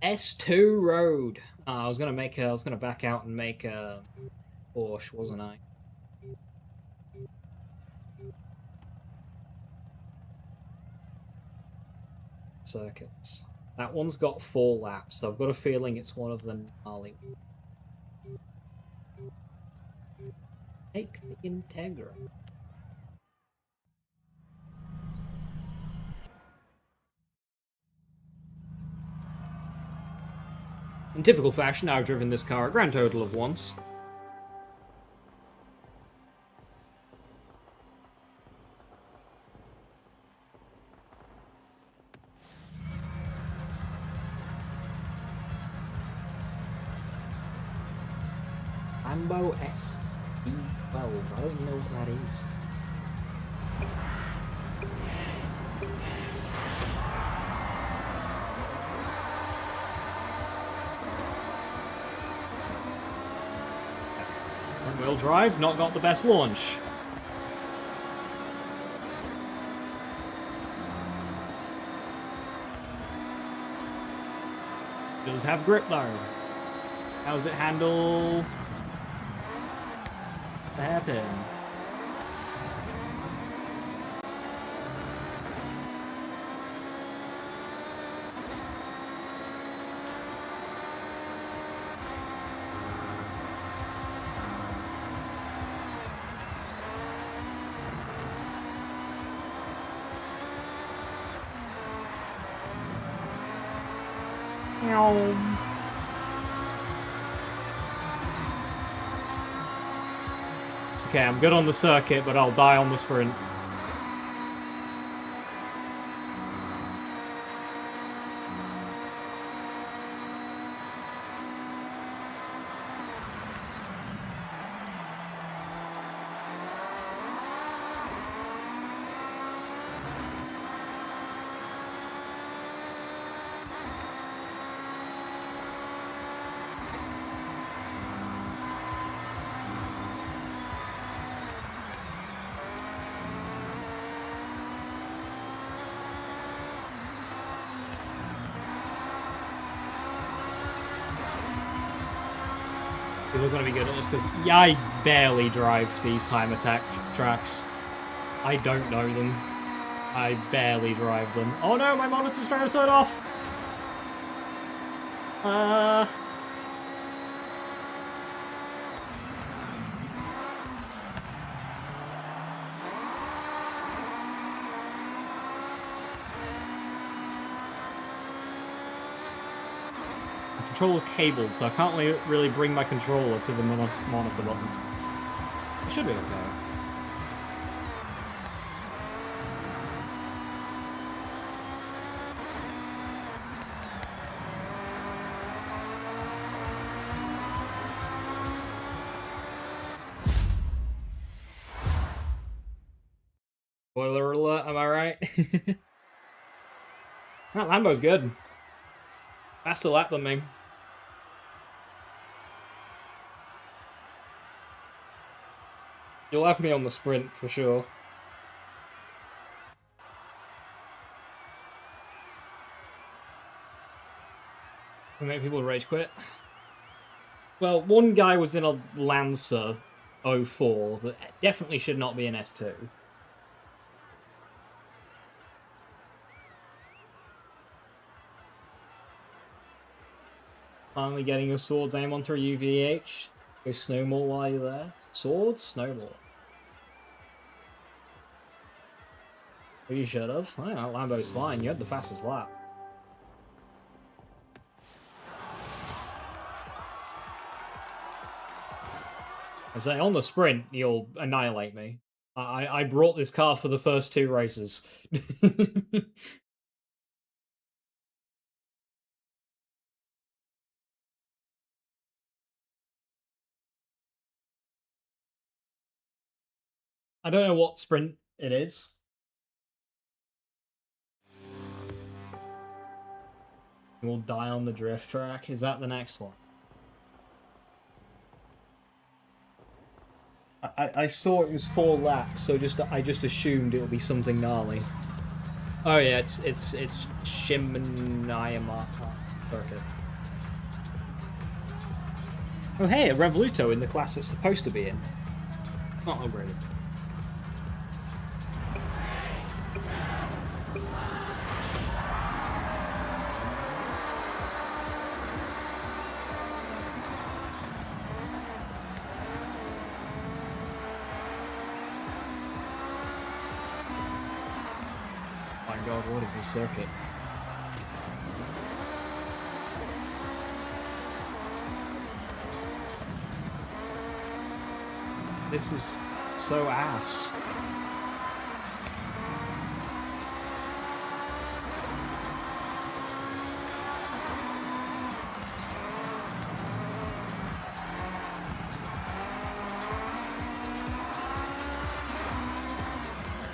S2 Road. I was gonna back out and make a Porsche, wasn't I? Circuits. That one's got 4 laps, so I've got a feeling it's one of the gnarly. Take the Integra. In typical fashion, I've driven this car a grand total of once. Lambo SE12. I don't know what that is. Front-wheel drive, not got the best launch. Does have grip though. How does it handle the hairpin? It's okay, I'm good on the circuit, but I'll die on the sprint. People are going to be good at this because I barely drive these time attack tracks. I don't know them. I barely drive them. Oh no, my monitor's trying to turn off! The controller's cabled, so I can't really bring my controller to the monitor buttons. It should be okay. Spoiler alert, am I right? That Lambo's good. Faster lap than me. You'll have me on the sprint for sure. We make people rage quit. Well, one guy was in a Lancer 04 that definitely should not be an S2. Finally getting your swords aim onto a UVH. Go snowball while you're there. Swords? Snowball. Well, you should have. I don't know, Lambo's fine. You had the fastest lap. I say, on the sprint, you'll annihilate me. I brought this car for the first 2 races. I don't know what sprint it is. We'll die on the drift track. Is that the next one? I saw it was 4 laps, so I just assumed it would be something gnarly. Oh yeah, it's Shimanayama circuit. Oh hey, a Revoluto in the class it's supposed to be in. Not upgraded. God, what is this circuit? This is so ass.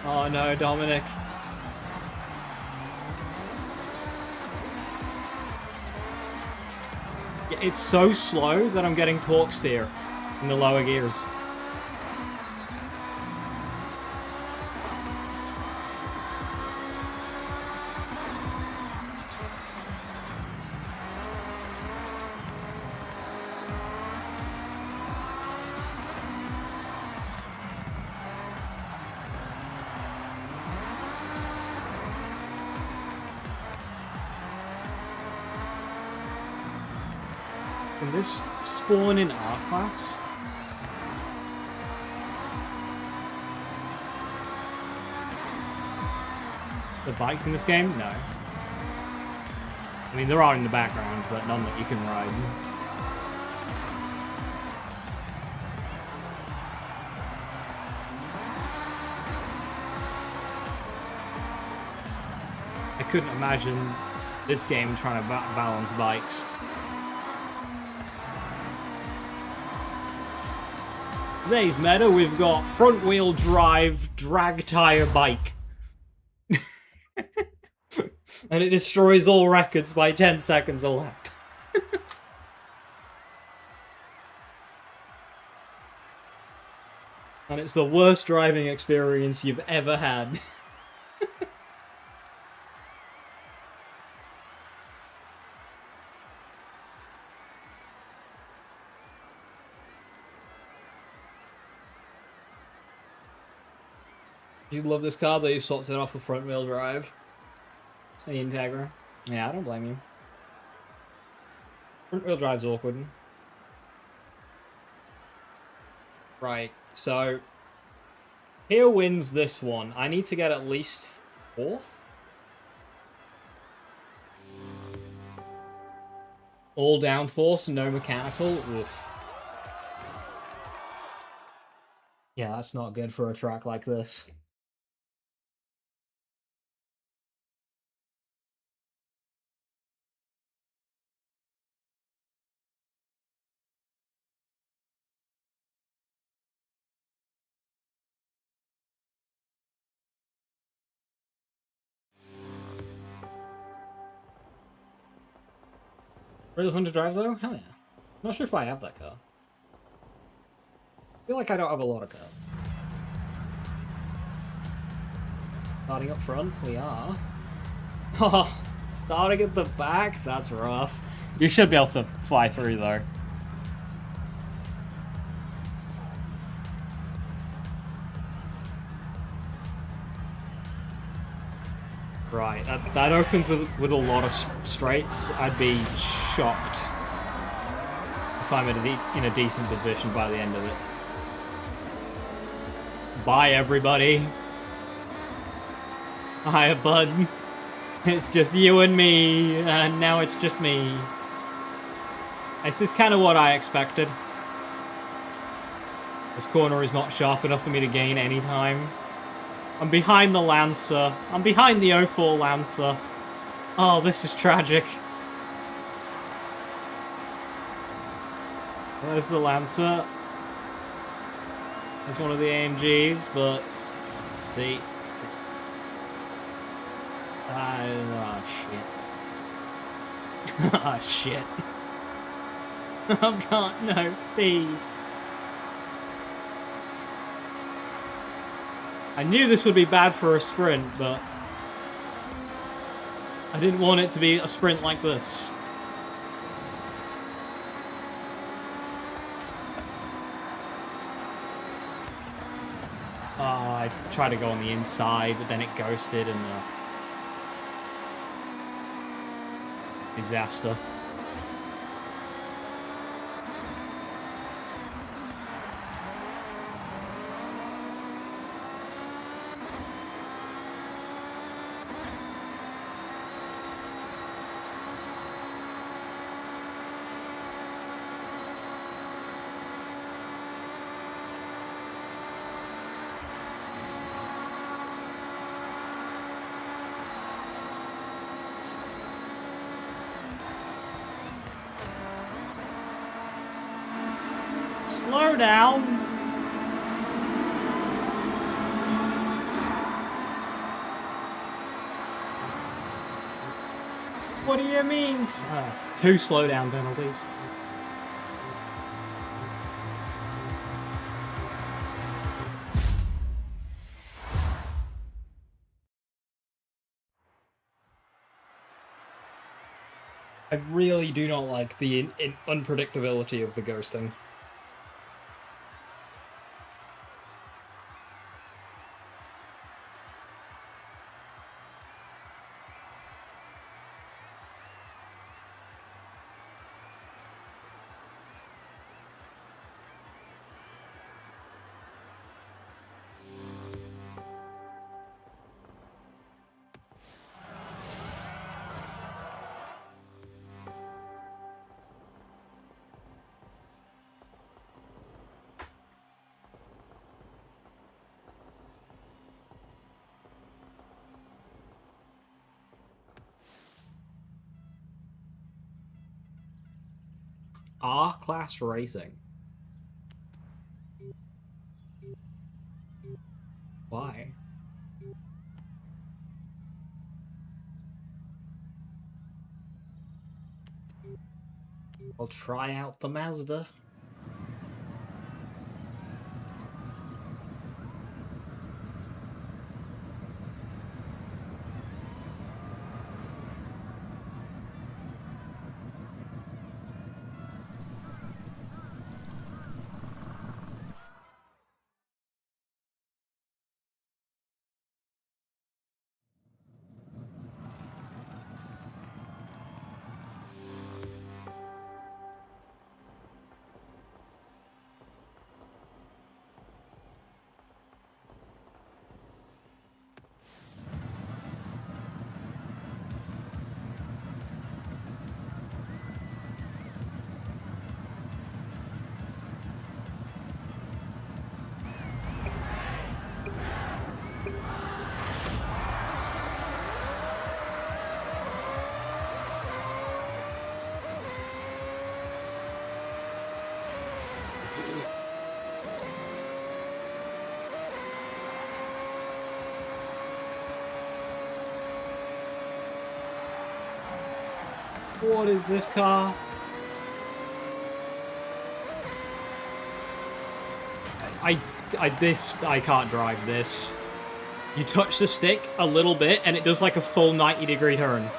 Oh no, Dominic. It's so slow that I'm getting torque steer in the lower gears. Can this spawn in our class? The bikes in this game? No. I mean, there are in the background, but none that you can ride. I couldn't imagine this game trying to balance bikes. Today's meta, we've got front-wheel drive drag tire bike. And it destroys all records by 10 seconds a lap. And it's the worst driving experience you've ever had. You love this car, but you swapped it off for front-wheel drive. The Integra. Yeah, I don't blame you. Front-wheel drive's awkward. Right, so... Here wins this one. I need to get at least 4th? All downforce, no mechanical. Oof. Yeah, that's not good for a track like this. Really fun to drive though? Hell yeah. I'm not sure if I have that car. I feel like I don't have a lot of cars. Starting up front, we are. Oh, starting at the back? That's rough. You should be able to fly through though. Right, that opens with a lot of straights. I'd be shocked if I'm in a decent position by the end of it. Bye, everybody. Hiya, bud. It's just you and me, and now it's just me. This is kind of what I expected. This corner is not sharp enough for me to gain any time. I'm behind the Lancer. I'm behind the 04 Lancer. Oh, this is tragic. There's the Lancer. There's one of the AMGs, but... See? Oh, shit. Oh, shit. I've got no speed. I knew this would be bad for a sprint, but... I didn't want it to be a sprint like this. I tried to go on the inside, but then it ghosted and... disaster. Slow down. What do you mean? 2 slowdown penalties. I really do not like the unpredictability of the ghosting. R-Class Racing. Why? I'll try out the Mazda. What is this car? I can't drive this. You touch the stick a little bit and it does like a full 90-degree turn.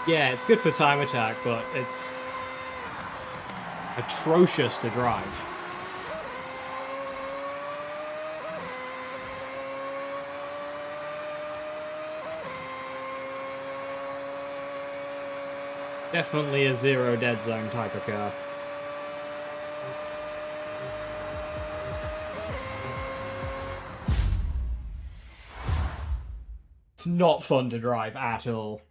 Yeah, it's good for time attack, but it's atrocious to drive. Definitely a zero dead zone type of car. It's not fun to drive at all.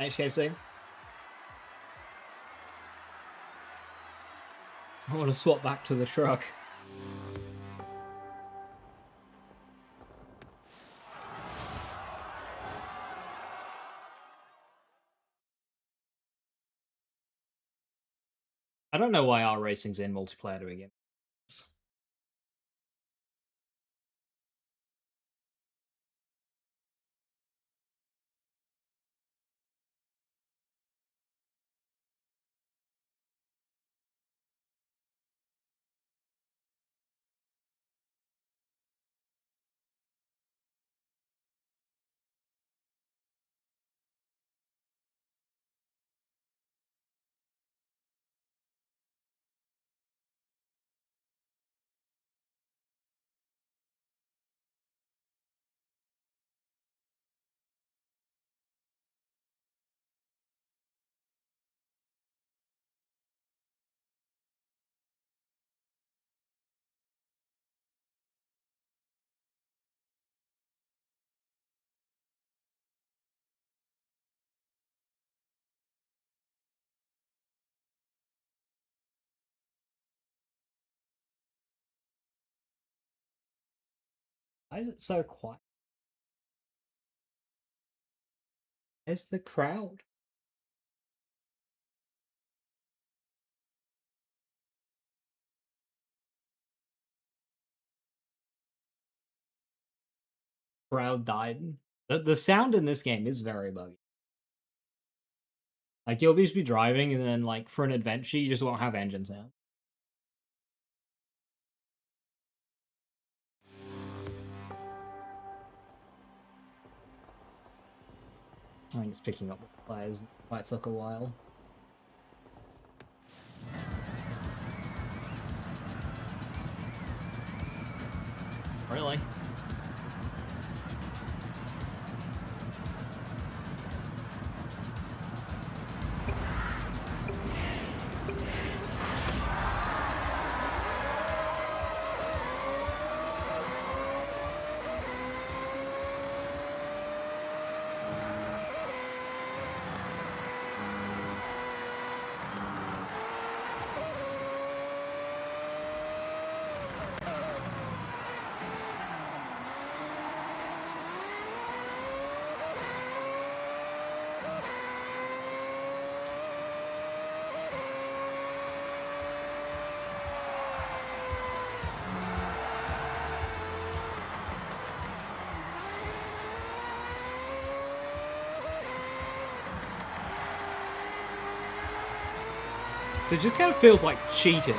HKC. I want to swap back to the truck. I don't know why our racing's in multiplayer to begin. Why is it so quiet? Where's the crowd? Crowd died. The sound in this game is very buggy. Like, you'll just be driving, and then, like, for an adventure, you just won't have engine sound. I think it's picking up the players. Why it took a while. Really? So it just kind of feels like cheating.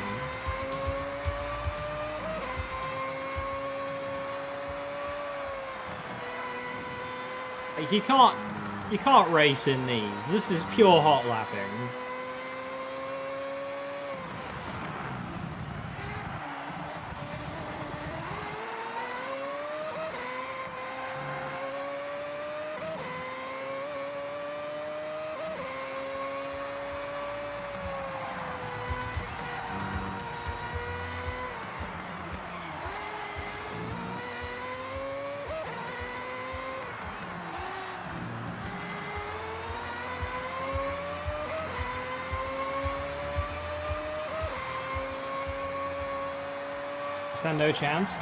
Like, you can't race in these. This is pure hot lapping. Stand no chance.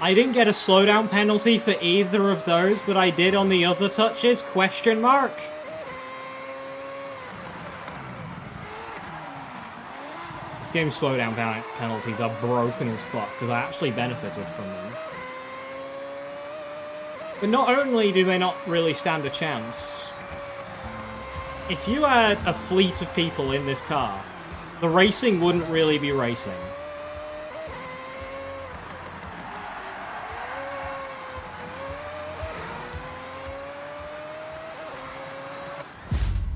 I didn't get a slowdown penalty for either of those, but I did on the other touches? Question mark. This game's slowdown penalties are broken as fuck, because I actually benefited from them. But not only do they not really stand a chance, if you had a fleet of people in this car, the racing wouldn't really be racing.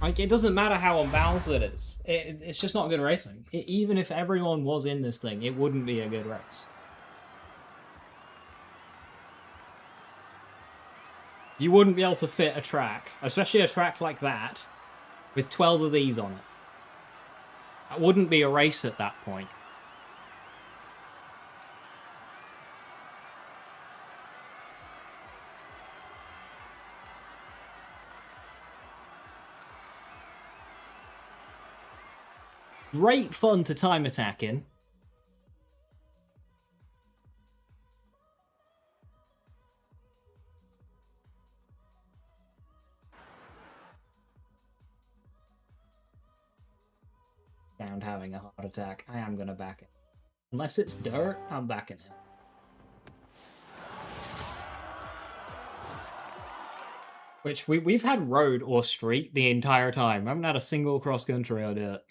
Like, it doesn't matter how unbalanced it is. It's just not good racing. Even if everyone was in this thing, it wouldn't be a good race. You wouldn't be able to fit a track, especially a track like that, with 12 of these on it. That wouldn't be a race at that point. Great fun to time attack in. Sound having a heart attack. I am gonna back it. Unless it's dirt, I'm backing it. Which we've had road or street the entire time. I haven't had a single cross country or dirt.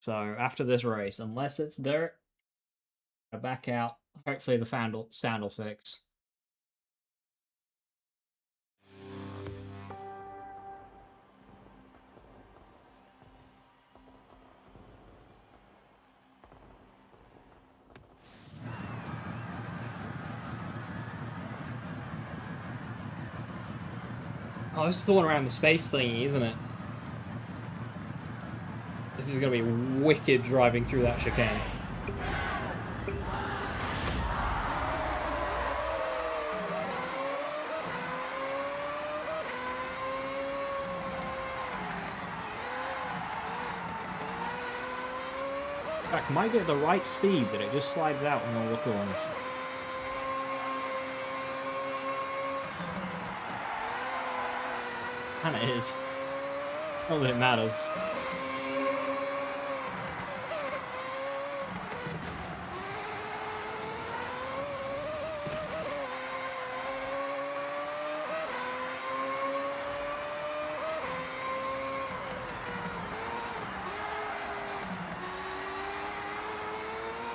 So after this race, unless it's dirt, I back out. Hopefully the sound will fix. Oh, this is the one around the space thingy, isn't it? This is going to be wicked driving through that chicane. In fact, might get the right speed, but it just slides out on all the corners. And it is. Not that it matters.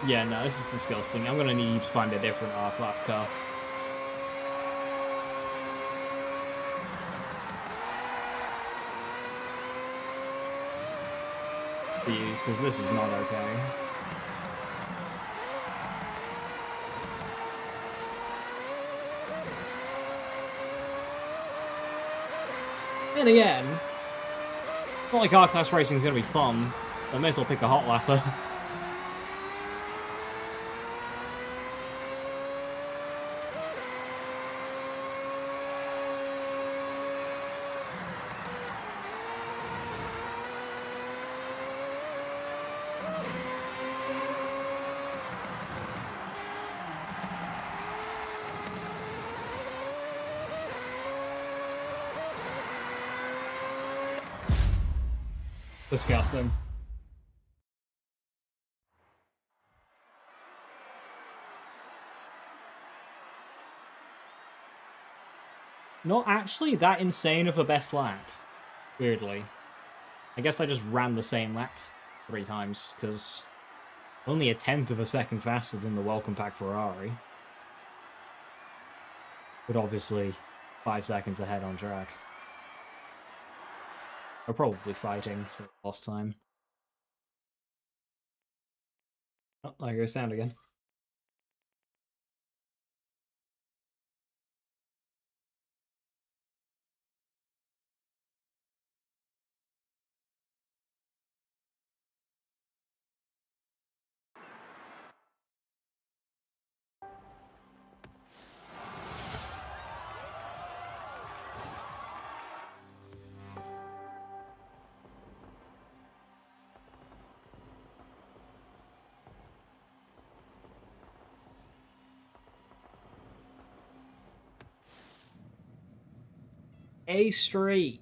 Yeah, no, this is disgusting. I'm gonna need to find a different R-Class car. To use, because this is not okay. And again, it's not like R-Class racing is gonna be fun. I may as well pick a hot lapper. Disgusting. Not actually that insane of a best lap, weirdly. I guess I just ran the same lap 3 times, because only a 1/10 of a second faster than the welcome pack Ferrari. But obviously 5 seconds ahead on track. We're probably fighting, so lost time. Oh, there goes sound again. A Street.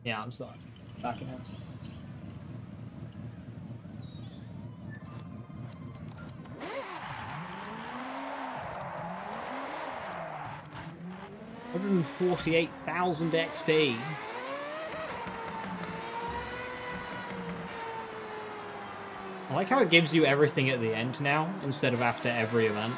Yeah, I'm sorry. Backing out. 148,000 XP. I like how it gives you everything at the end now, instead of after every event.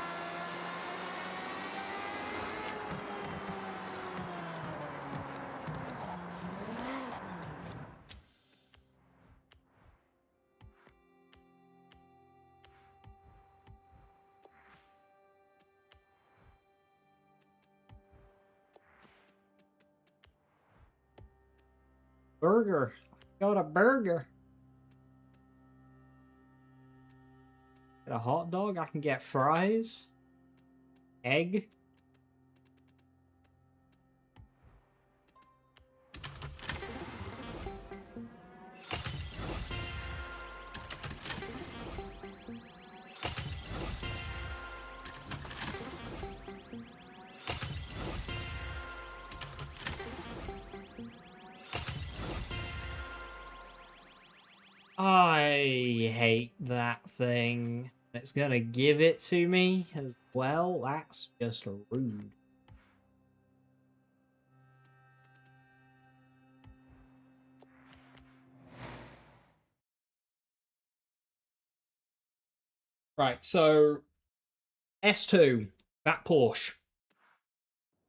Burger. Got a burger. Get a hot dog. I can get fries. Egg. I hate that thing. It's gonna give it to me as well. That's just rude. Right, so S2, that Porsche.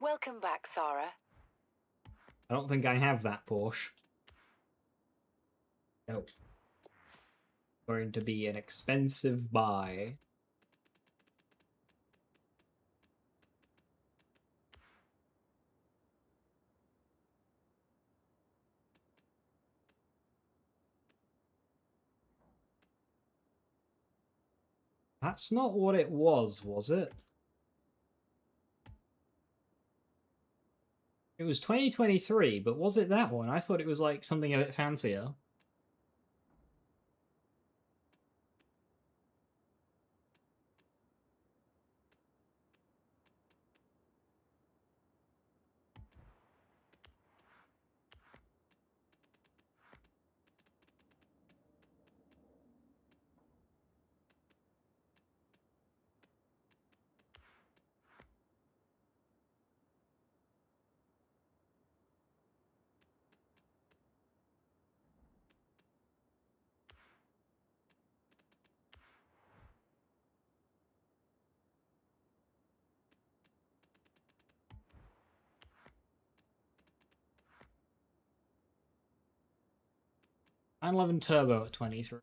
Welcome back, Sarah. I don't think I have that Porsche. Nope. Going to be an expensive buy. That's not what it was it? It was 2023, but was it that one? I thought it was like something a bit fancier. I'm 11 Turbo at 23.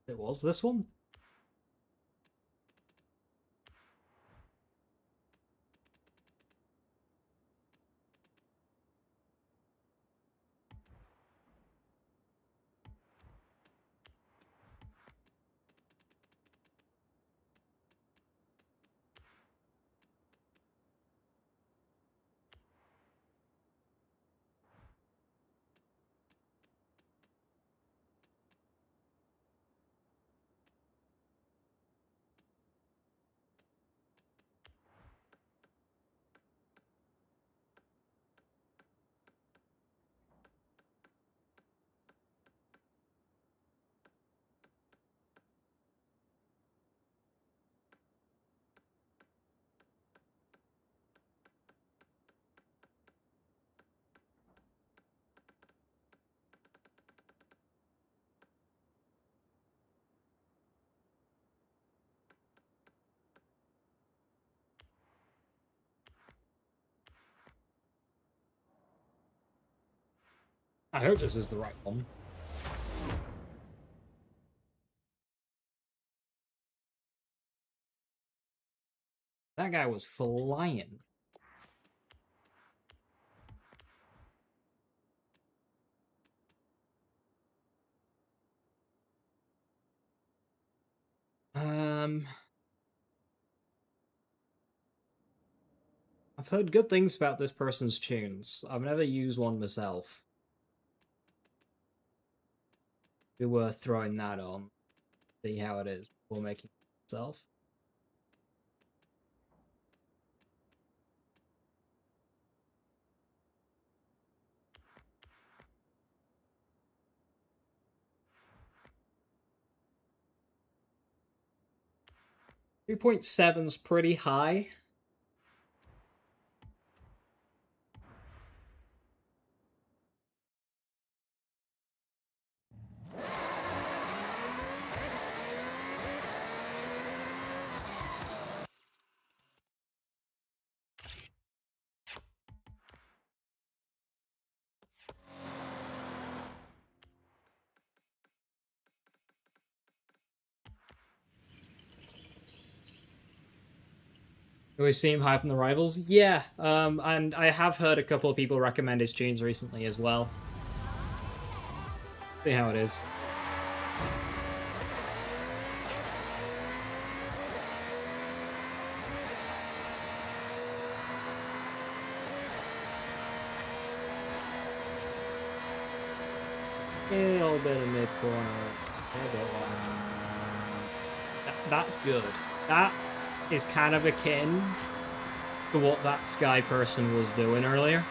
It was this one? I hope this is the right one. That guy was flying. I've heard good things about this person's tunes. I've never used one myself. Be worth throwing that on. See how it is before making it myself. 2.7's pretty high. Do we see him hyping the rivals? Yeah, and I have heard a couple of people recommend his tunes recently as well. See how it is. A little bit of mid corner. That's good. That is kind of akin to what that Sky person was doing earlier.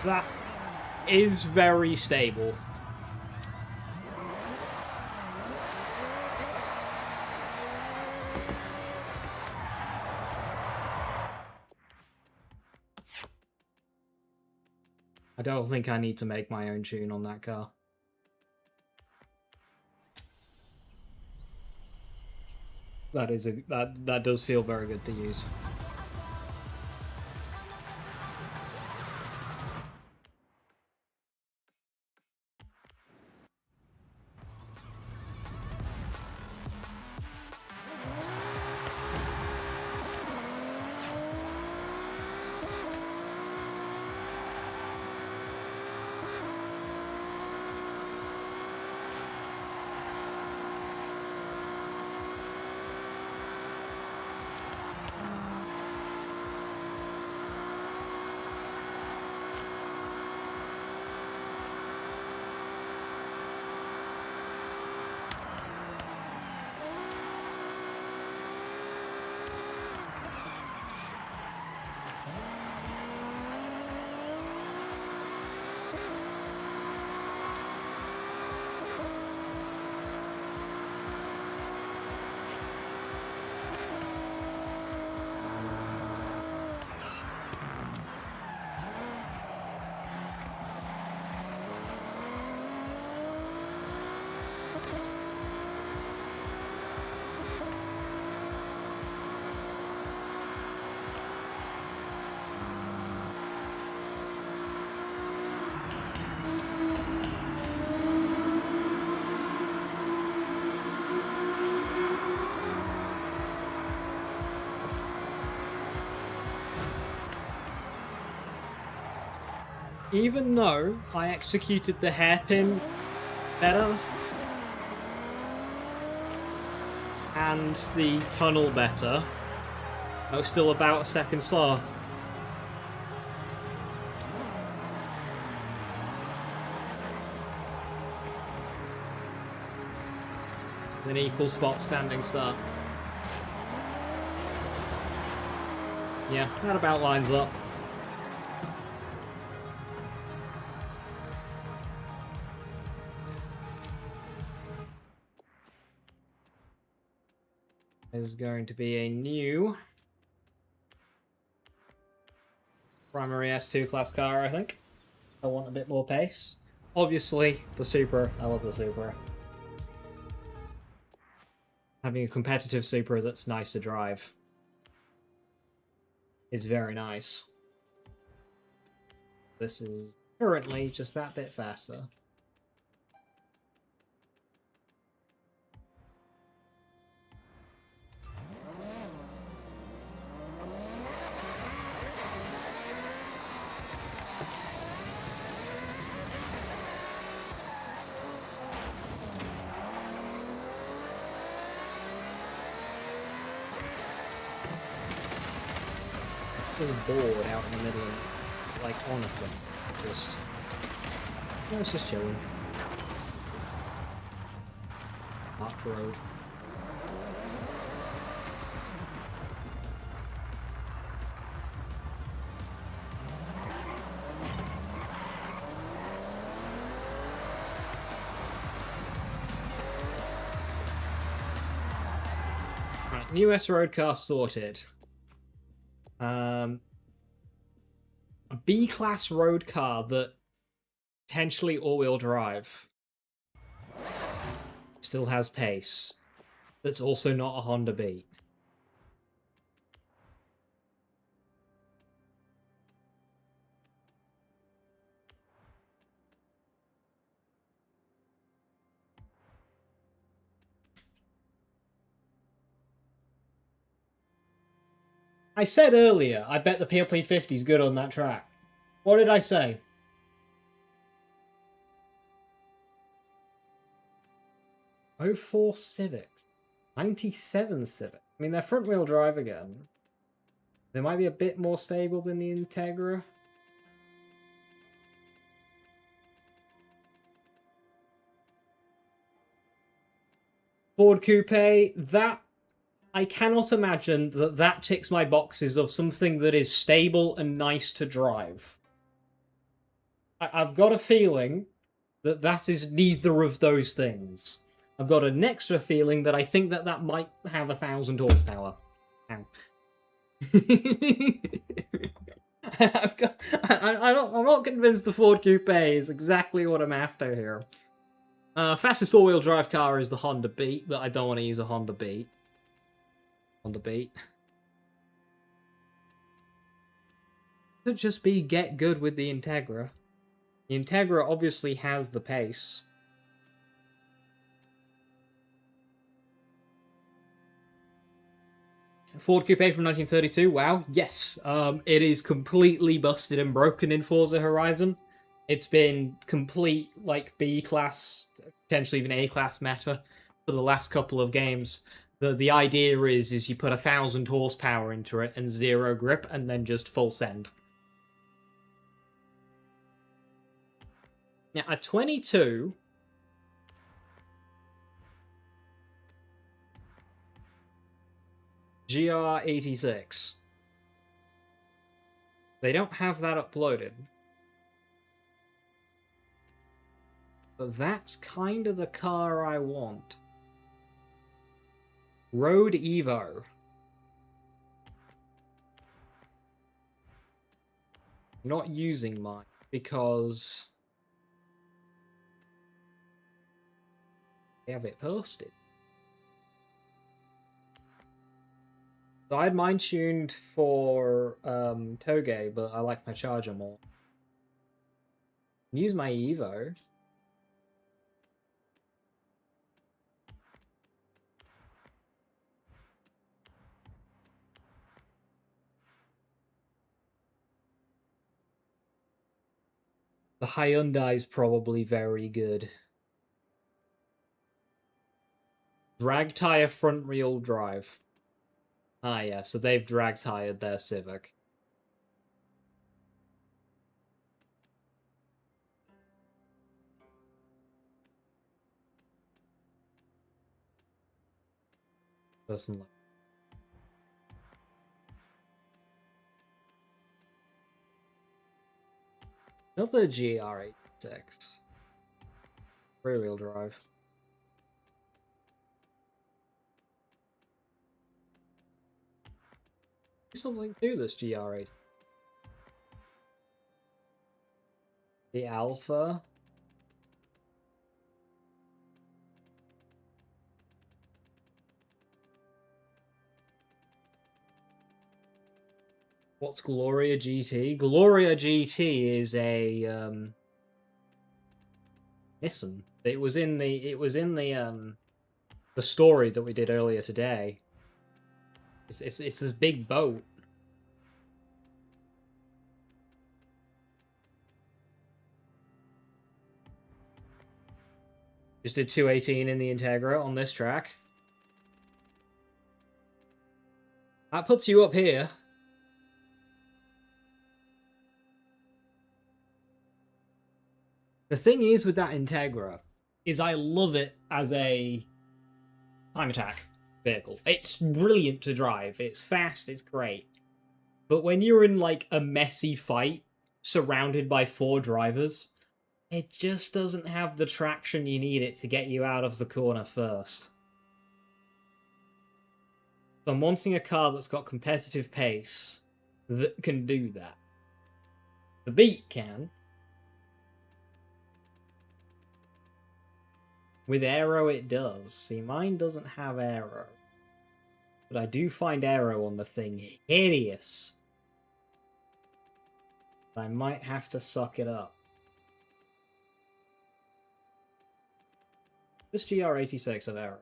That is very stable. I don't think I need to make my own tune on that car. That does feel very good to use. Even though I executed the hairpin better and the tunnel better, I was still about a second slower. An equal spot standing start. Yeah, that about lines up. There's going to be a new primary S2 class car, I think. I want a bit more pace. Obviously, the Supra. I love the Supra. Having a competitive Supra that's nice to drive is very nice. This is Currently, just that bit faster. Just bored out in the middle of, like, on a thing. Just... No, it's just chilling. Park road. Right, new S road car sorted. A B-class road car that potentially all-wheel drive. Still has pace. That's also not a Honda Beat. I said earlier, I bet the PLP 50 is good on that track. What did I say? '04 Civics. 97 Civic. I mean, they're front-wheel drive again. They might be a bit more stable than the Integra. Ford Coupe, that... I cannot imagine that that ticks my boxes of something that is stable and nice to drive. I've got a feeling that that is neither of those things. I've got an extra feeling that I think that that might have 1,000 horsepower. Ow. I'm not convinced the Ford Coupe is exactly what I'm after here. Fastest all-wheel drive car is the Honda Beat, but I don't want to use a Honda Beat. Honda Beat. Could just be get good with the Integra. The Integra obviously has the pace. Ford Coupe from 1932, wow, yes. It is completely busted and broken in Forza Horizon. It's been complete, like, B-class, potentially even A-class meta for the last couple of games. The idea is you put 1,000 horsepower into it and 0 grip, and then just full send. Now, a 22... GR86. They don't have that uploaded. But that's kind of the car I want. Road Evo. Not using mine because they have it posted. So I had mine tuned for Toge, but I like my Charger more. Use my Evo. The Hyundai is probably very good. Drag tire front wheel drive. Ah, yeah, so they've drag tired their Civic. Personally. Another GR86. Rear wheel drive. Something to this GR8. The Alpha. What's Gloria GT? Gloria GT is a Nissan. It was in the story that we did earlier today. It's this big boat. Just did 218 in the Integra on this track. That puts you up here. The thing is with that Integra is I love it as a time attack vehicle. It's brilliant to drive. It's fast. It's great. But when you're in like a messy fight surrounded by 4 drivers, it just doesn't have the traction you need it to get you out of the corner first. So I'm wanting a car that's got competitive pace that can do that. The Beat can. With aero it does. See, mine doesn't have aero. But I do find aero on the thing hideous. I might have to suck it up. This GR86 of aero.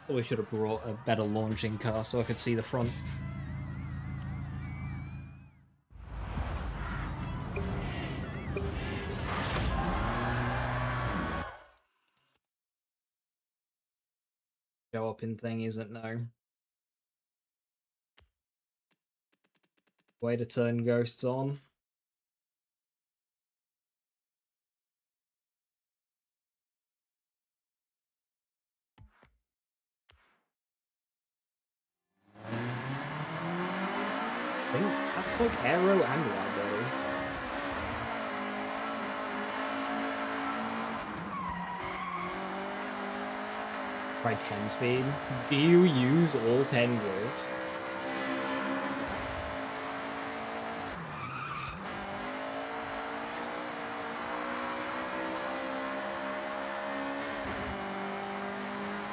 Probably should have brought a better launching car so I could see the front. Show up in thing isn't no. Way to turn ghosts on. I think that's like aero and wide body. Try 10 speed. Do you use all 10 gears?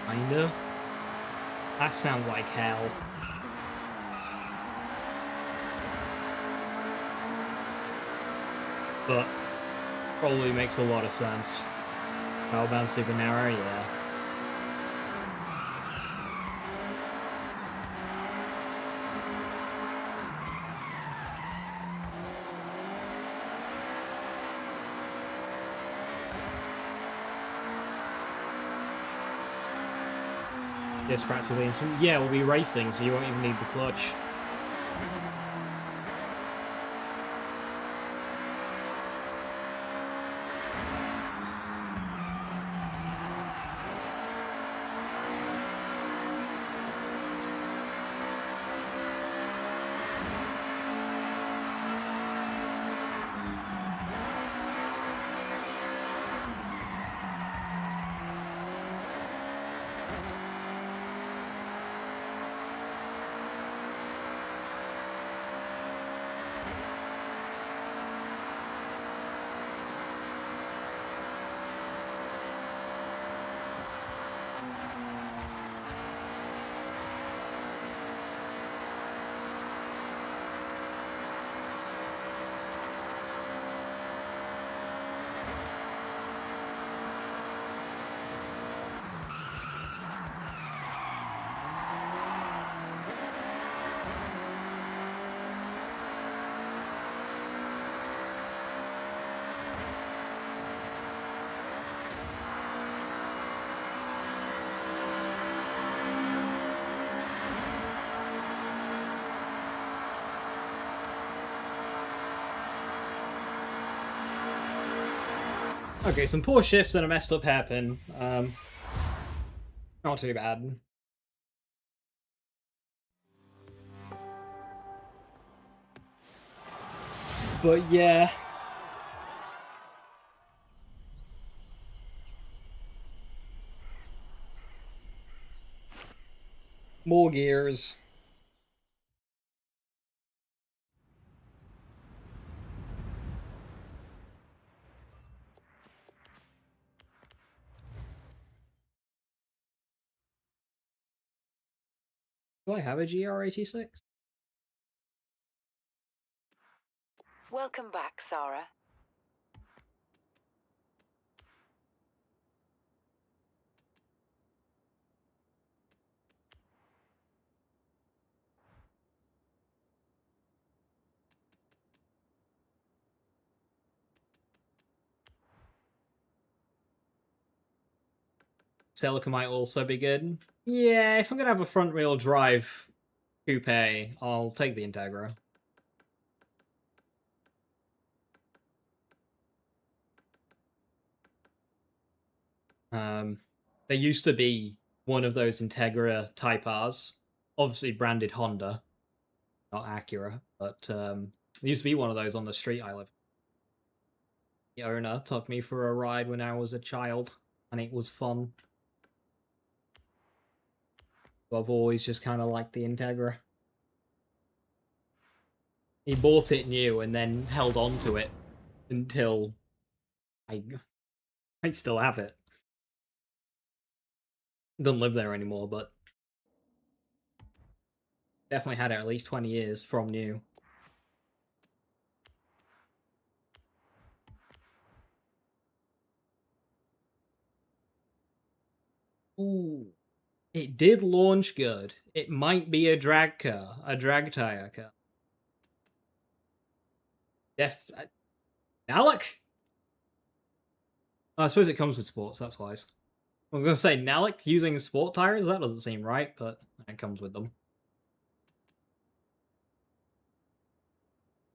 Kinda. That sounds like hell. But probably makes a lot of sense. Powerbound super narrow, yeah. Yes, practically instant. Yeah, we'll be racing, so you won't even need the clutch. Okay, some poor shifts and a messed up hairpin. Not too bad. But yeah. More gears. Do I have a GR86? Welcome back, Sarah. Celica might also be good. Yeah, if I'm gonna have a front wheel drive coupe, I'll take the Integra. There used to be one of those Integra Type R's, obviously branded Honda, not Acura, but there used to be one of those on the street I live. The owner took me for a ride when I was a child, and it was fun. So I've always just kind of liked the Integra. He bought it new and then held on to it until I still have it. Doesn't live there anymore, but definitely had it at least 20 years from new. Ooh. It did launch good. It might be a drag car, a drag tire car. Alec? Oh, I suppose it comes with sports, that's wise. I was going to say, Nalic using sport tires? That doesn't seem right, but it comes with them.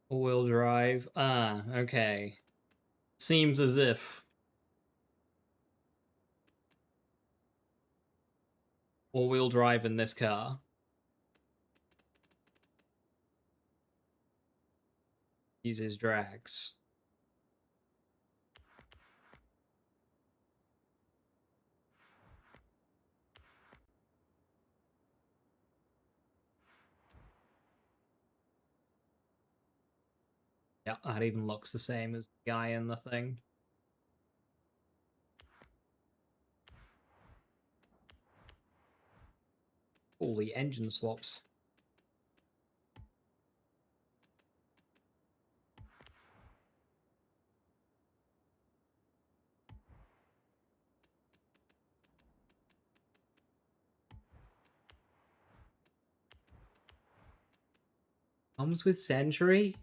All-wheel drive. Ah, okay. Seems as if all-wheel drive in this car uses drags. Yeah, that even looks the same as the guy in the thing. Holy engine swaps. Comes with Century?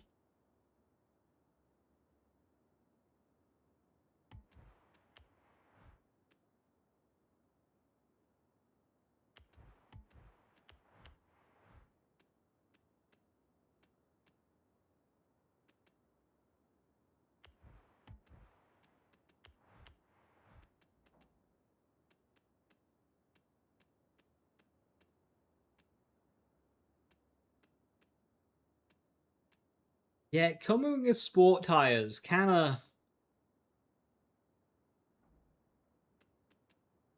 Yeah, coming with sport tires, kinda.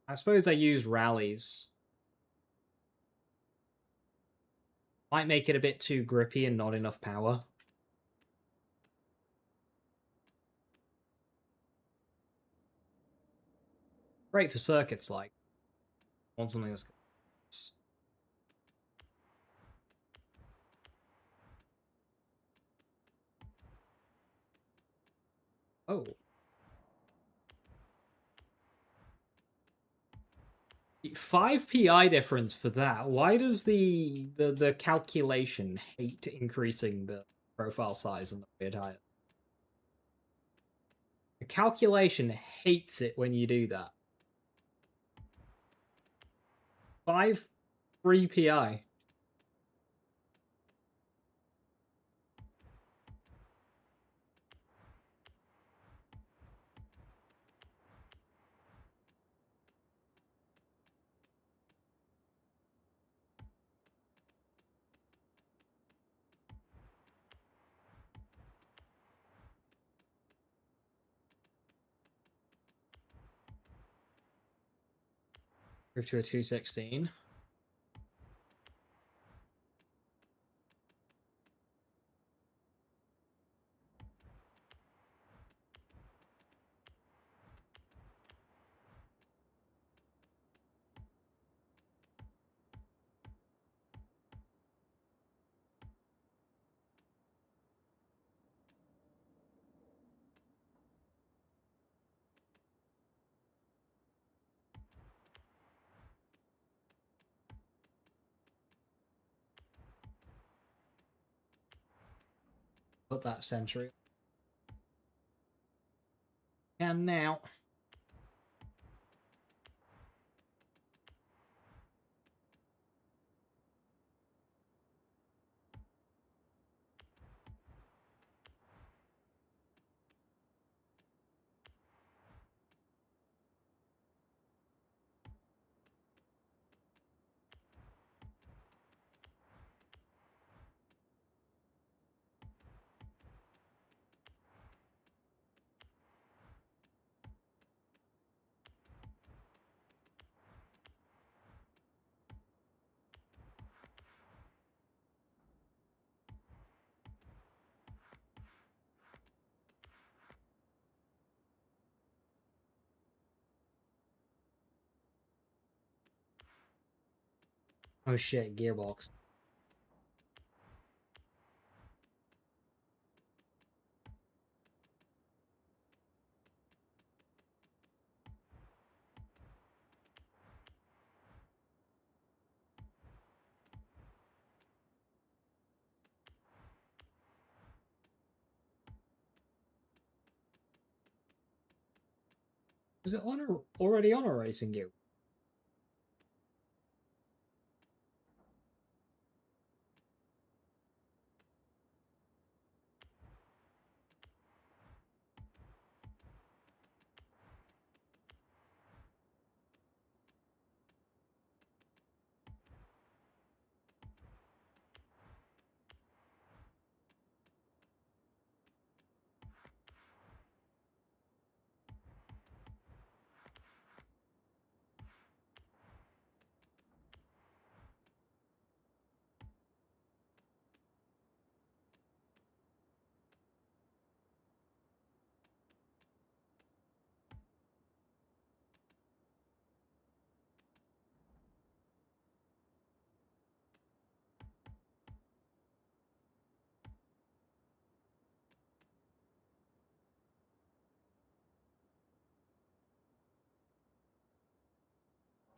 I suppose they use rallies. Might make it a bit too grippy and not enough power. Great for circuits, like. Want something that's. Oh. 5 PI difference for that. Why does the calculation hate increasing the profile size on the rear tire? The calculation hates it when you do that. 3 PI. Move to a 216. Put that sentry. And now. Oh shit, gearbox. Is it already on a racing gear?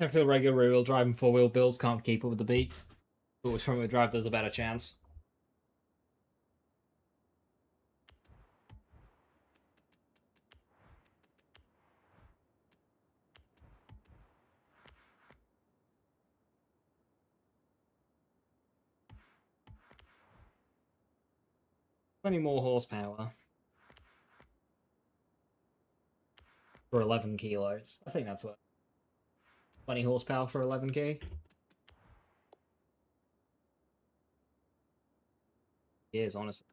I feel regular rear-wheel drive and four-wheel builds can't keep up with the beat, but with front-wheel drive there's a better chance. Twenty more horsepower for 11 kilos. I think that's what. 20 horsepower for 11k. It is, honestly.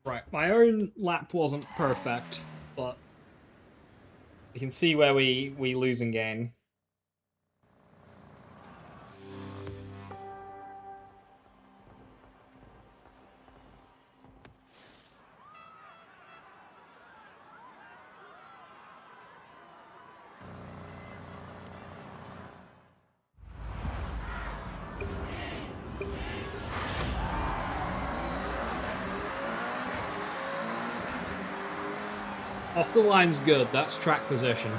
Right, my own lap wasn't perfect, but you can see where we lose and gain. Off the line's good, that's track position.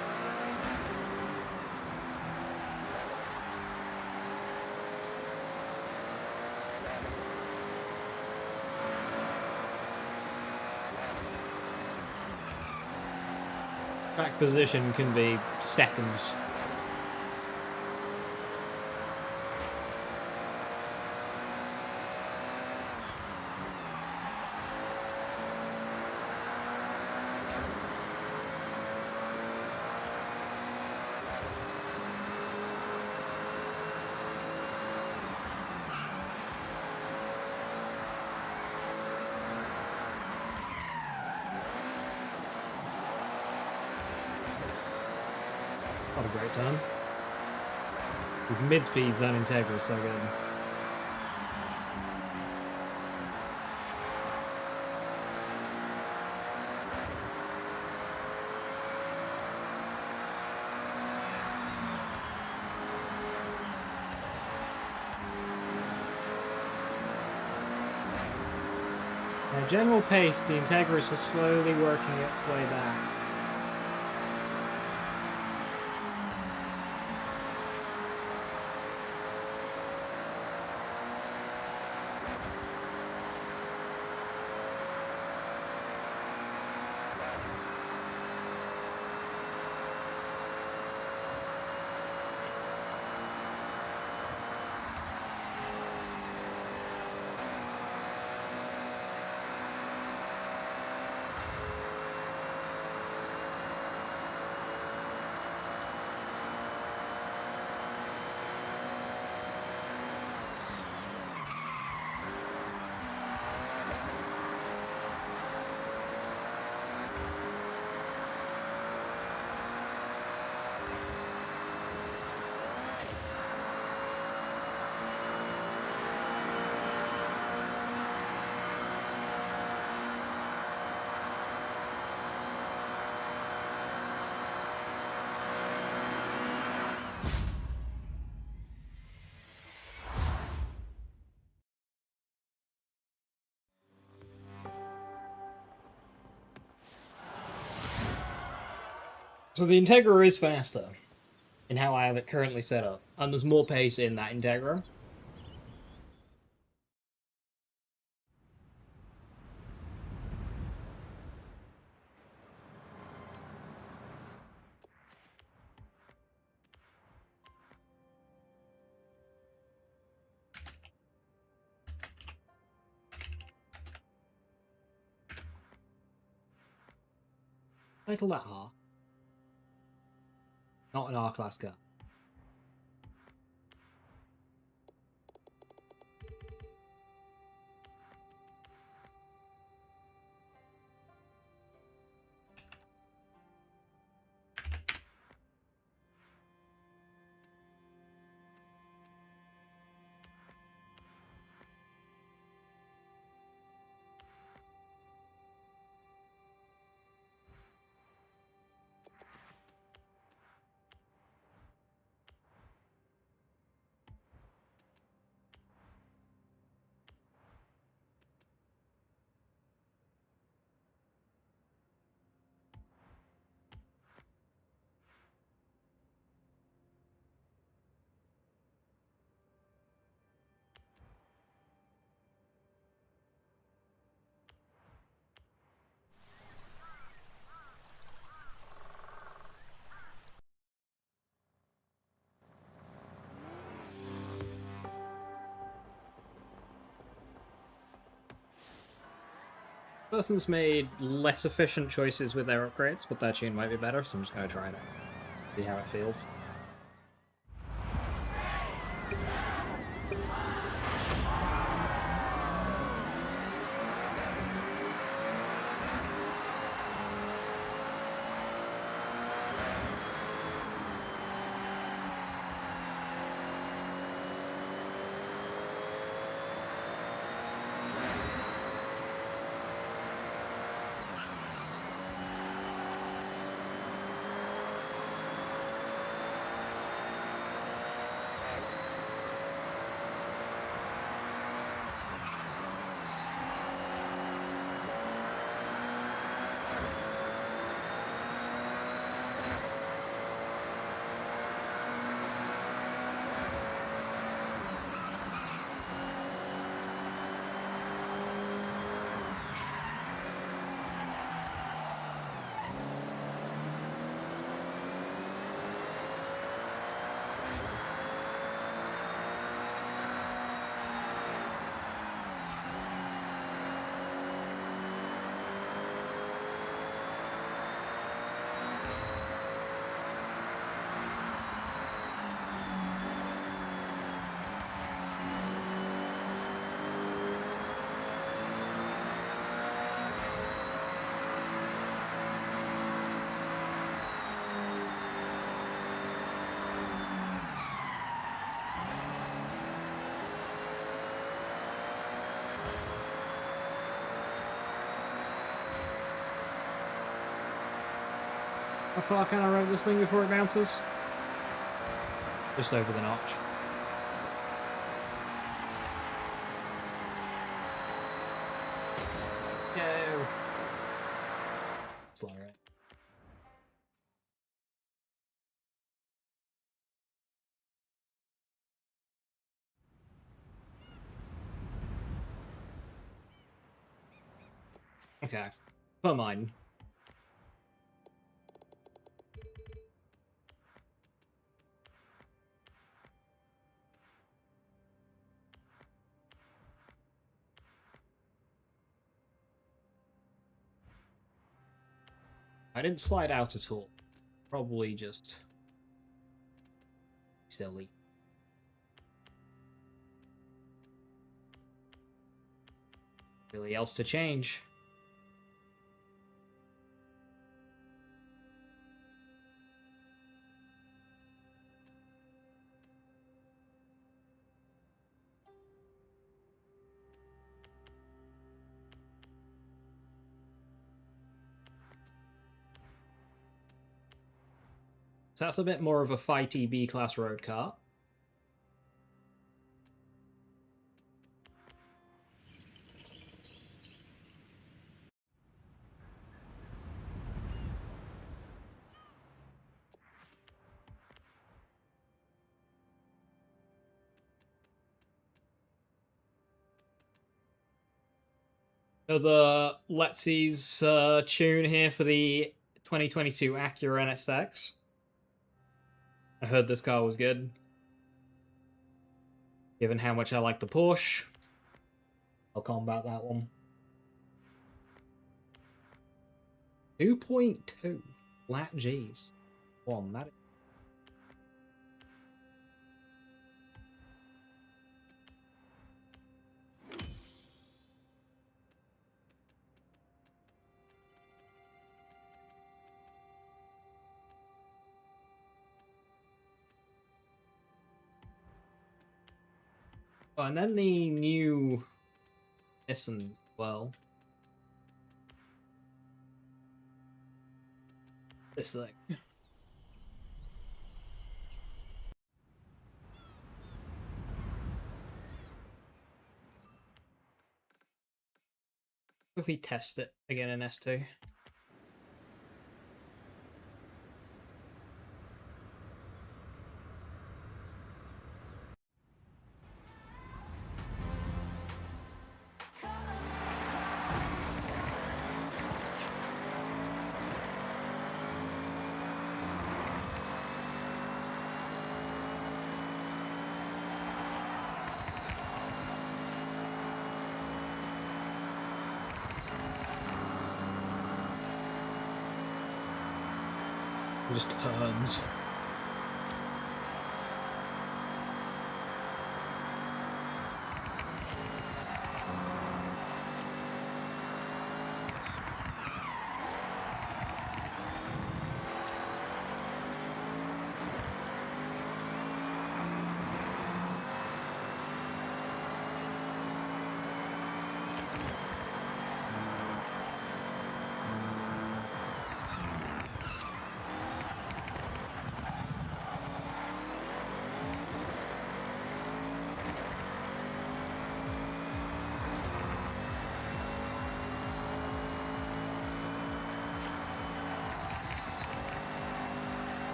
exact position can be seconds. What a great turn. His mid-speeds on Integra is so good. At general pace, the Integra is just slowly working its way back. So the Integra is faster in how I have it currently set up, and there's more pace in that Integra. Title that R. Not an R-class car. Person's made less efficient choices with their upgrades, but their tune might be better, so I'm just going to try it. See how it feels. far can I rev this thing before it bounces? Just over the notch. No. Slow, right? Okay. Come on. I didn't slide out at all. Probably just silly. Really else to change. So that's a bit more of a fighty B-class road car. Another Let's tune here for the 2022 Acura NSX. I heard this car was good. Given how much I like the Porsche, I'll combat that one. 2.2 flat G's. One, that. Oh, and then the new Nissan as well. This thing. Quickly test it again in S2. It just turns.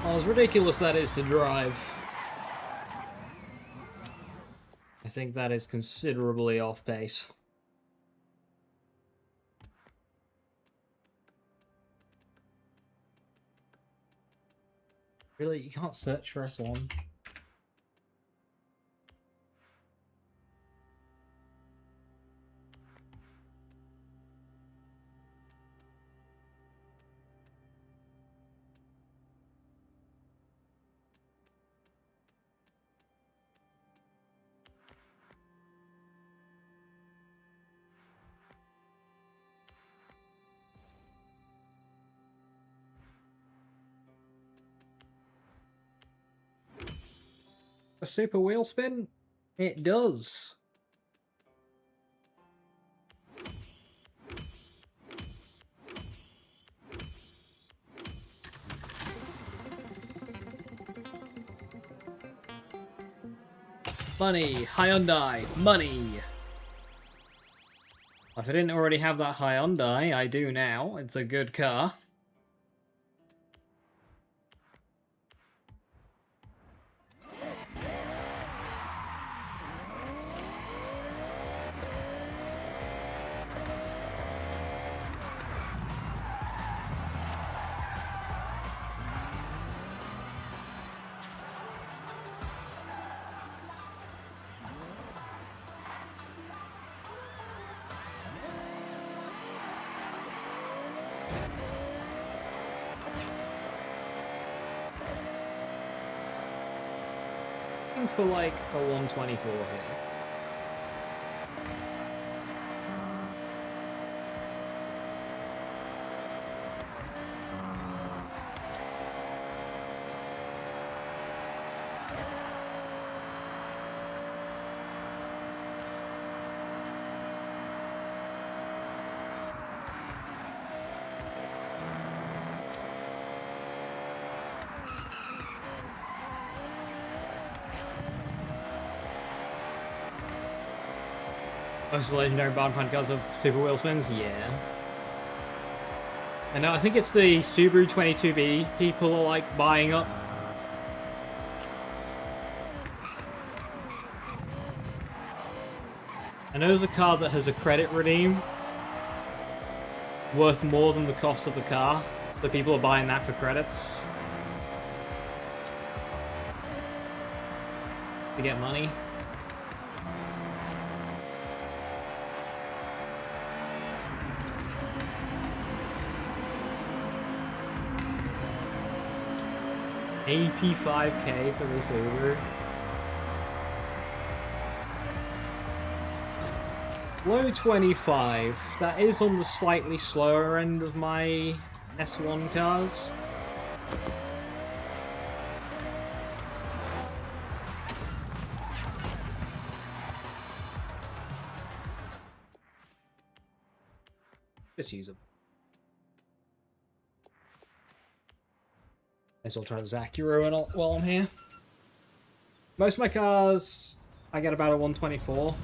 Oh, as ridiculous that is to drive, I think that is considerably off pace. Really, you can't search for S1? A super wheel spin? It does. Money, Hyundai, money. If I didn't already have that Hyundai, I do now. It's a good car. For like a 124 here. Most legendary Battlefront cars of super wheel spins? Yeah. And I think it's the Subaru 22B people are like buying up. I know there's a car that has a credit redeem worth more than the cost of the car, so people are buying that for credits to get money. $85K for this Uber. Low 25. That is on the slightly slower end of my S1 cars. Just use it. May as well try this Acura while I'm here. Most of my cars, I get about a 124.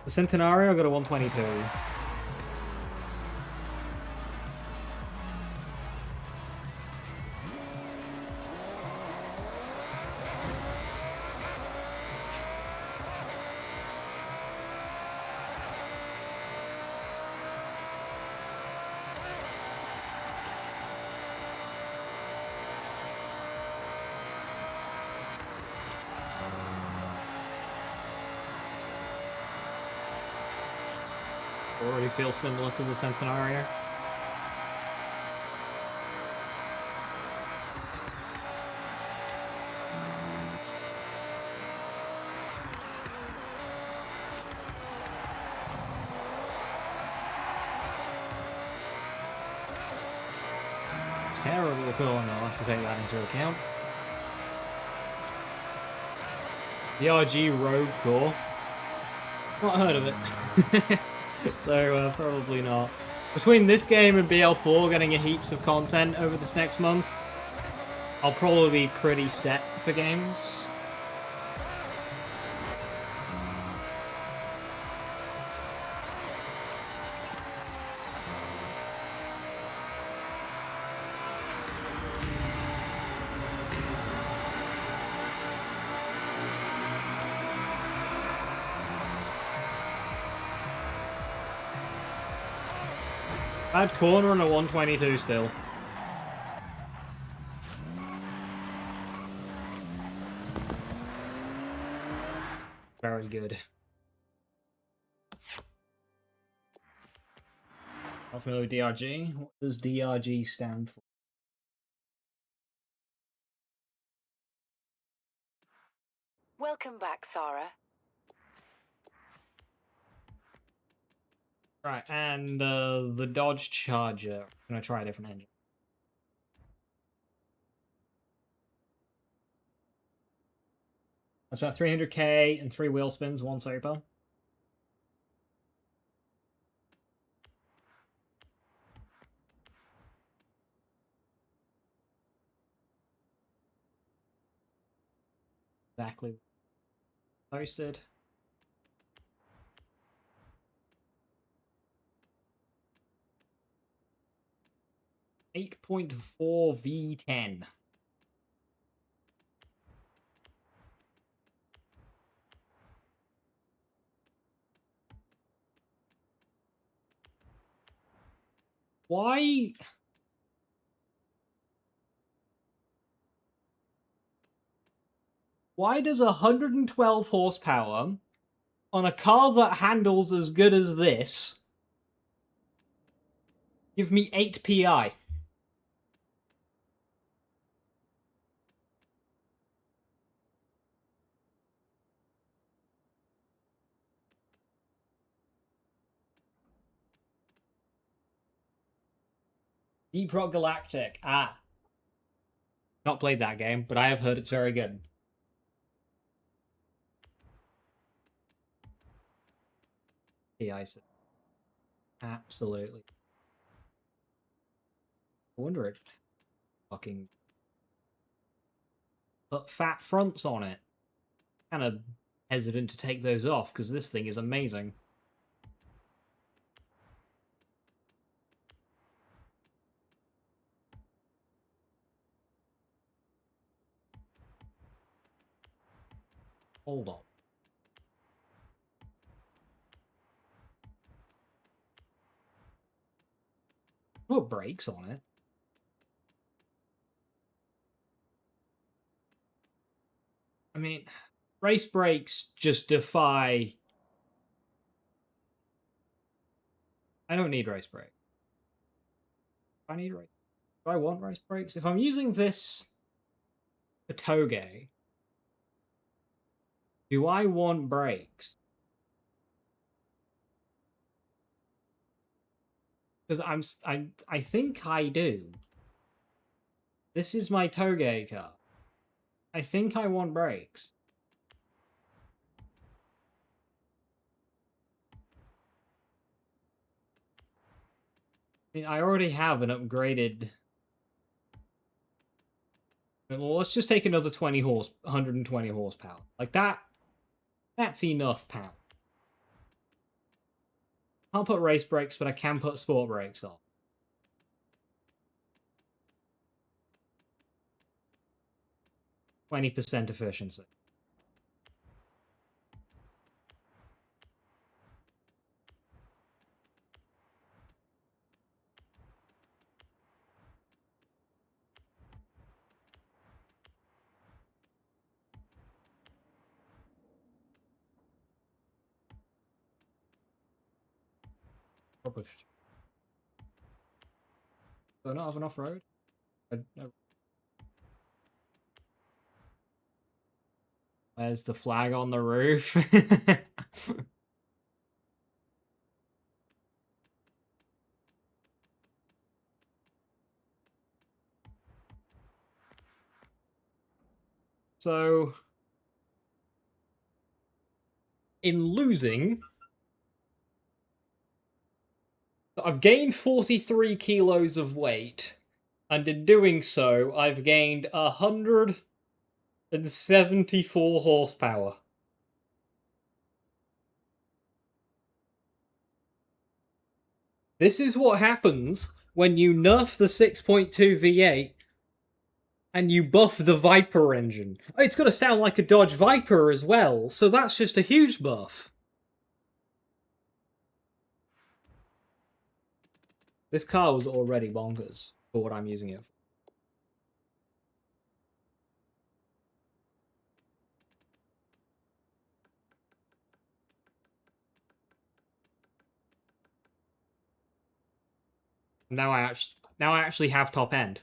The Centenario, I got a 122. Already feels similar to the Centenario. Terrible cooling, I'll have to take that into account. The RG Rogue Core. Not heard of it. So, probably not. Between this game and BL4 getting a heaps of content over this next month, I'll probably be pretty set for games. Bad corner on a 122 still. Very good. Not familiar with DRG. What does DRG stand for? Welcome back, Sarah. Right, and the Dodge Charger. I'm gonna try a different engine. That's about 300k and 3 wheel spins, 1 super. Exactly. Posted. 8.4 V10. Why? Why does 112 horsepower on a car that handles as good as this give me 8 PI? Deep Rock Galactic. Ah. Not played that game, but I have heard it's very good. PI. Absolutely. I wonder if fucking put fat fronts on it. Kind of hesitant to take those off because this thing is amazing. Hold on. Put brakes on it. I mean, race brakes just defy. I don't need race brakes. I need race. Do I want race brakes? If I'm using this for Toge, do I want brakes? Because I think I do. This is my Toge car. I think I want brakes. I mean, I already have an upgraded. Well, let's just take another 120 horsepower. Like that. That's enough power. Can't put race brakes, but I can put sport brakes on. 20% efficiency. Published. Do I not have an off-road? Where's the flag on the roof? So, in losing, I've gained 43 kilos of weight, and in doing so, I've gained 174 horsepower. This is what happens when you nerf the 6.2 V8 and you buff the Viper engine. It's going to sound like a Dodge Viper as well, so that's just a huge buff. This car was already bonkers for what I'm using it for. Now I actually have top end.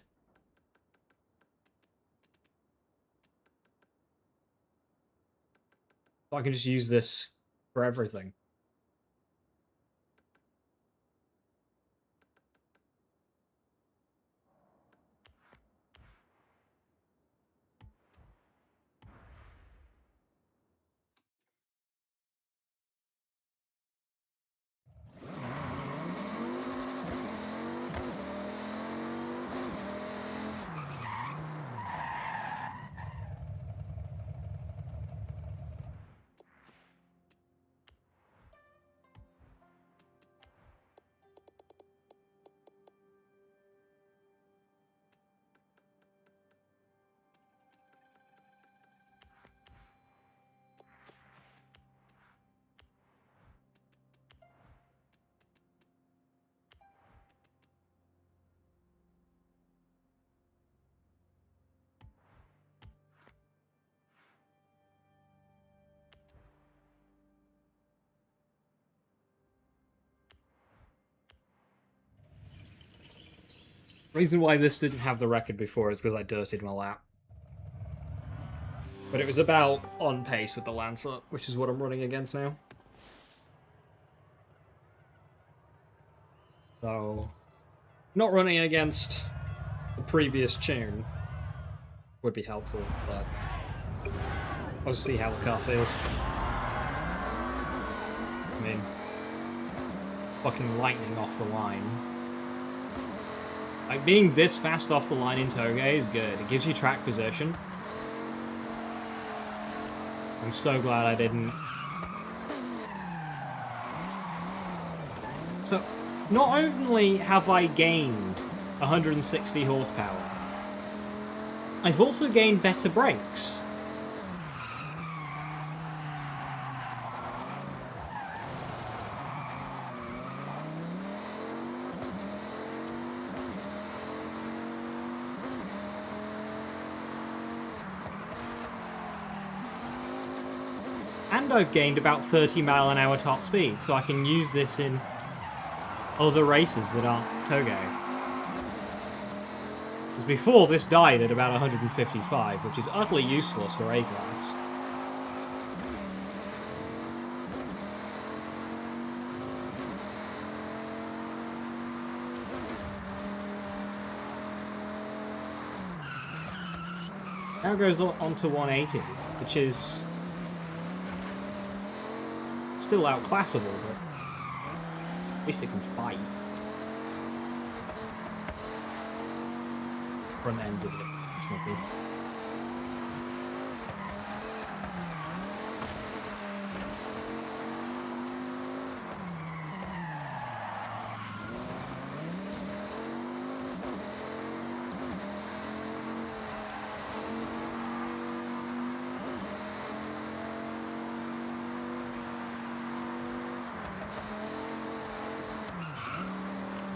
So I can just use this for everything. reason why this didn't have the record before is because I dirtied my lap. But it was about on pace with the Lancer, which is what I'm running against now. So, not running against the previous tune would be helpful, but I'll just see how the car feels. I mean, fucking lightning off the line. Like, being this fast off the line in Toge is good. It gives you track position. I'm so glad I didn't. So, not only have I gained 160 horsepower, I've also gained better brakes. And I've gained about 30-mile-an-hour top speed, so I can use this in other races that aren't Toge. Because before, this died at about 155, which is utterly useless for A-Class. Now it goes on to 180, which is still outclassable, but at least it can fight. Front end's a bit snippy.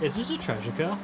Is this a treasure car?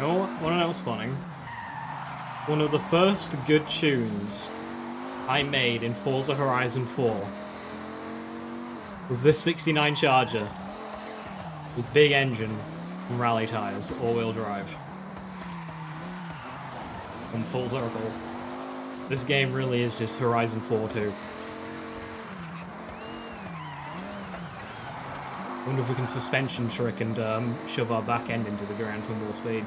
Oh, what else funny? One of the first good tunes I made in Forza Horizon 4 was this 69 Charger with big engine and rally tyres, all-wheel drive. And full circle. This game really is just Horizon 4 too. I wonder if we can suspension trick and shove our back end into the ground for more speed.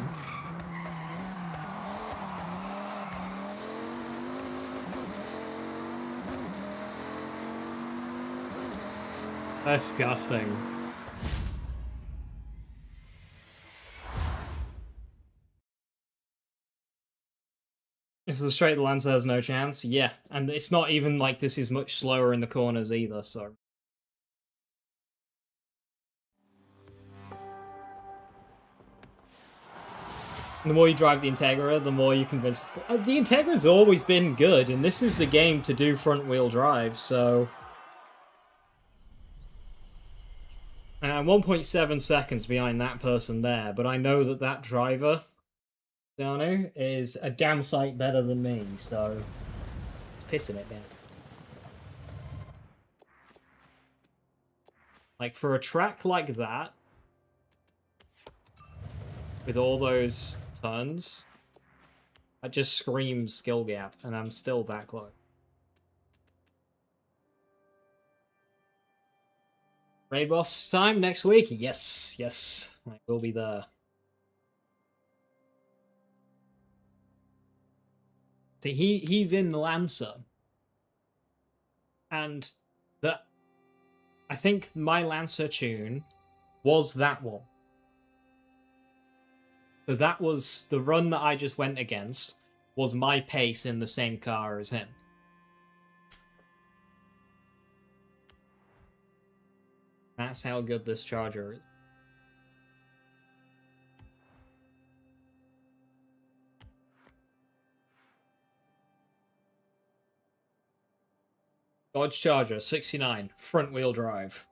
Disgusting. If the straight Lancer has no chance, yeah. And it's not even like this is much slower in the corners either, so... The more you drive the Integra, the more you convince... The Integra's always been good, and this is the game to do front-wheel drive, so... And I'm 1.7 seconds behind that person there, but I know that that driver, Zano, is a damn sight better than me, so... It's pissing it down. Like, for a track like that, with all those turns, that just screams skill gap, and I'm still that close. Raid boss time next week? Yes, yes, I will be there. See, he's in the Lancer, and I think my Lancer tune was that one. So that was the run that I just went against, was my pace in the same car as him. That's how good this charger is. Dodge Charger 69, front wheel drive.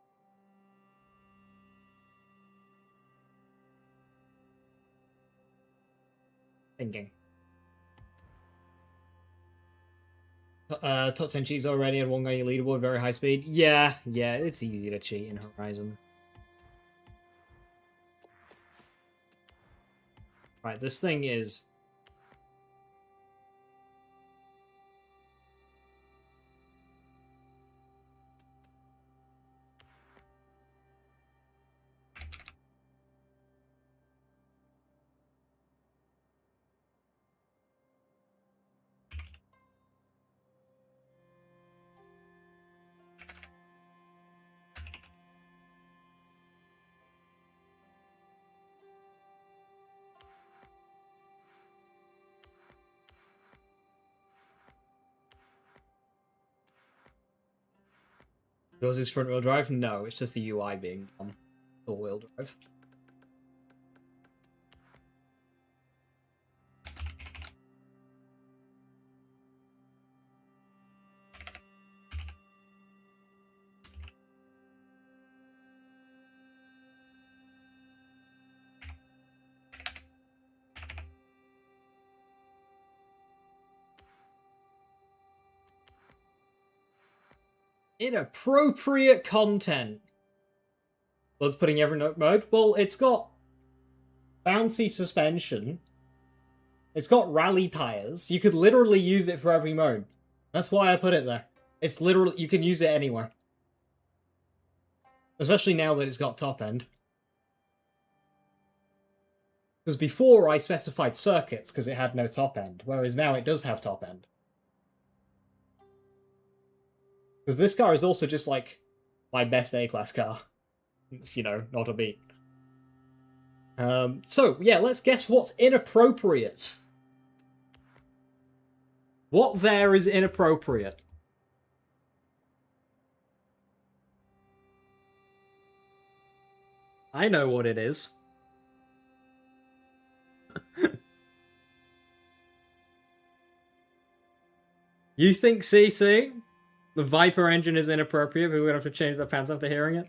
Thinking. Top 10 cheats already and one guy you leaderboard, very high speed. Yeah, it's easy to cheat in Horizon. Right, this thing is... Yours is front wheel drive? No, it's just the UI being full wheel drive. Inappropriate content. Well, it's putting every mode. Well, it's got bouncy suspension. It's got rally tires. You could literally use it for every mode. That's why I put it there. It's literally, you can use it anywhere. Especially now that it's got top end. Because before I specified circuits because it had no top end, whereas now it does have top end. Because this car is also just like my best A-class car. It's, you know, not a beat. So, yeah, let's guess what's inappropriate. What there is inappropriate? I know what it is. You think CC? The Viper engine is inappropriate, but we're gonna have to change their pants after hearing it?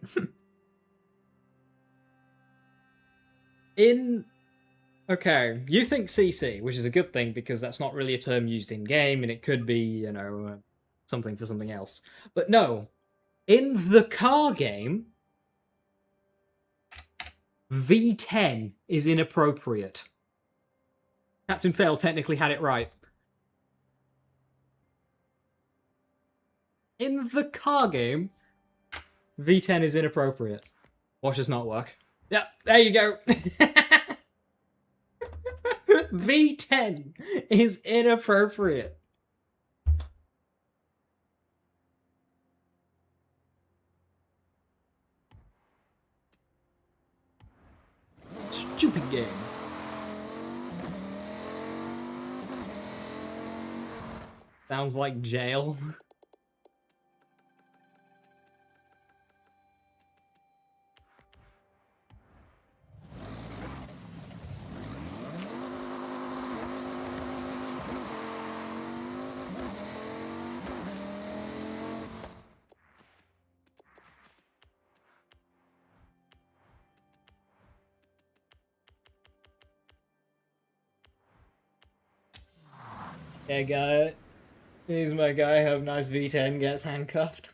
Okay, you think CC, which is a good thing because that's not really a term used in game, and it could be, you know, something for something else. But no, in the car game, V10 is inappropriate. Captain Fail technically had it right. In the car game, V10 is inappropriate. Watch this not work. Yeah, there you go. V10 is inappropriate. Stupid game. Sounds like jail. Yeah, guy. He's my guy. Have nice V10 gets handcuffed.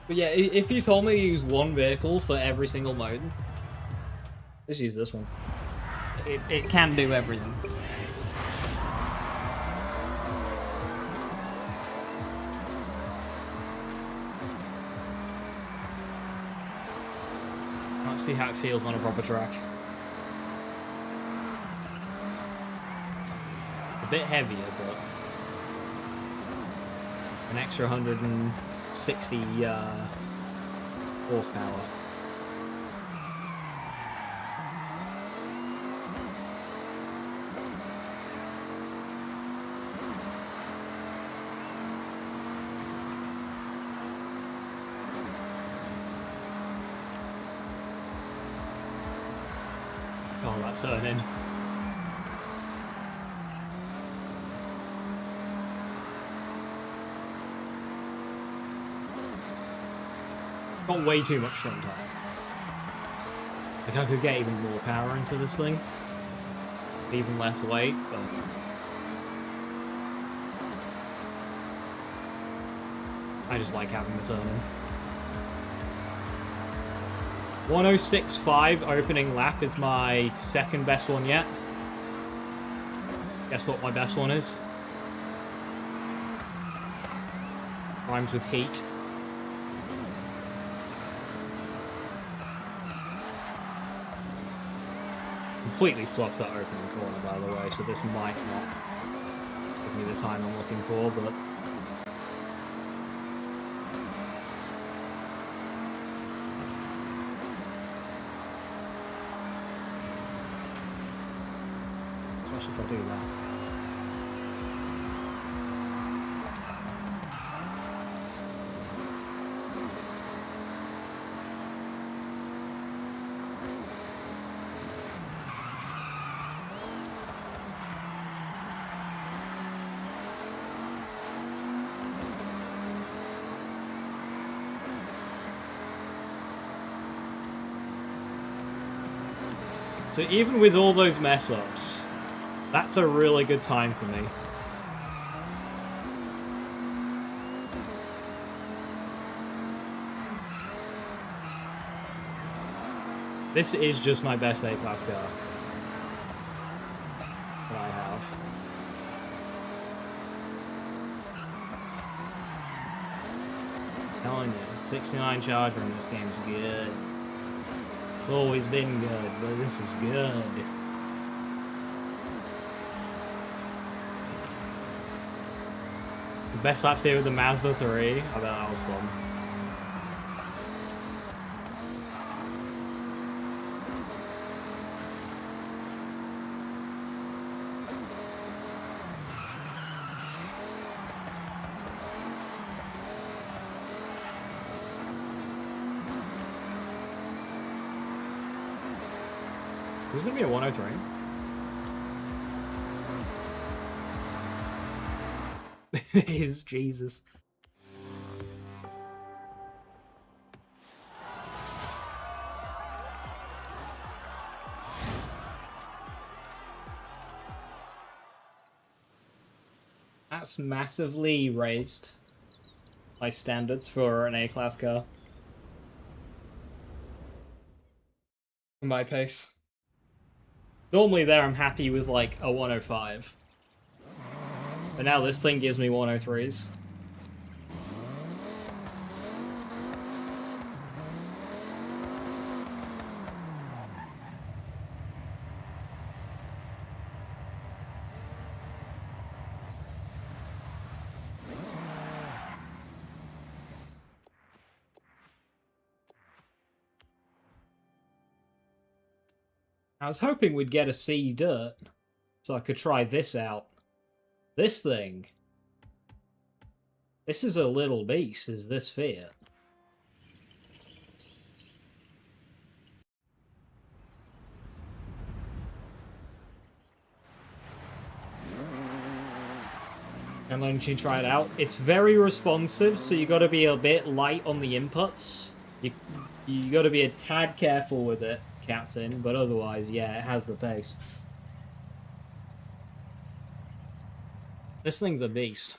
But yeah, if you told me to use one vehicle for every single mode, just use this one. It can do everything. Let's see how it feels on a proper track. A bit heavier, but an extra 160 horsepower. Oh, that turn in. Got way too much front tire. Like, I could get even more power into this thing. Even less weight, but... I just like having the turn in. 106.5 opening lap is my second best one yet. Guess what my best one is? Rhymes with heat. Completely fluffed that opening corner, by the way, so this might not give me the time I'm looking for, but... Especially if I do that. So even with all those mess-ups, that's a really good time for me. This is just my best A-Class car that I have. Telling you, 69 Charger in this game's good. It's always been good, but this is good. The best laps here with the Mazda 3. I bet that was fun. This is going to be a 103. It is, Jesus. That's massively raised by standards for an A-Class car. My pace. Normally there I'm happy with like a 105. But now this thing gives me 103s. I was hoping we'd get a C dirt, so I could try this out. This thing. This is a little beast, is this Fiat. And then you try it out. It's very responsive, so you gotta be a bit light on the inputs. You gotta be a tad careful with it, Captain, but otherwise, yeah, it has the pace. This thing's a beast.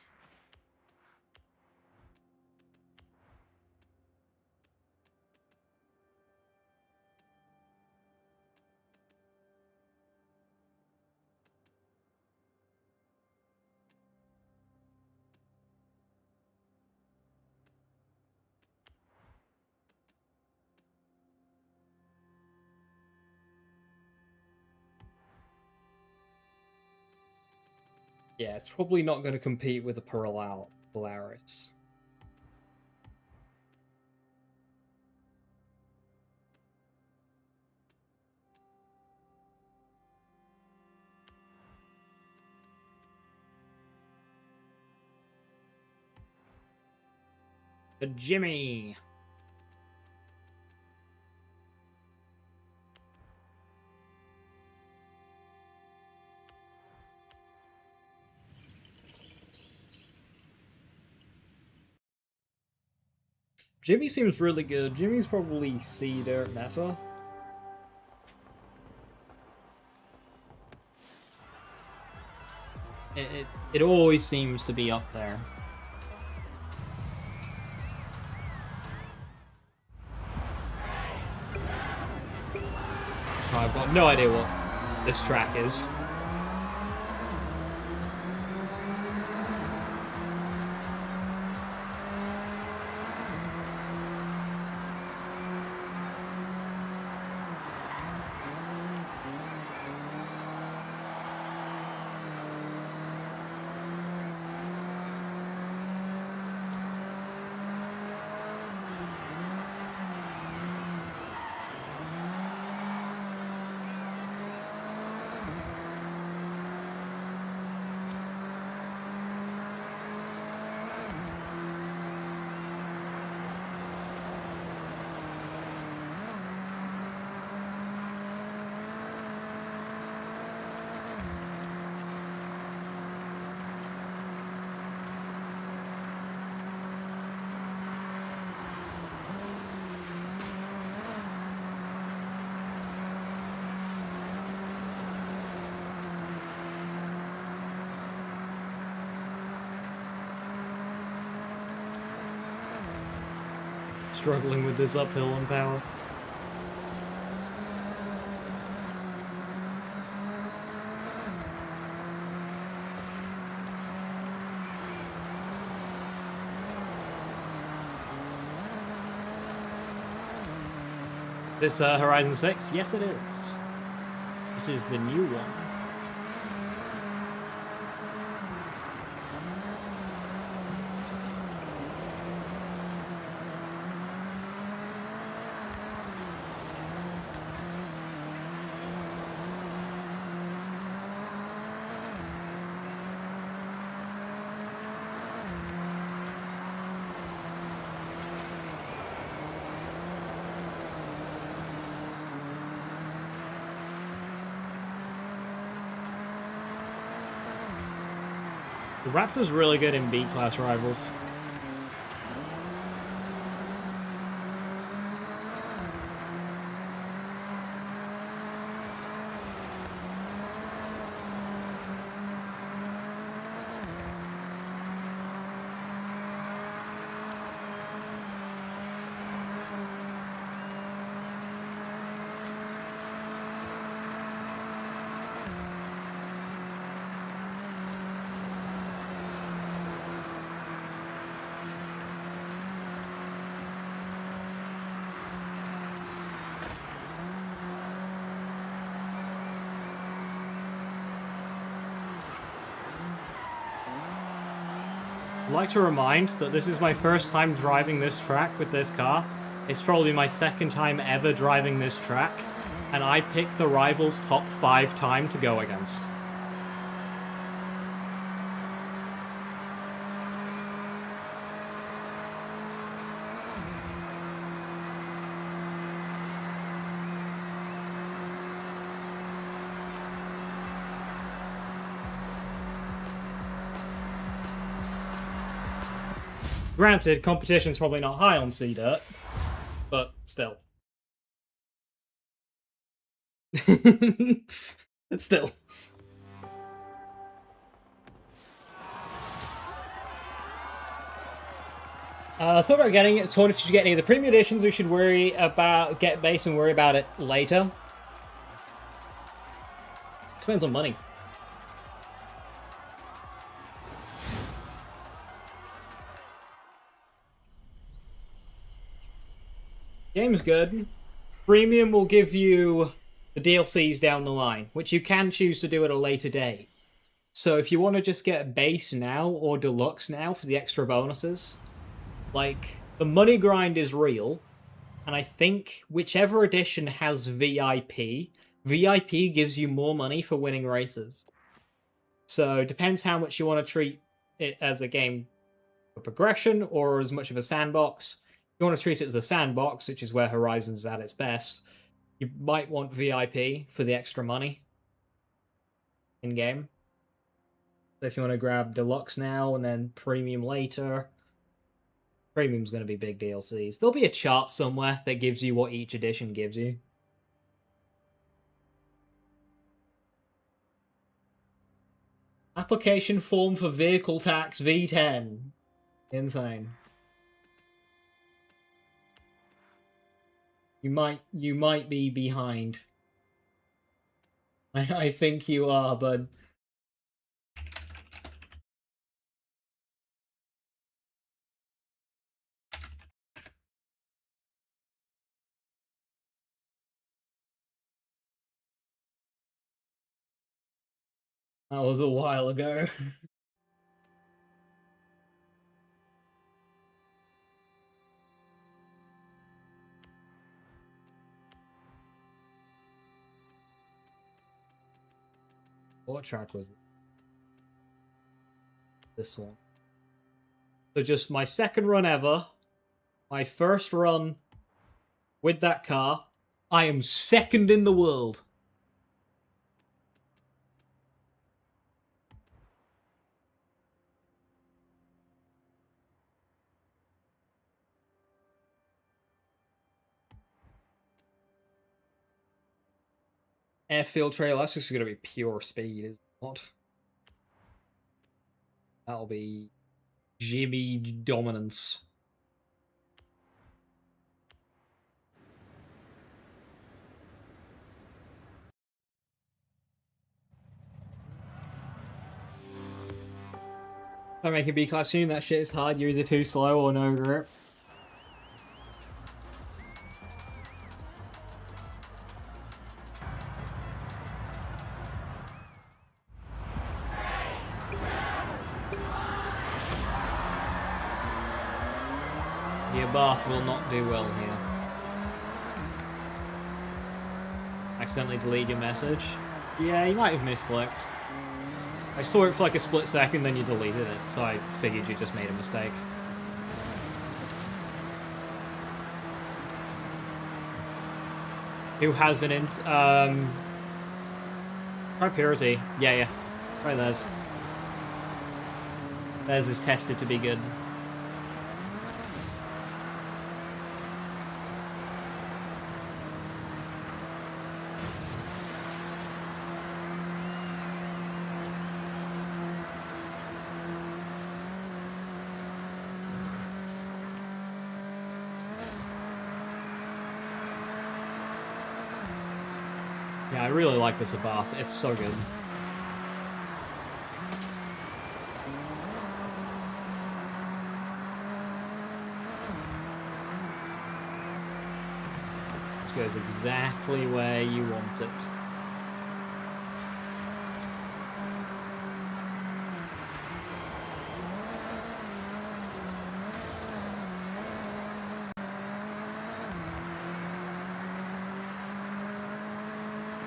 Yeah, it's probably not going to compete with the Polaris. The Jimmy! Jimmy seems really good. Jimmy's probably C dirt meta. It always seems to be up there. I've got no idea what this track is. Struggling with this uphill on power. This Horizon 6? Yes, it is. This is the new one. The Raptor's really good in B-class rivals. I'd like to remind that this is my first time driving this track with this car. It's probably my second time ever driving this track, and I picked the Rivals top 5 time to go against. Granted, competition's probably not high on C Dirt, but still. Still. I thought about getting it. Told if you get any of the premium editions, we should worry about get base and worry about it later. Depends on money. Game's good. Premium will give you the DLCs down the line, which you can choose to do at a later date. So if you want to just get base now or deluxe now for the extra bonuses, like, the money grind is real, and I think whichever edition has VIP, VIP gives you more money for winning races. So it depends how much you want to treat it as a game for progression or as much of a sandbox. If you want to treat it as a sandbox, which is where Horizon's at its best, you might want VIP for the extra money in-game. So if you want to grab Deluxe now and then Premium later, Premium's going to be big DLCs. There'll be a chart somewhere that gives you what each edition gives you. Application form for vehicle tax V10. Insane. You might be behind. I think you are, bud. That was a while ago. What track was this one? So just my second run ever. My first run with that car. I am second in the world. Airfield trail, that's just going to be pure speed, is it not? That'll be Jimmy dominance. Don't make a B-class tune, that shit is hard. You're either too slow or no grip. Your bath will not do well here. Accidentally delete your message? Yeah, you might have misclicked. I saw it for like a split second, then you deleted it, so I figured you just made a mistake. Who has an int? Try purity. Yeah. Try theirs. Theirs is tested to be good. Yeah, I really like this Abath. It's so good. This goes exactly where you want it.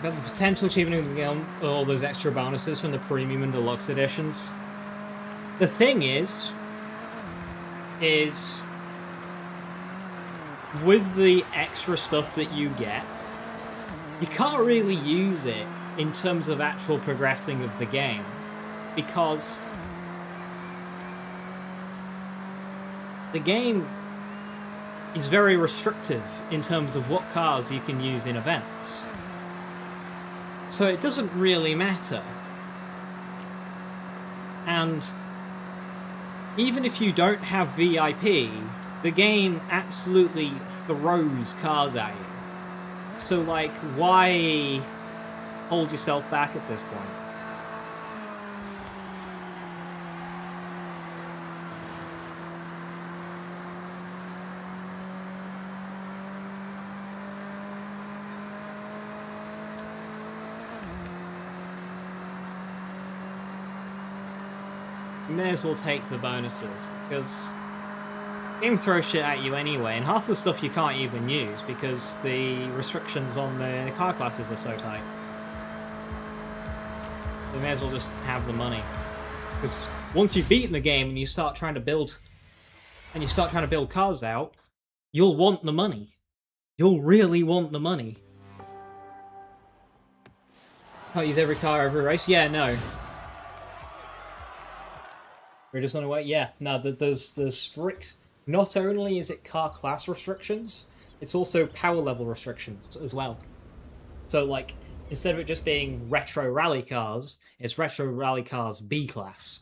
Got the potential achievement to get all those extra bonuses from the premium and deluxe editions. The thing is with the extra stuff that you get, you can't really use it in terms of actual progressing of the game, because the game is very restrictive in terms of what cars you can use in events. So it doesn't really matter. And even if you don't have VIP, the game absolutely throws cars at you. So, like, why hold yourself back at this point? You may as well take the bonuses, because the game throws shit at you anyway, and half the stuff you can't even use because the restrictions on the car classes are so tight. You may as well just have the money. Because once you've beaten the game and you start trying to build cars out, you'll want the money. You'll really want the money. Can't use every car every race? Yeah, no. We're just on a way. Yeah, no. There's strict not only is it car class restrictions, it's also power level restrictions as well. So, like, instead of it just being retro rally cars, it's retro rally cars B class.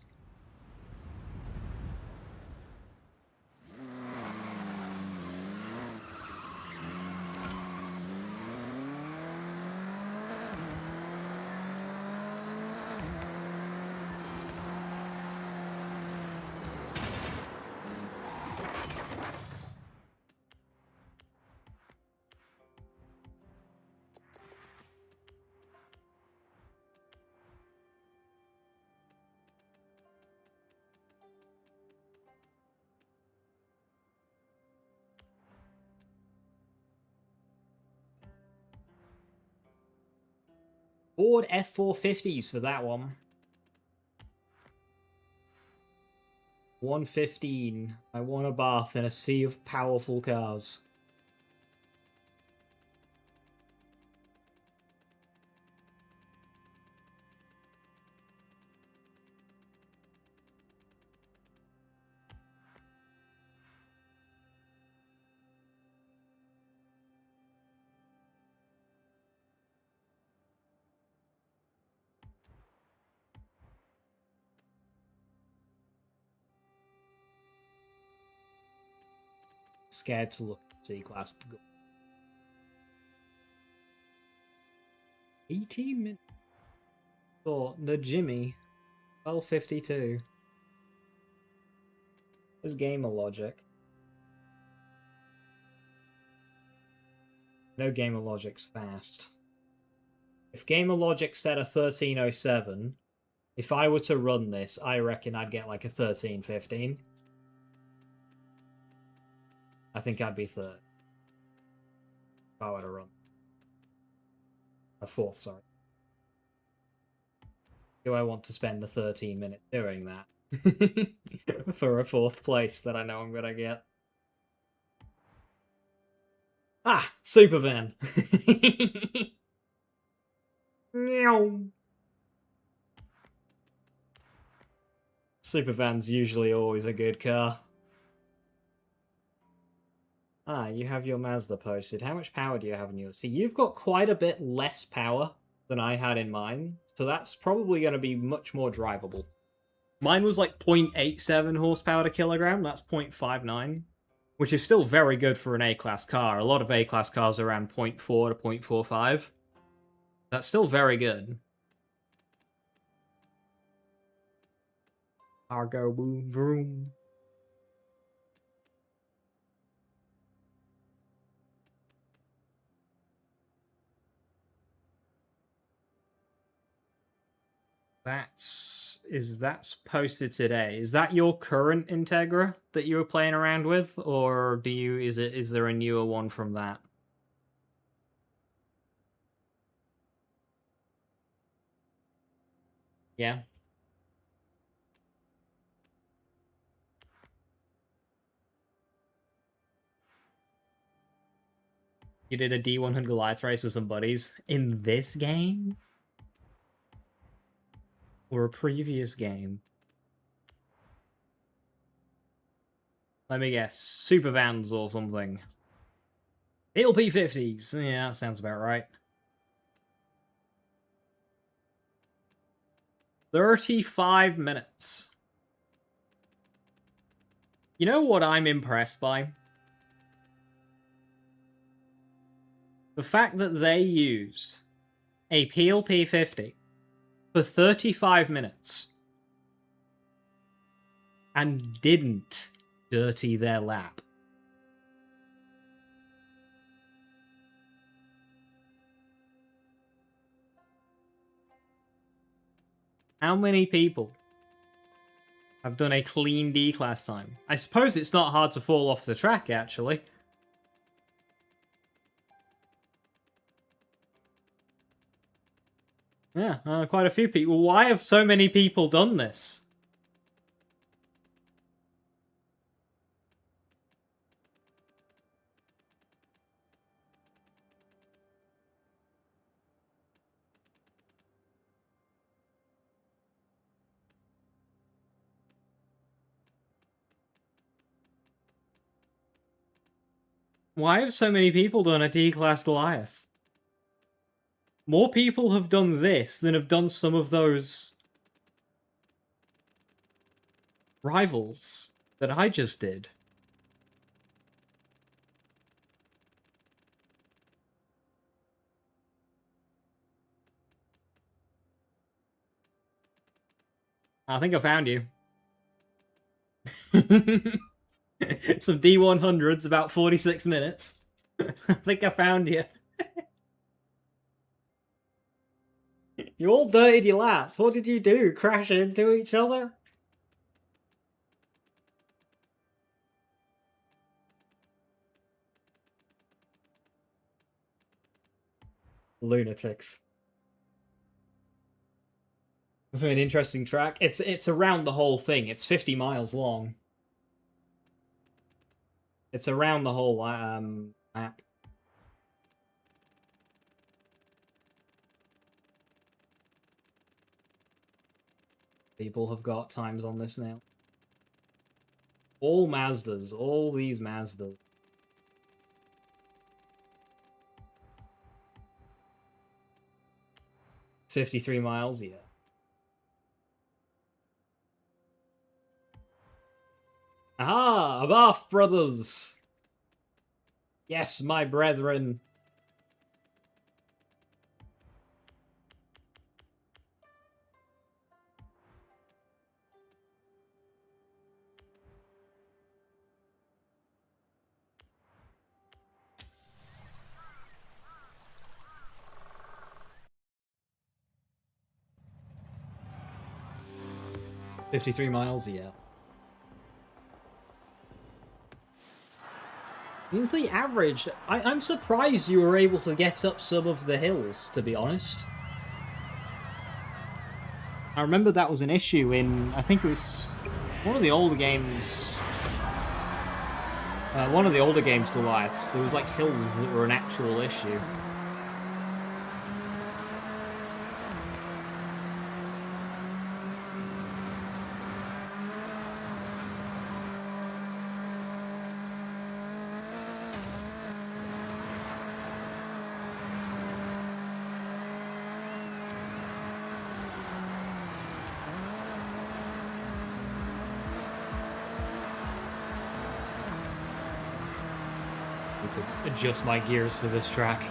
Ford F450s for that one. 115. I want a bath in a sea of powerful cars. Scared to look at C-Class. 18 minutes. For the Jimmy. 1252. There's gamer logic. No gamer logic's fast. If gamer logic said a 1307, if I were to run this, I reckon I'd get like a 1315. I think I'd be third. If I were to run. A fourth, sorry. Do I want to spend the 13 minutes doing that? For a fourth place that I know I'm gonna get. Ah! Supervan! Meow. Supervan's usually always a good car. Ah, you have your Mazda posted. How much power do you have in yours? See, you've got quite a bit less power than I had in mine, so that's probably going to be much more drivable. Mine was like 0.87 horsepower to kilogram, that's 0.59, which is still very good for an A-class car. A lot of A-class cars are around 0.4 to 0.45. That's still very good. Argo boom vroom. That's posted today. Is that your current Integra that you were playing around with, or is there a newer one from that? Yeah. You did a D100 Light race with some buddies in this game? Or a previous game? Let me guess. Supervans or something. P50s. Yeah, that sounds about right. 35 minutes. You know what I'm impressed by? The fact that they used a PLP50 for 35 minutes and didn't dirty their lap. How many people have done a clean D-class time? I suppose it's not hard to fall off the track, actually. Yeah, quite a few people. Why have so many people done this? Why have so many people done a D-class Goliath? More people have done this than have done some of those rivals that I just did. I think I found you. Some D100s, about 46 minutes. I think I found you. You all dirtied your laps. What did you do? Crash into each other? Lunatics. It's an interesting track. It's around the whole thing. It's 50 miles long. It's around the whole map. People have got times on this now. All Mazdas. All these Mazdas. It's 53 miles, yeah. Aha! Abaft, brothers! Yes, my brethren. $53 miles, yeah. Means the average... I'm surprised you were able to get up some of the hills, to be honest. I remember that was an issue in... I think it was one of the older games... one of the older games, Goliaths. There was like hills that were an actual issue. To adjust my gears for this track.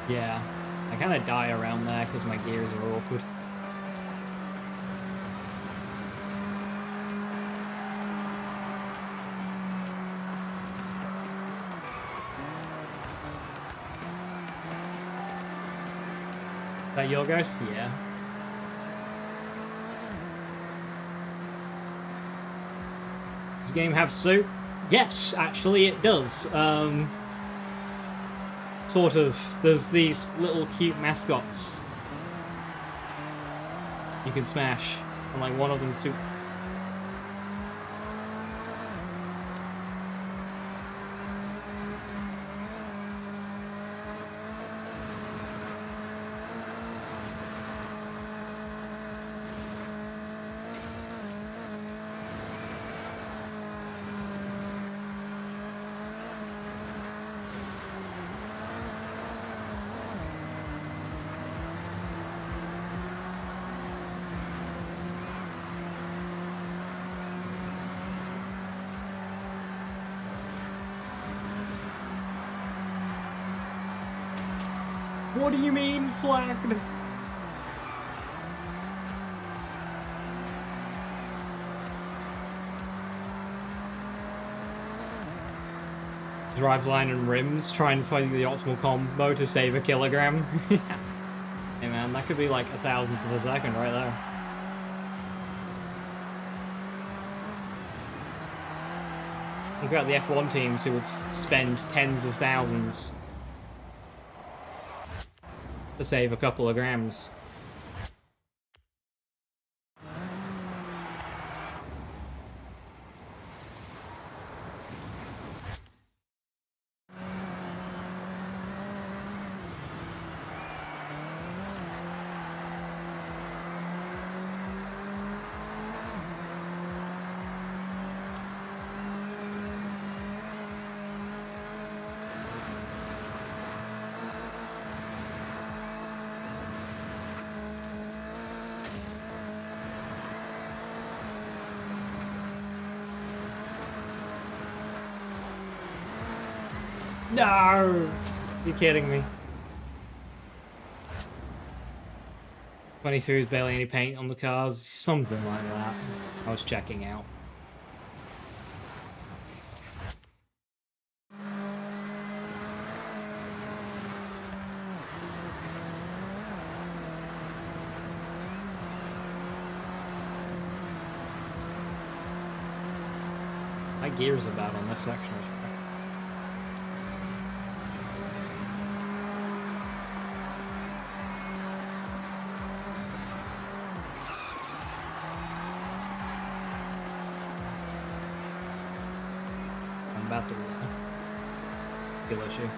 Yeah, I kind of die around there because my gears are awkward. Is that your ghost? Yeah. Does this game have soup? Yes, actually it does. Sort of. There's these little cute mascots you can smash, and like one of them's soup. What do you mean, flagged? Driveline and rims, try and find the optimal combo to save a kilogram. Hey man, that could be like a thousandth of a second right there. Think about the F1 teams who would spend tens of thousands to save a couple of grams. No! You're kidding me. 23 is barely any paint on the cars, something like that. I was checking out. My gears are bad on this section. About to kill issue.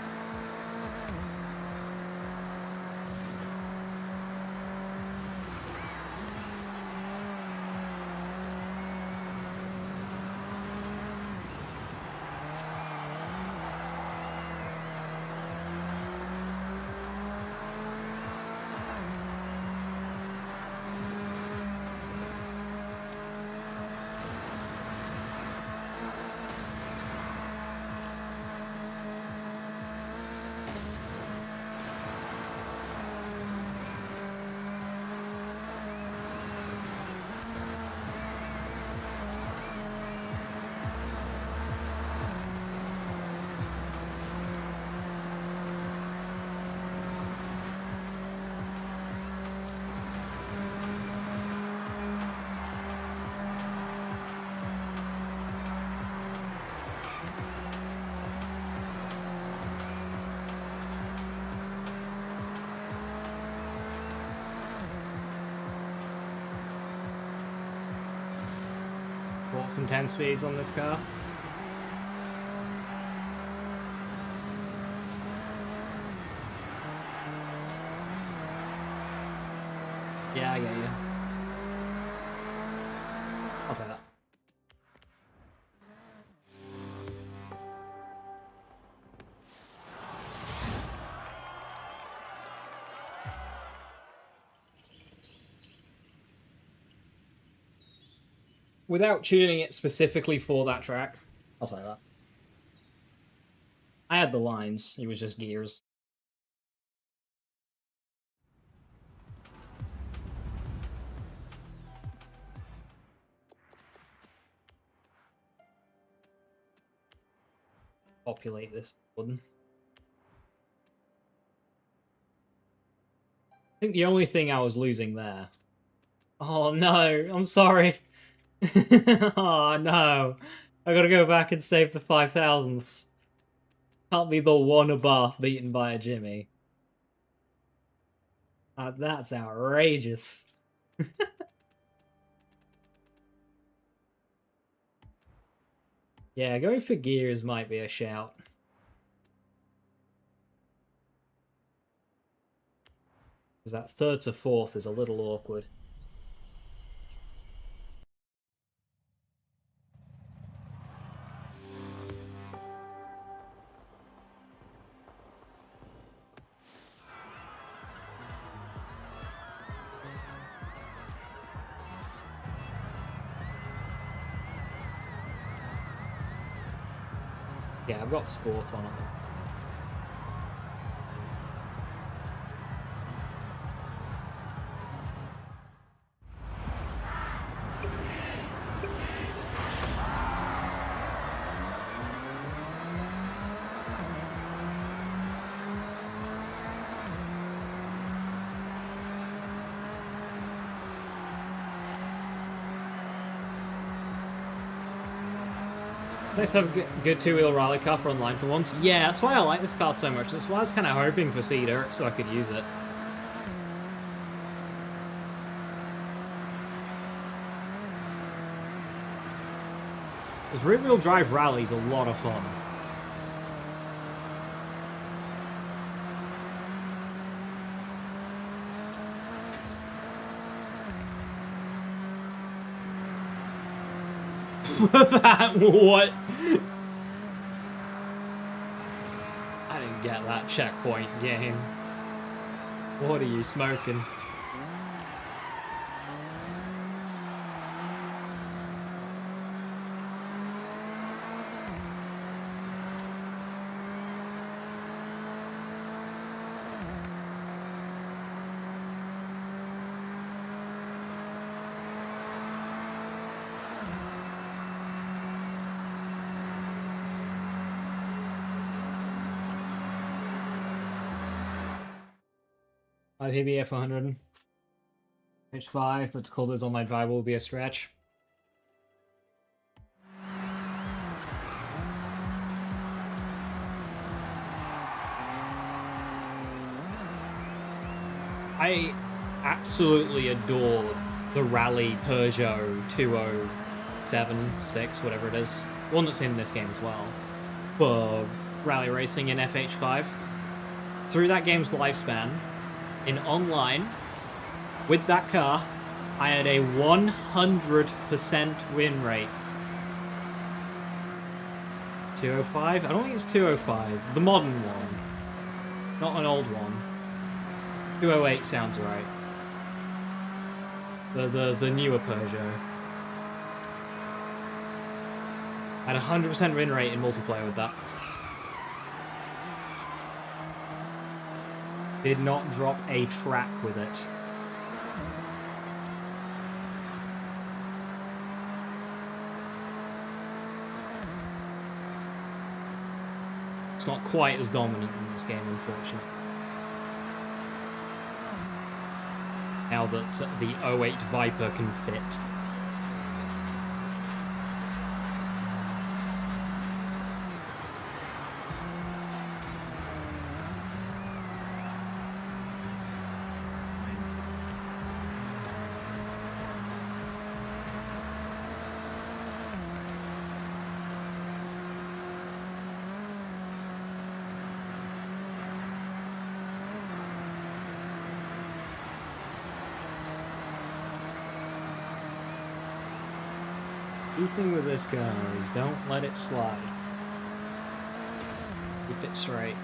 Bought some 10 speeds on this car. Yeah, I get you. I'll take that. Without tuning it specifically for that track, I'll tell you that. I had the lines, it was just gears. Populate this button. I think the only thing I was losing there. Oh no, I'm sorry. Oh no. I gotta go back and save the 5,000ths. Can't be the one a bath beaten by a Jimmy. That's outrageous. Yeah, going for gears might be a shout. Because that third to fourth is a little awkward. Yeah, I've got sport on it. Nice to have a good two-wheel rally car for online for once. Yeah, that's why I like this car so much. That's why I was kind of hoping for Sea Dirt so I could use it. Because rear-wheel drive rally's a lot of fun. That what? I didn't get that checkpoint game. What are you smoking? I'd PBF 100. H5, but to call this online viable will be a stretch. I absolutely adore the Rally Peugeot 207, 6, whatever it is. One that's in this game as well. For rally racing in FH5. Through that game's lifespan, in online, with that car, I had a 100% win rate. 205? I don't think it's 205. The modern one. Not an old one. 208 sounds right. The newer Peugeot. I had a 100% win rate in multiplayer with that. Did not drop a track with it. It's not quite as dominant in this game, unfortunately. Now that the 08 Viper can fit. The thing with this car is don't let it slide. Keep it straight.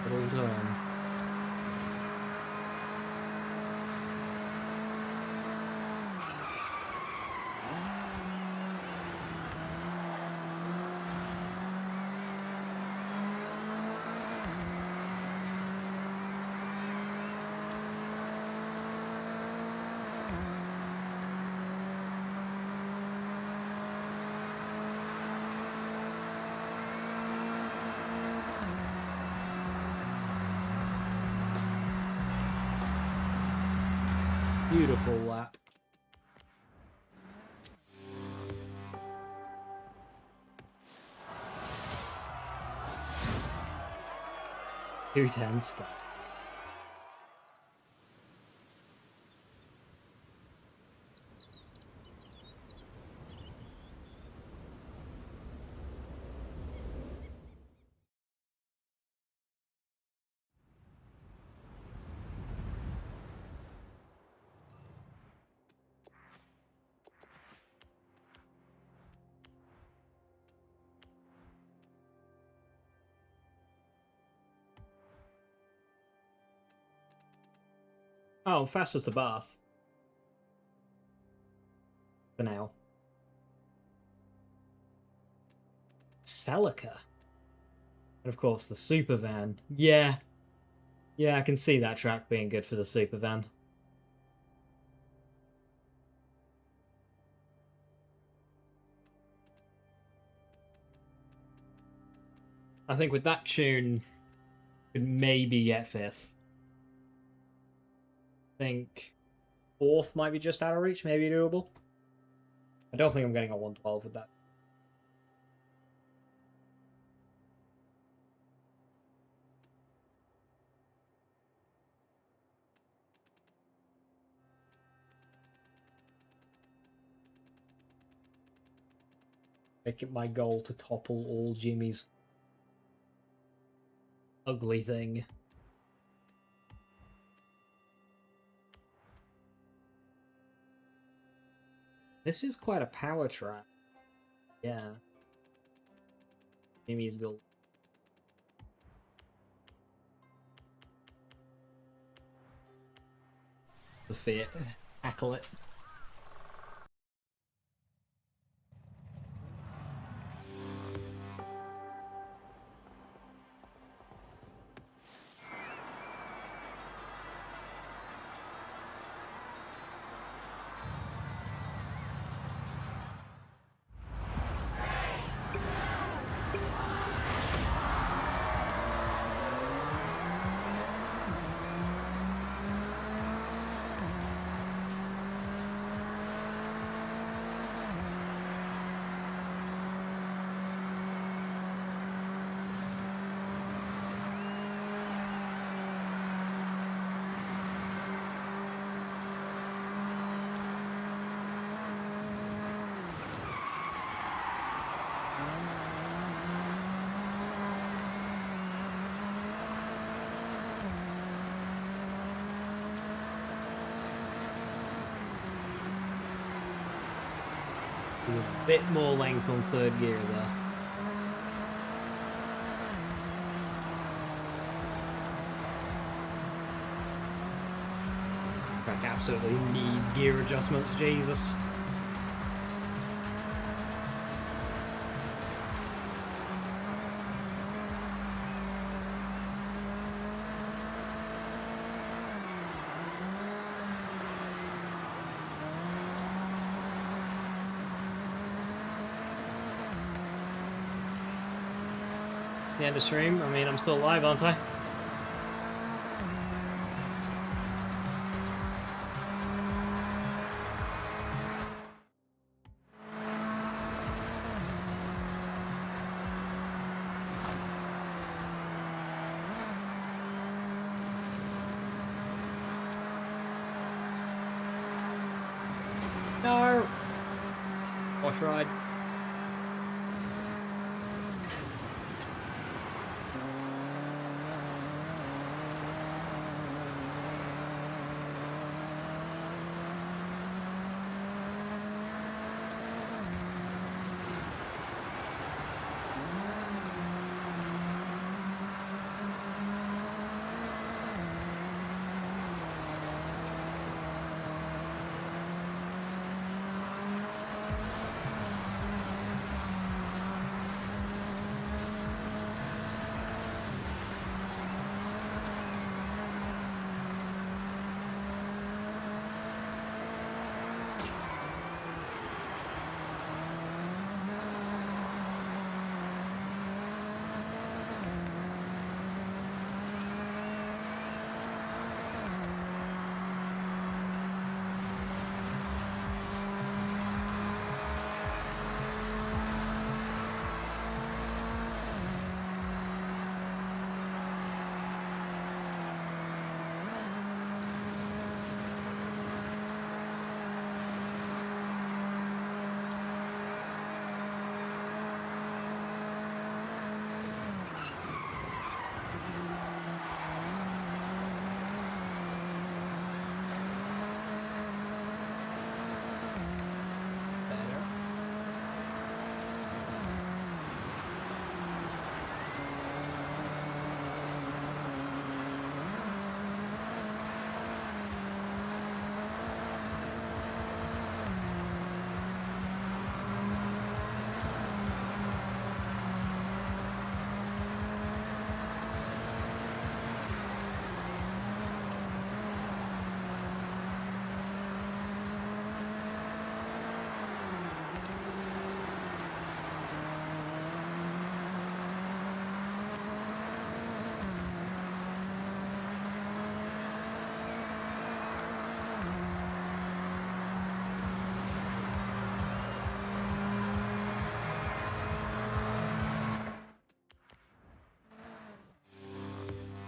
Little turn. Beautiful lap. Two 10 stuff. Oh, fastest to Bath. For now. Celica. And of course, the super van. Yeah. Yeah, I can see that track being good for the super van. I think with that tune, could maybe get 5th. I think 4th might be just out of reach, maybe doable. I don't think I'm getting a 112 with that. Make it my goal to topple all Jimmy's. Ugly thing. This is quite a power trap. Yeah. Jimmy's goal. The fear. Tackle it. A bit more length on 3rd gear there. Track absolutely needs gear adjustments, Jesus. The end of stream. I mean, I'm still live, aren't I? No. Wash ride.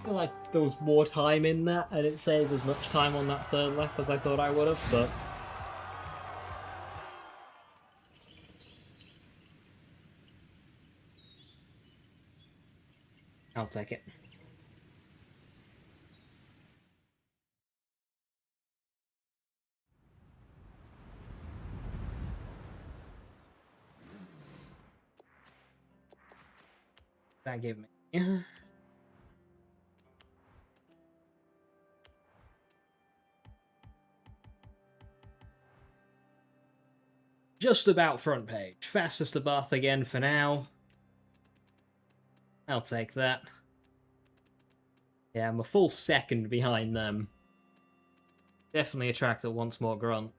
feel like there was more time in that. I didn't save as much time on that third lap as I thought I would have, but... I'll take it. That gave me... Just about front page. Fastest to Bath again for now. I'll take that. Yeah, I'm a full second behind them. Definitely a track that wants more grunt.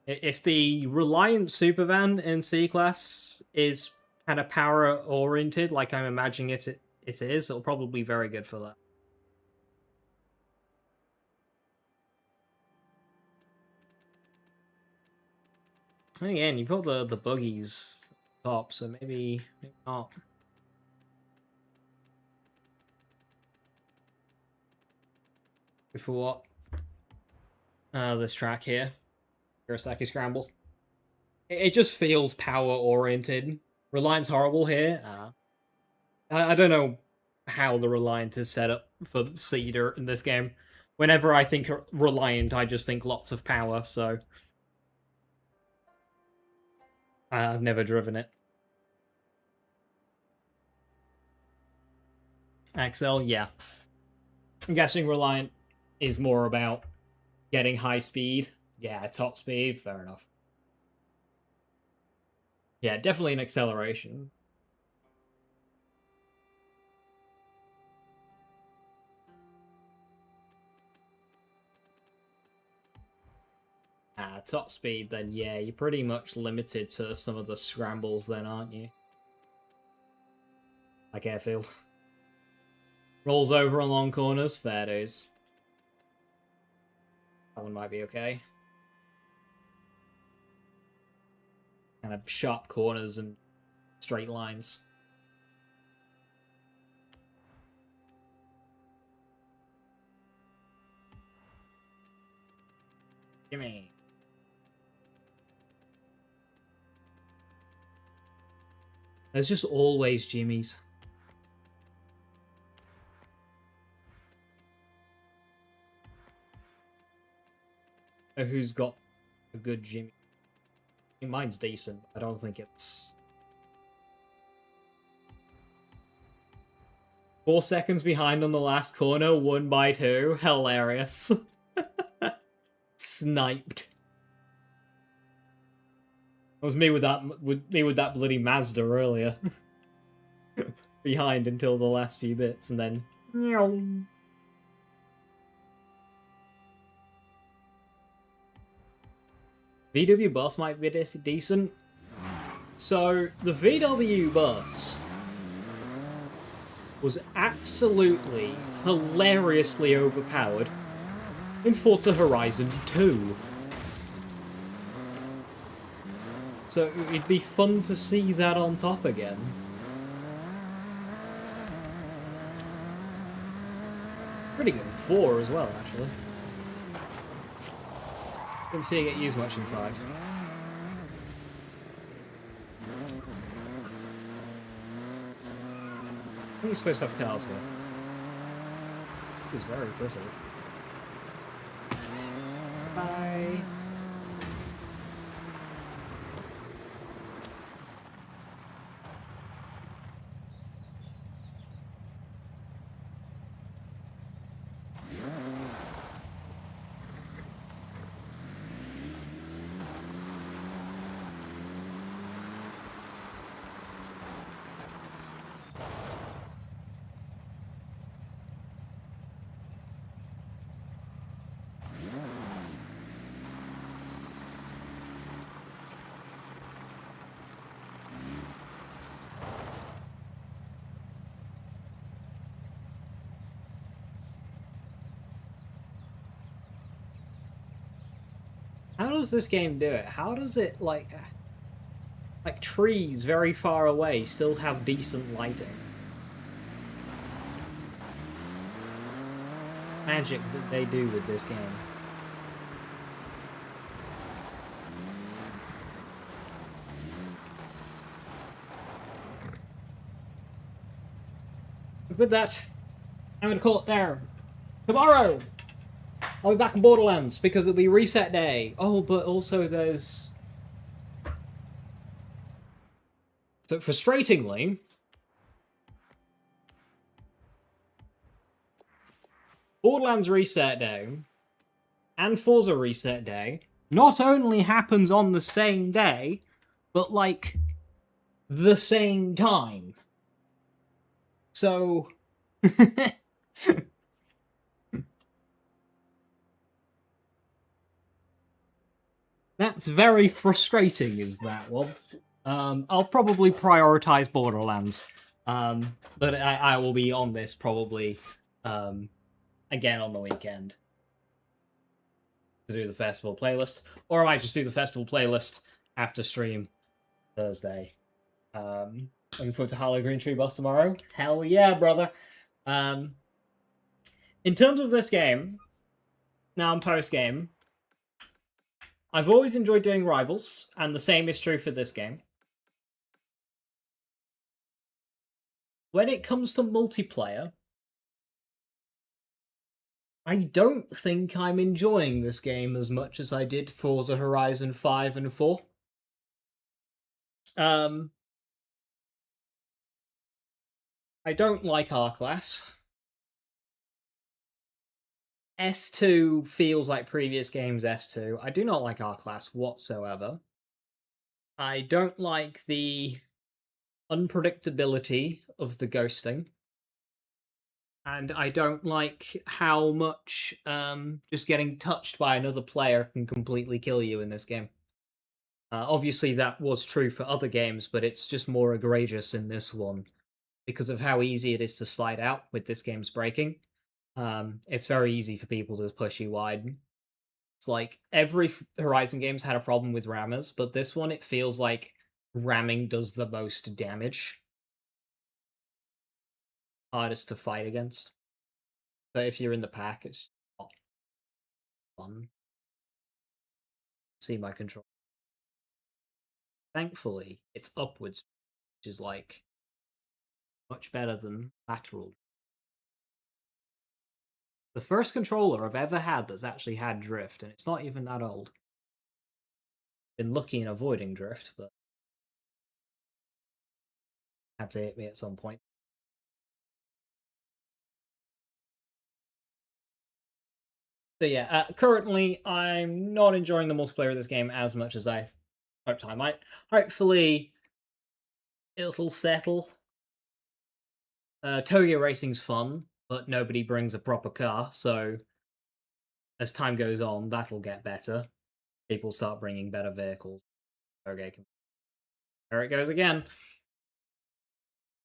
If the Reliant Supervan in C-Class is kind of power-oriented, like I'm imagining it is, it'll probably be very good for that. Again, you've got the buggies top, so maybe not. For what? This track here. Kurosaki Scramble. It just feels power-oriented. Reliant's horrible here. I don't know how the Reliant is set up for Cedar in this game. Whenever I think Reliant, I just think lots of power, so... I've never driven it. Axel, yeah. I'm guessing Reliant is more about getting high speed. Yeah, top speed, fair enough. Yeah, definitely an acceleration. Top speed, then yeah, you're pretty much limited to some of the scrambles then, aren't you? Like Airfield. Rolls over on long corners, fair dues. That one might be okay. Kind of sharp corners and straight lines. Gimme. There's just always Jimmys. Who's got a good Jimmy? I mean, mine's decent. I don't think it's... 4 seconds behind on the last corner, 1 by 2. Hilarious. Sniped. It was me with that bloody Mazda earlier. Behind until the last few bits, and then... VW bus might be decent. So, the VW bus was absolutely, hilariously overpowered in Forza Horizon 2. So it'd be fun to see that on top again. Pretty good in 4 as well, actually. Didn't see it get used much in 5. I think you're supposed to have cars here. It's very pretty. Bye. How does this game do it? How does it, like... like trees very far away still have decent lighting. Magic that they do with this game. With that, I'm going to call it there. Tomorrow, I'll be back in Borderlands because it'll be reset day. Oh, but also there's... So, frustratingly, Borderlands reset day and Forza reset day not only happens on the same day, but, like, the same time. So... That's very frustrating, is that one. I'll probably prioritize Borderlands. But I will be on this probably again on the weekend to do the festival playlist. Or I might just do the festival playlist after stream Thursday. Looking forward to Hollow Green Tree Boss tomorrow. Hell yeah, brother. In terms of this game, now I'm post-game, I've always enjoyed doing Rivals, and the same is true for this game. When it comes to multiplayer, I don't think I'm enjoying this game as much as I did Forza Horizon 5 and 4. I don't like R-Class. S2 feels like previous games S2. I do not like R-Class whatsoever. I don't like the unpredictability of the ghosting. And I don't like how much just getting touched by another player can completely kill you in this game. Obviously that was true for other games, but it's just more egregious in this one because of how easy it is to slide out with this game's braking. It's very easy for people to just push you wide. It's like every Horizon game's had a problem with rammers, but this one it feels like ramming does the most damage. Hardest to fight against. So if you're in the pack, it's not fun. See my control. Thankfully, it's upwards, which is like much better than lateral. The first controller I've ever had that's actually had drift, and it's not even that old. Been lucky in avoiding drift, but had to hit me at some point. So yeah, currently I'm not enjoying the multiplayer of this game as much as I hoped I might. Hopefully it'll settle. Tokyo Racing's fun, but nobody brings a proper car, so as time goes on, that'll get better. People start bringing better vehicles. Okay, there it goes again.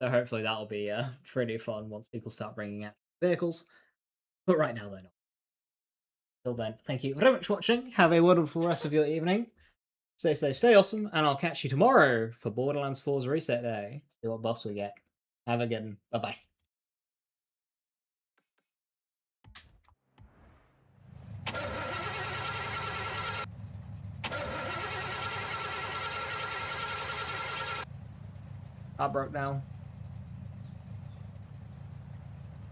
So hopefully that'll be pretty fun once people start bringing out vehicles. But right now they're not. Till then, thank you very much for watching. Have a wonderful rest of your evening. Stay safe, stay awesome, and I'll catch you tomorrow for Borderlands 4's Reset Day. See what buffs we get. Have a good one. Bye-bye. I broke down.